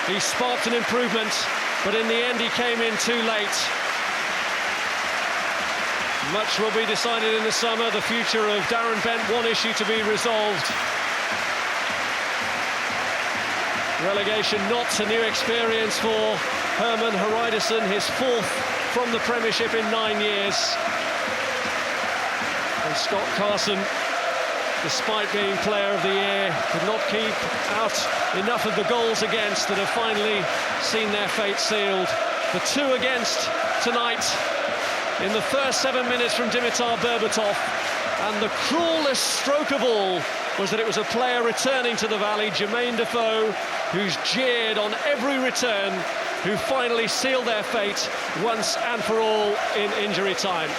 he sparked an improvement, but in the end he came in too late. Much will be decided in the summer. The future of Darren Bent, one issue to be resolved. Relegation not a new experience for Herman Hreidarsson, his 4th from the Premiership in 9 years. And Scott Carson, despite being Player of the Year, could not keep out enough of the goals against that have finally seen their fate sealed. The 2 against tonight in the first 7 minutes from Dimitar Berbatov, and the cruelest stroke of all was that it was a player returning to the Valley, Jermaine Defoe, who's jeered on every return, who finally sealed their fate once and for all in injury time.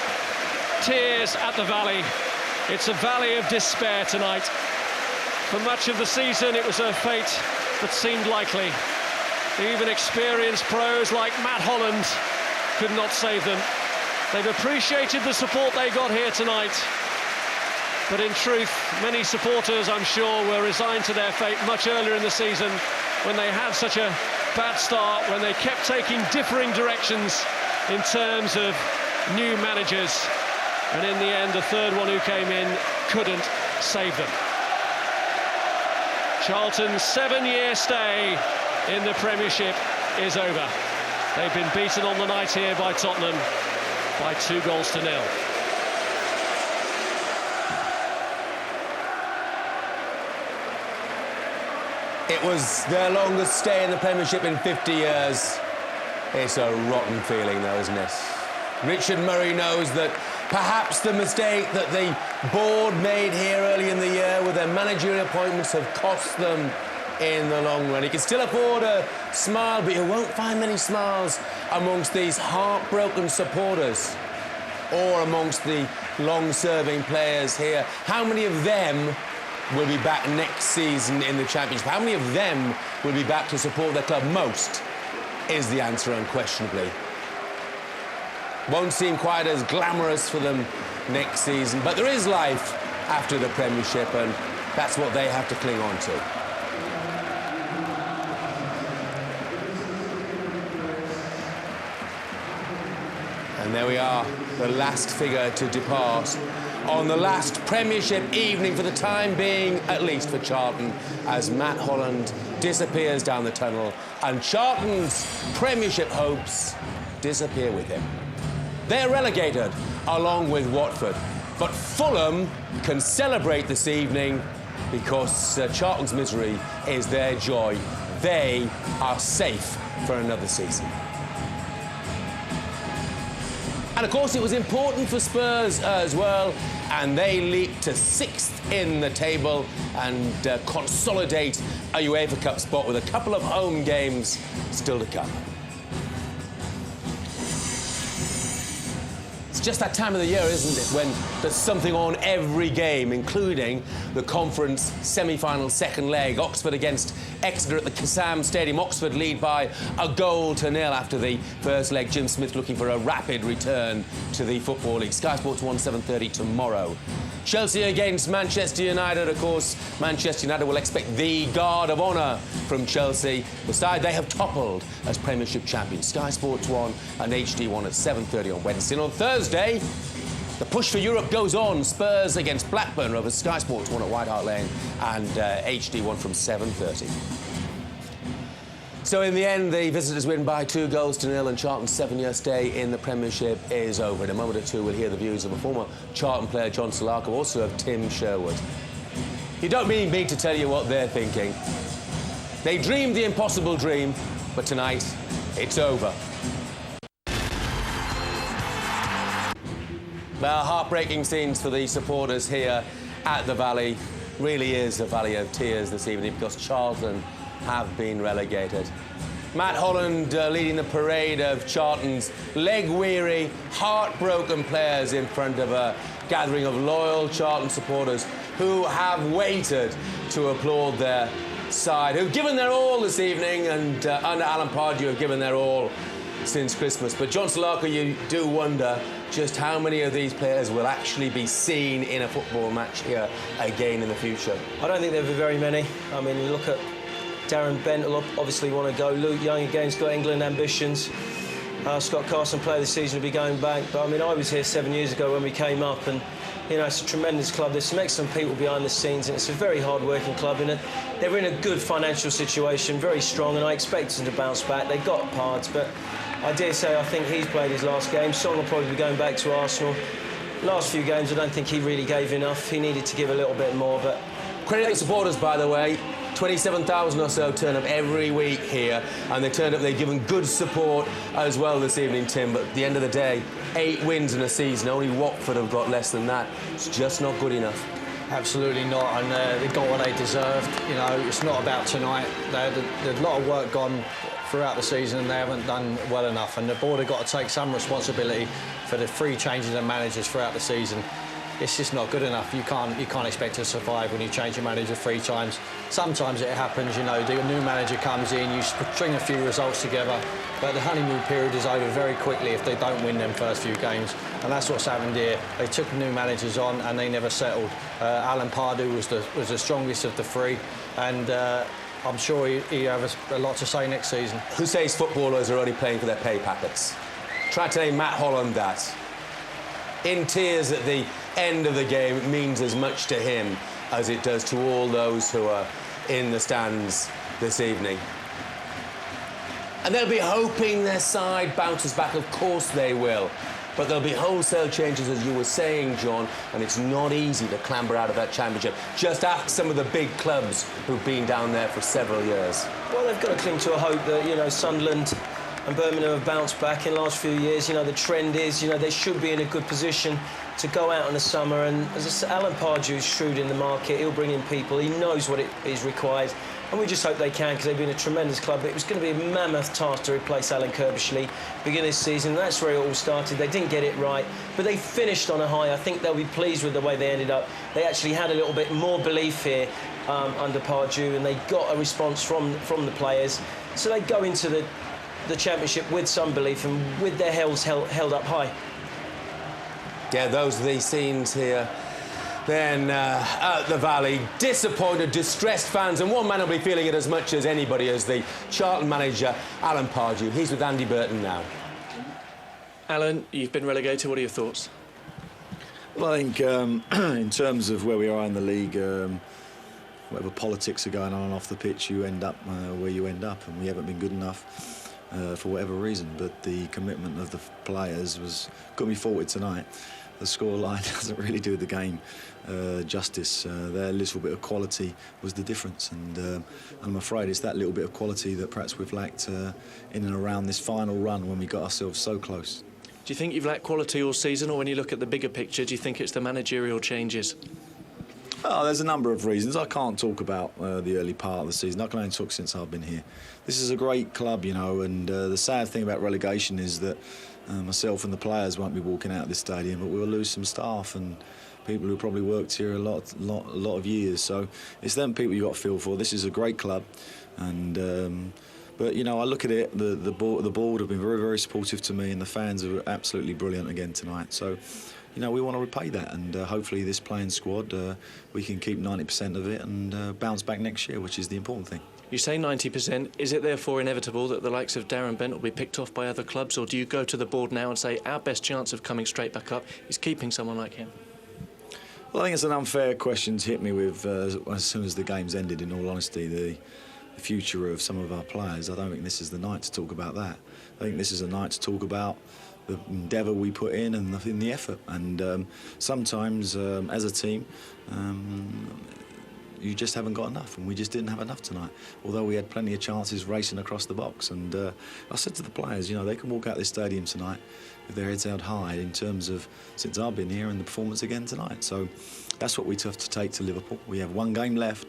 Tears at the Valley. It's a valley of despair tonight. For much of the season, it was a fate that seemed likely. Even experienced pros like Matt Holland could not save them. They've appreciated the support they got here tonight. But in truth, many supporters, I'm sure, were resigned to their fate much earlier in the season, when they had such a bad start, when they kept taking differing directions in terms of new managers. And in the end, the 3rd one who came in couldn't save them. Charlton's 7-year stay in the Premiership is over. They've been beaten on the night here by Tottenham by 2-0. It was their longest stay in the Premiership in 50 years. It's a rotten feeling, though, isn't it? Richard Murray knows that perhaps the mistake that the board made here early in the year with their managerial appointments have cost them in the long run. He can still afford a smile, but you won't find many smiles amongst these heartbroken supporters or amongst the long-serving players here. How many of them will be back next season in the Championship? How many of them will be back to support their club? Most is the answer, unquestionably. Won't seem quite as glamorous for them next season, but there is life after the Premiership, and that's what they have to cling on to. And there we are, the last figure to depart on the last Premiership evening for the time being, at least for Charlton, as Matt Holland disappears down the tunnel and Charlton's Premiership hopes disappear with him. They're relegated along with Watford, but Fulham can celebrate this evening because Charlton's misery is their joy. They are safe for another season. And of course it was important for Spurs as well, and they leaped to 6th in the table and consolidate a UEFA Cup spot with a couple of home games still to come. It's just that time of the year, isn't it, when there's something on every game, including the conference semi-final second leg. Oxford against Exeter at the Kassam Stadium. Oxford lead by a 1-0 after the first leg. Jim Smith looking for a rapid return to the Football League. Sky Sports 1, 7:30 tomorrow. Chelsea against Manchester United, of course. Manchester United will expect the guard of honour from Chelsea, the side they have toppled as Premiership champions. Sky Sports 1 and HD1 at 7:30 on Wednesday. And on Thursday, the push for Europe goes on. Spurs against Blackburn over Sky Sports 1 at White Hart Lane and HD1 from 7:30. So in the end, the visitors win by 2-0 and Charlton's 7-year stay in the Premiership is over. In a moment or two, we'll hear the views of a former Charlton player, John Solarco, also of Tim Sherwood. You don't need me to tell you what they're thinking. They dreamed the impossible dream, but tonight, it's over. Well, heartbreaking scenes for the supporters here at the Valley. Really is a valley of tears this evening because Charlton have been relegated. Matt Holland leading the parade of Charlton's leg-weary, heartbroken players in front of a gathering of loyal Charlton supporters who have waited to applaud their side, who've given their all this evening and under Alan Pardew have given their all since Christmas. But John Solarco, you do wonder just how many of these players will actually be seen in a football match here again in the future. I don't think there'll be very many. I mean, you look at Darren Bent will obviously want to go. Luke Young again's got England ambitions. Scott Carson, player of the season, will be going back. But I mean, I was here 7 years ago when we came up, and you know, it's a tremendous club. There's some excellent people behind the scenes, and it's a very hard-working club. And they're in a good financial situation, very strong, and I expect them to bounce back. They got Pards, but I dare say I think he's played his last game. Song will probably be going back to Arsenal. Last few games, I don't think he really gave enough. He needed to give a little bit more, but credit the supporters, by the way. 27,000 or so turn up every week here, and they turned up, they've given good support as well this evening, Tim, but at the end of the day, 8 wins in a season, only Watford have got less than that. It's just not good enough. Absolutely not, and they got what they deserved. You know, it's not about tonight. There's a lot of work gone throughout the season and they haven't done well enough, and the board have got to take some responsibility for the 3 changes of managers throughout the season. It's just not good enough. You can't expect to survive when you change your manager 3 times. Sometimes it happens, you know, the new manager comes in, you string a few results together, but the honeymoon period is over very quickly if they don't win them first few games. And that's what's happened here. They took new managers on and they never settled. Alan Pardew was the strongest of the 3, and I'm sure he has a lot to say next season. Who says footballers are only playing for their pay packets? Try to name Matt Holland that. In tears at the end of the game, it means as much to him as it does to all those who are in the stands this evening. And they'll be hoping their side bounces back. Of course they will. But there'll be wholesale changes, as you were saying, John, and it's not easy to clamber out of that championship. Just ask some of the big clubs who've been down there for several years. Well, they've got to cling to a hope that, you know, Sunderland and Birmingham have bounced back in the last few years. You know, the trend is, you know, they should be in a good position to go out in the summer. And as I said, Alan Pardew's shrewd in the market. He'll bring in people. He knows what it is required. and we just hope they can, because they've been a tremendous club. It was going to be a mammoth task to replace Alan Kirbishley beginning of this season. That's where it all started. They didn't get it right, but they finished on a high. I think they'll be pleased with the way they ended up. They actually had a little bit more belief here under Pardew, and they got a response from the players. So they go into the Championship with some belief and with their heads held up high. Yeah, those are the scenes here. Then at the Valley, disappointed, distressed fans, and one man will be feeling it as much as anybody as the Charlton manager, Alan Pardew. He's with Andy Burton now. Alan, you've been relegated. What are your thoughts? Well, I think in terms of where we are in the league, whatever politics are going on off the pitch, you end up where you end up, and we haven't been good enough for whatever reason. But the commitment of the players got me forward tonight. The scoreline doesn't really do the game justice. Their little bit of quality was the difference, and I'm afraid it's that little bit of quality that perhaps we've lacked in and around this final run when we got ourselves so close. Do you think you've lacked quality all season, or when you look at the bigger picture, do you think it's the managerial changes? Oh, there's a number of reasons. I can't talk about the early part of the season. I can only talk since I've been here. This is a great club, you know, and the sad thing about relegation is that myself and the players won't be walking out of this stadium, but we'll lose some staff and people who probably worked here a lot of years. So it's them people you've got to feel for. This is a great club, and but you know, I look at it. The board have been very, very supportive to me, and the fans are absolutely brilliant again tonight. So, you know, we want to repay that, and hopefully this playing squad, we can keep 90% of it and bounce back next year, which is the important thing. You say 90%. Is it therefore inevitable that the likes of Darren Bent will be picked off by other clubs, or do you go to the board now and say our best chance of coming straight back up is keeping someone like him? Well, I think it's an unfair question to hit me with as soon as the game's ended, in all honesty. The future of some of our players, I don't think this is the night to talk about that. I think this is a night to talk about the endeavour we put in and the effort. And sometimes, as a team, you just haven't got enough, and we just didn't have enough tonight. Although we had plenty of chances racing across the box, and I said to the players, you know, they can walk out this stadium tonight with their heads held high in terms of since I've been here and the performance again tonight. So that's what we have to take to Liverpool. We have one game left,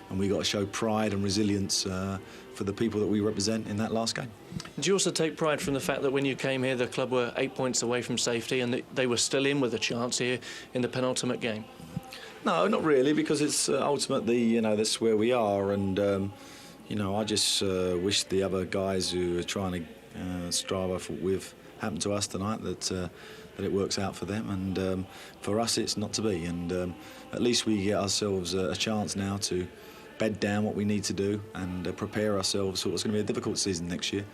and we got to show pride and resilience for the people that we represent in that last game. Do you also take pride from the fact that when you came here, the club were 8 points away from safety, and they were still in with a chance here in the penultimate game? No, not really, because it's ultimately, you know, that's where we are, and you know, I just wish the other guys who are trying to strive with happened to us tonight that it works out for them, and for us it's not to be, and at least we get ourselves a chance now to bed down what we need to do and prepare ourselves for what's going to be a difficult season next year.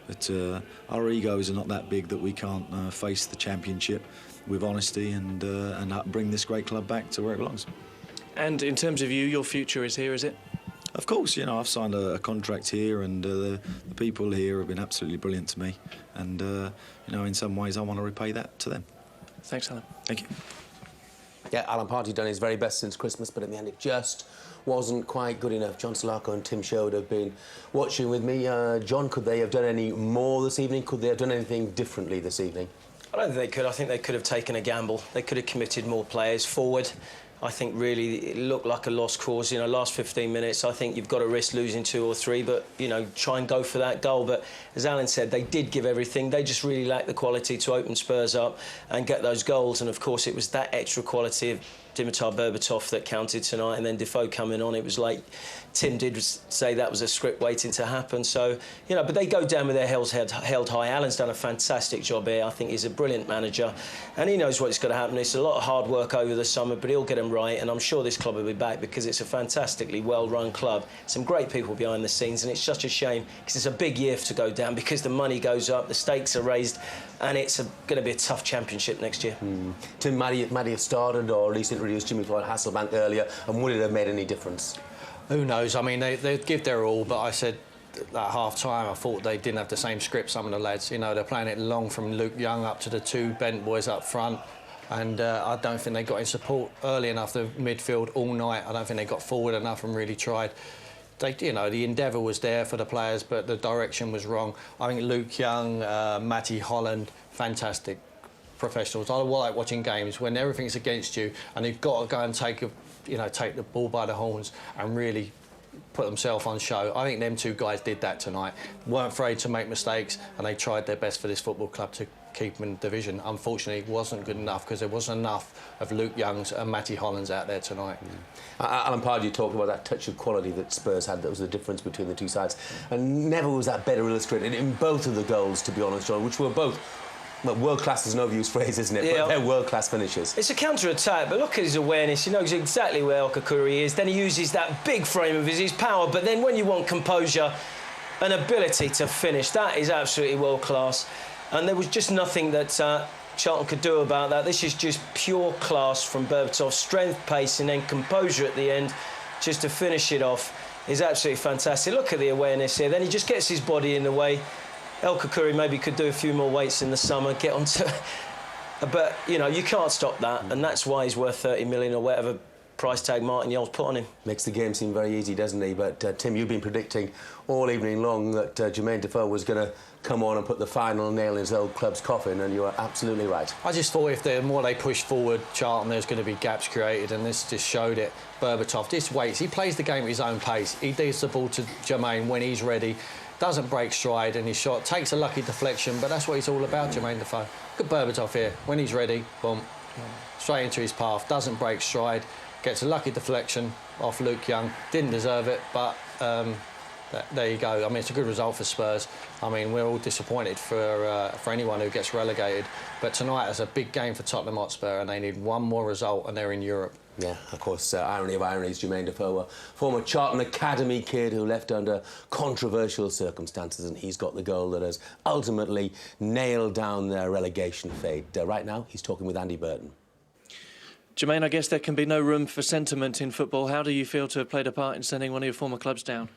But our egos are not that big that we can't face the Championship with honesty and bring this great club back to where it belongs. And in terms of you, your future is here, is it? Of course, you know, I've signed a contract here, and the people here have been absolutely brilliant to me, and you know, in some ways I want to repay that to them. Thanks, Alan. Thank you. Yeah, Alan Pardew done his very best since Christmas, but in the end it just wasn't quite good enough. John Solarco and Tim Sherwood have been watching with me. John, could they have done any more this evening? Could they have done anything differently this evening? I don't think they could. I think they could have taken a gamble. They could have committed more players forward. I think really it looked like a lost cause. You know, last 15 minutes, I think you've got to risk losing 2 or 3, but, you know, try and go for that goal. But as Alan said, they did give everything. They just really lacked the quality to open Spurs up and get those goals. And, of course, it was that extra quality of Dimitar Berbatov that counted tonight, and then Defoe coming on. It was like Tim did say that was a script waiting to happen. So, you know, but they go down with their heads held high. Alan's done a fantastic job here. I think he's a brilliant manager, and he knows what's going to happen. It's a lot of hard work over the summer, but he'll get them right, and I'm sure this club will be back because it's a fantastically well-run club. Some great people behind the scenes, and it's such a shame because it's a big year to go down because the money goes up, the stakes are raised, and it's going to be a tough Championship next year. Tim, might he have started, or at least introduced Jimmy Floyd Hasselbank earlier, and would it have made any difference? Who knows? I mean, they give their all, but I said at half-time I thought they didn't have the same script, some of the lads. You know, they're playing it long from Luke Young up to the 2 Bent boys up front, and I don't think they got in support early enough, the midfield, all night. I don't think they got forward enough and really tried. You know, the endeavour was there for the players, but the direction was wrong. I think Luke Young, Matty Holland, fantastic professionals. I like watching games when everything's against you and you've got to go and take the ball by the horns and really put themselves on show. I think them two guys did that tonight. Weren't afraid to make mistakes, and they tried their best for this football club to keep them in the division. Unfortunately, it wasn't good enough because there wasn't enough of Luke Youngs and Matty Hollands out there tonight. Alan Pardew talked about that touch of quality that Spurs had. That was the difference between the two sides, and never was that better illustrated in both of the goals, to be honest, John, which were both. Well, world-class is an overused phrase, isn't it? Yeah. But they're world-class finishes. It's a counter-attack, but look at his awareness. He knows exactly where El Koukouri is. Then he uses that big frame of his power. But then when you want composure and ability to finish, that is absolutely world-class. And there was just nothing that Charlton could do about that. This is just pure class from Berbatov. Strength, pace, and then composure at the end, just to finish it off, is absolutely fantastic. Look at the awareness here. Then he just gets his body in the way. El Koukouri maybe could do a few more weights in the summer, get onto... But, you know, you can't stop that, and that's why he's worth 30 million or whatever price tag Martin Yell's put on him. Makes the game seem very easy, doesn't he? But, Tim, you've been predicting all evening long that Jermaine Defoe was going to come on and put the final nail in his old club's coffin, and you are absolutely right. I just thought if the more they pushed forward Charlton, there's going to be gaps created, and this just showed it. Berbatov just waits. He plays the game at his own pace. He gives the ball to Jermaine when he's ready. Doesn't break stride in his shot, takes a lucky deflection, but that's what he's all about, Jermaine Defoe. Look at Berbatov here. When he's ready, boom, straight into his path. Doesn't break stride, gets a lucky deflection off Luke Young. Didn't deserve it, but there you go. I mean, it's a good result for Spurs. I mean, we're all disappointed for anyone who gets relegated. But tonight is a big game for Tottenham Hotspur, and they need one more result, and they're in Europe. Yeah, of course, irony of ironies, Jermaine Defoe, a former Charlton Academy kid who left under controversial circumstances, and he's got the goal that has ultimately nailed down their relegation fate. Right now, he's talking with Andy Burton. Jermaine, I guess there can be no room for sentiment in football. How do you feel to have played a part in sending one of your former clubs down?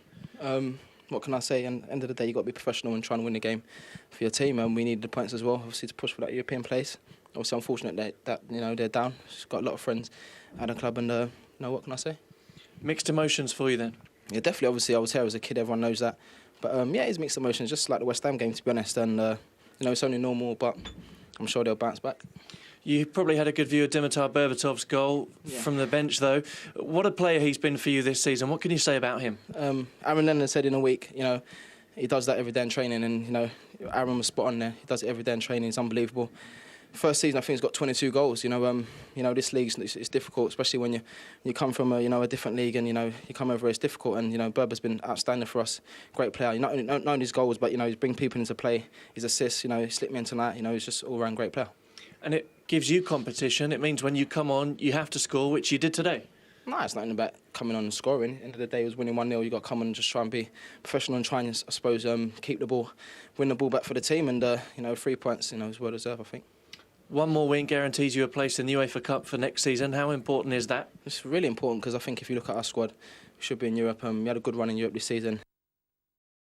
What can I say? At the end of the day, you've got to be professional and try and win the game for your team, and we need the points as well, obviously, to push for that European place. Obviously, unfortunate that you know, they're down. Just got a lot of friends at the club, and you know, what can I say? Mixed emotions for you then? Yeah, definitely. Obviously, I was here as a kid. Everyone knows that. But yeah, it's mixed emotions, just like the West Ham game, to be honest. And you know, it's only normal, but I'm sure they'll bounce back. You probably had a good view of Dimitar Berbatov's goal from the bench, though. What a player he's been for you this season. What can you say about him? Aaron Lennon said in a week, you know, he does that every day in training, and you know, Aaron was spot on there. He does it every day in training. It's unbelievable. First season, I think he's got 22 goals. You know, this league it's difficult, especially when you come from a different league, and you know you come over. It's difficult, and you know Berba's been outstanding for us. Great player. Not only his goals, but you know he's bring people into play. His assists. You know, he slipped me in tonight. You know, he's just all round great player. And it gives you competition. It means when you come on, you have to score, which you did today. No, it's nothing about coming on and scoring. At the end of the day, it was winning 1-0. You got to come on and just try and be professional and try and, I suppose, keep the ball, win the ball back for the team, and you know, 3 points, you know, is well deserved, I think. One more win guarantees you a place in the UEFA Cup for next season. How important is that? It's really important because I think if you look at our squad, we should be in Europe. We had a good run in Europe this season.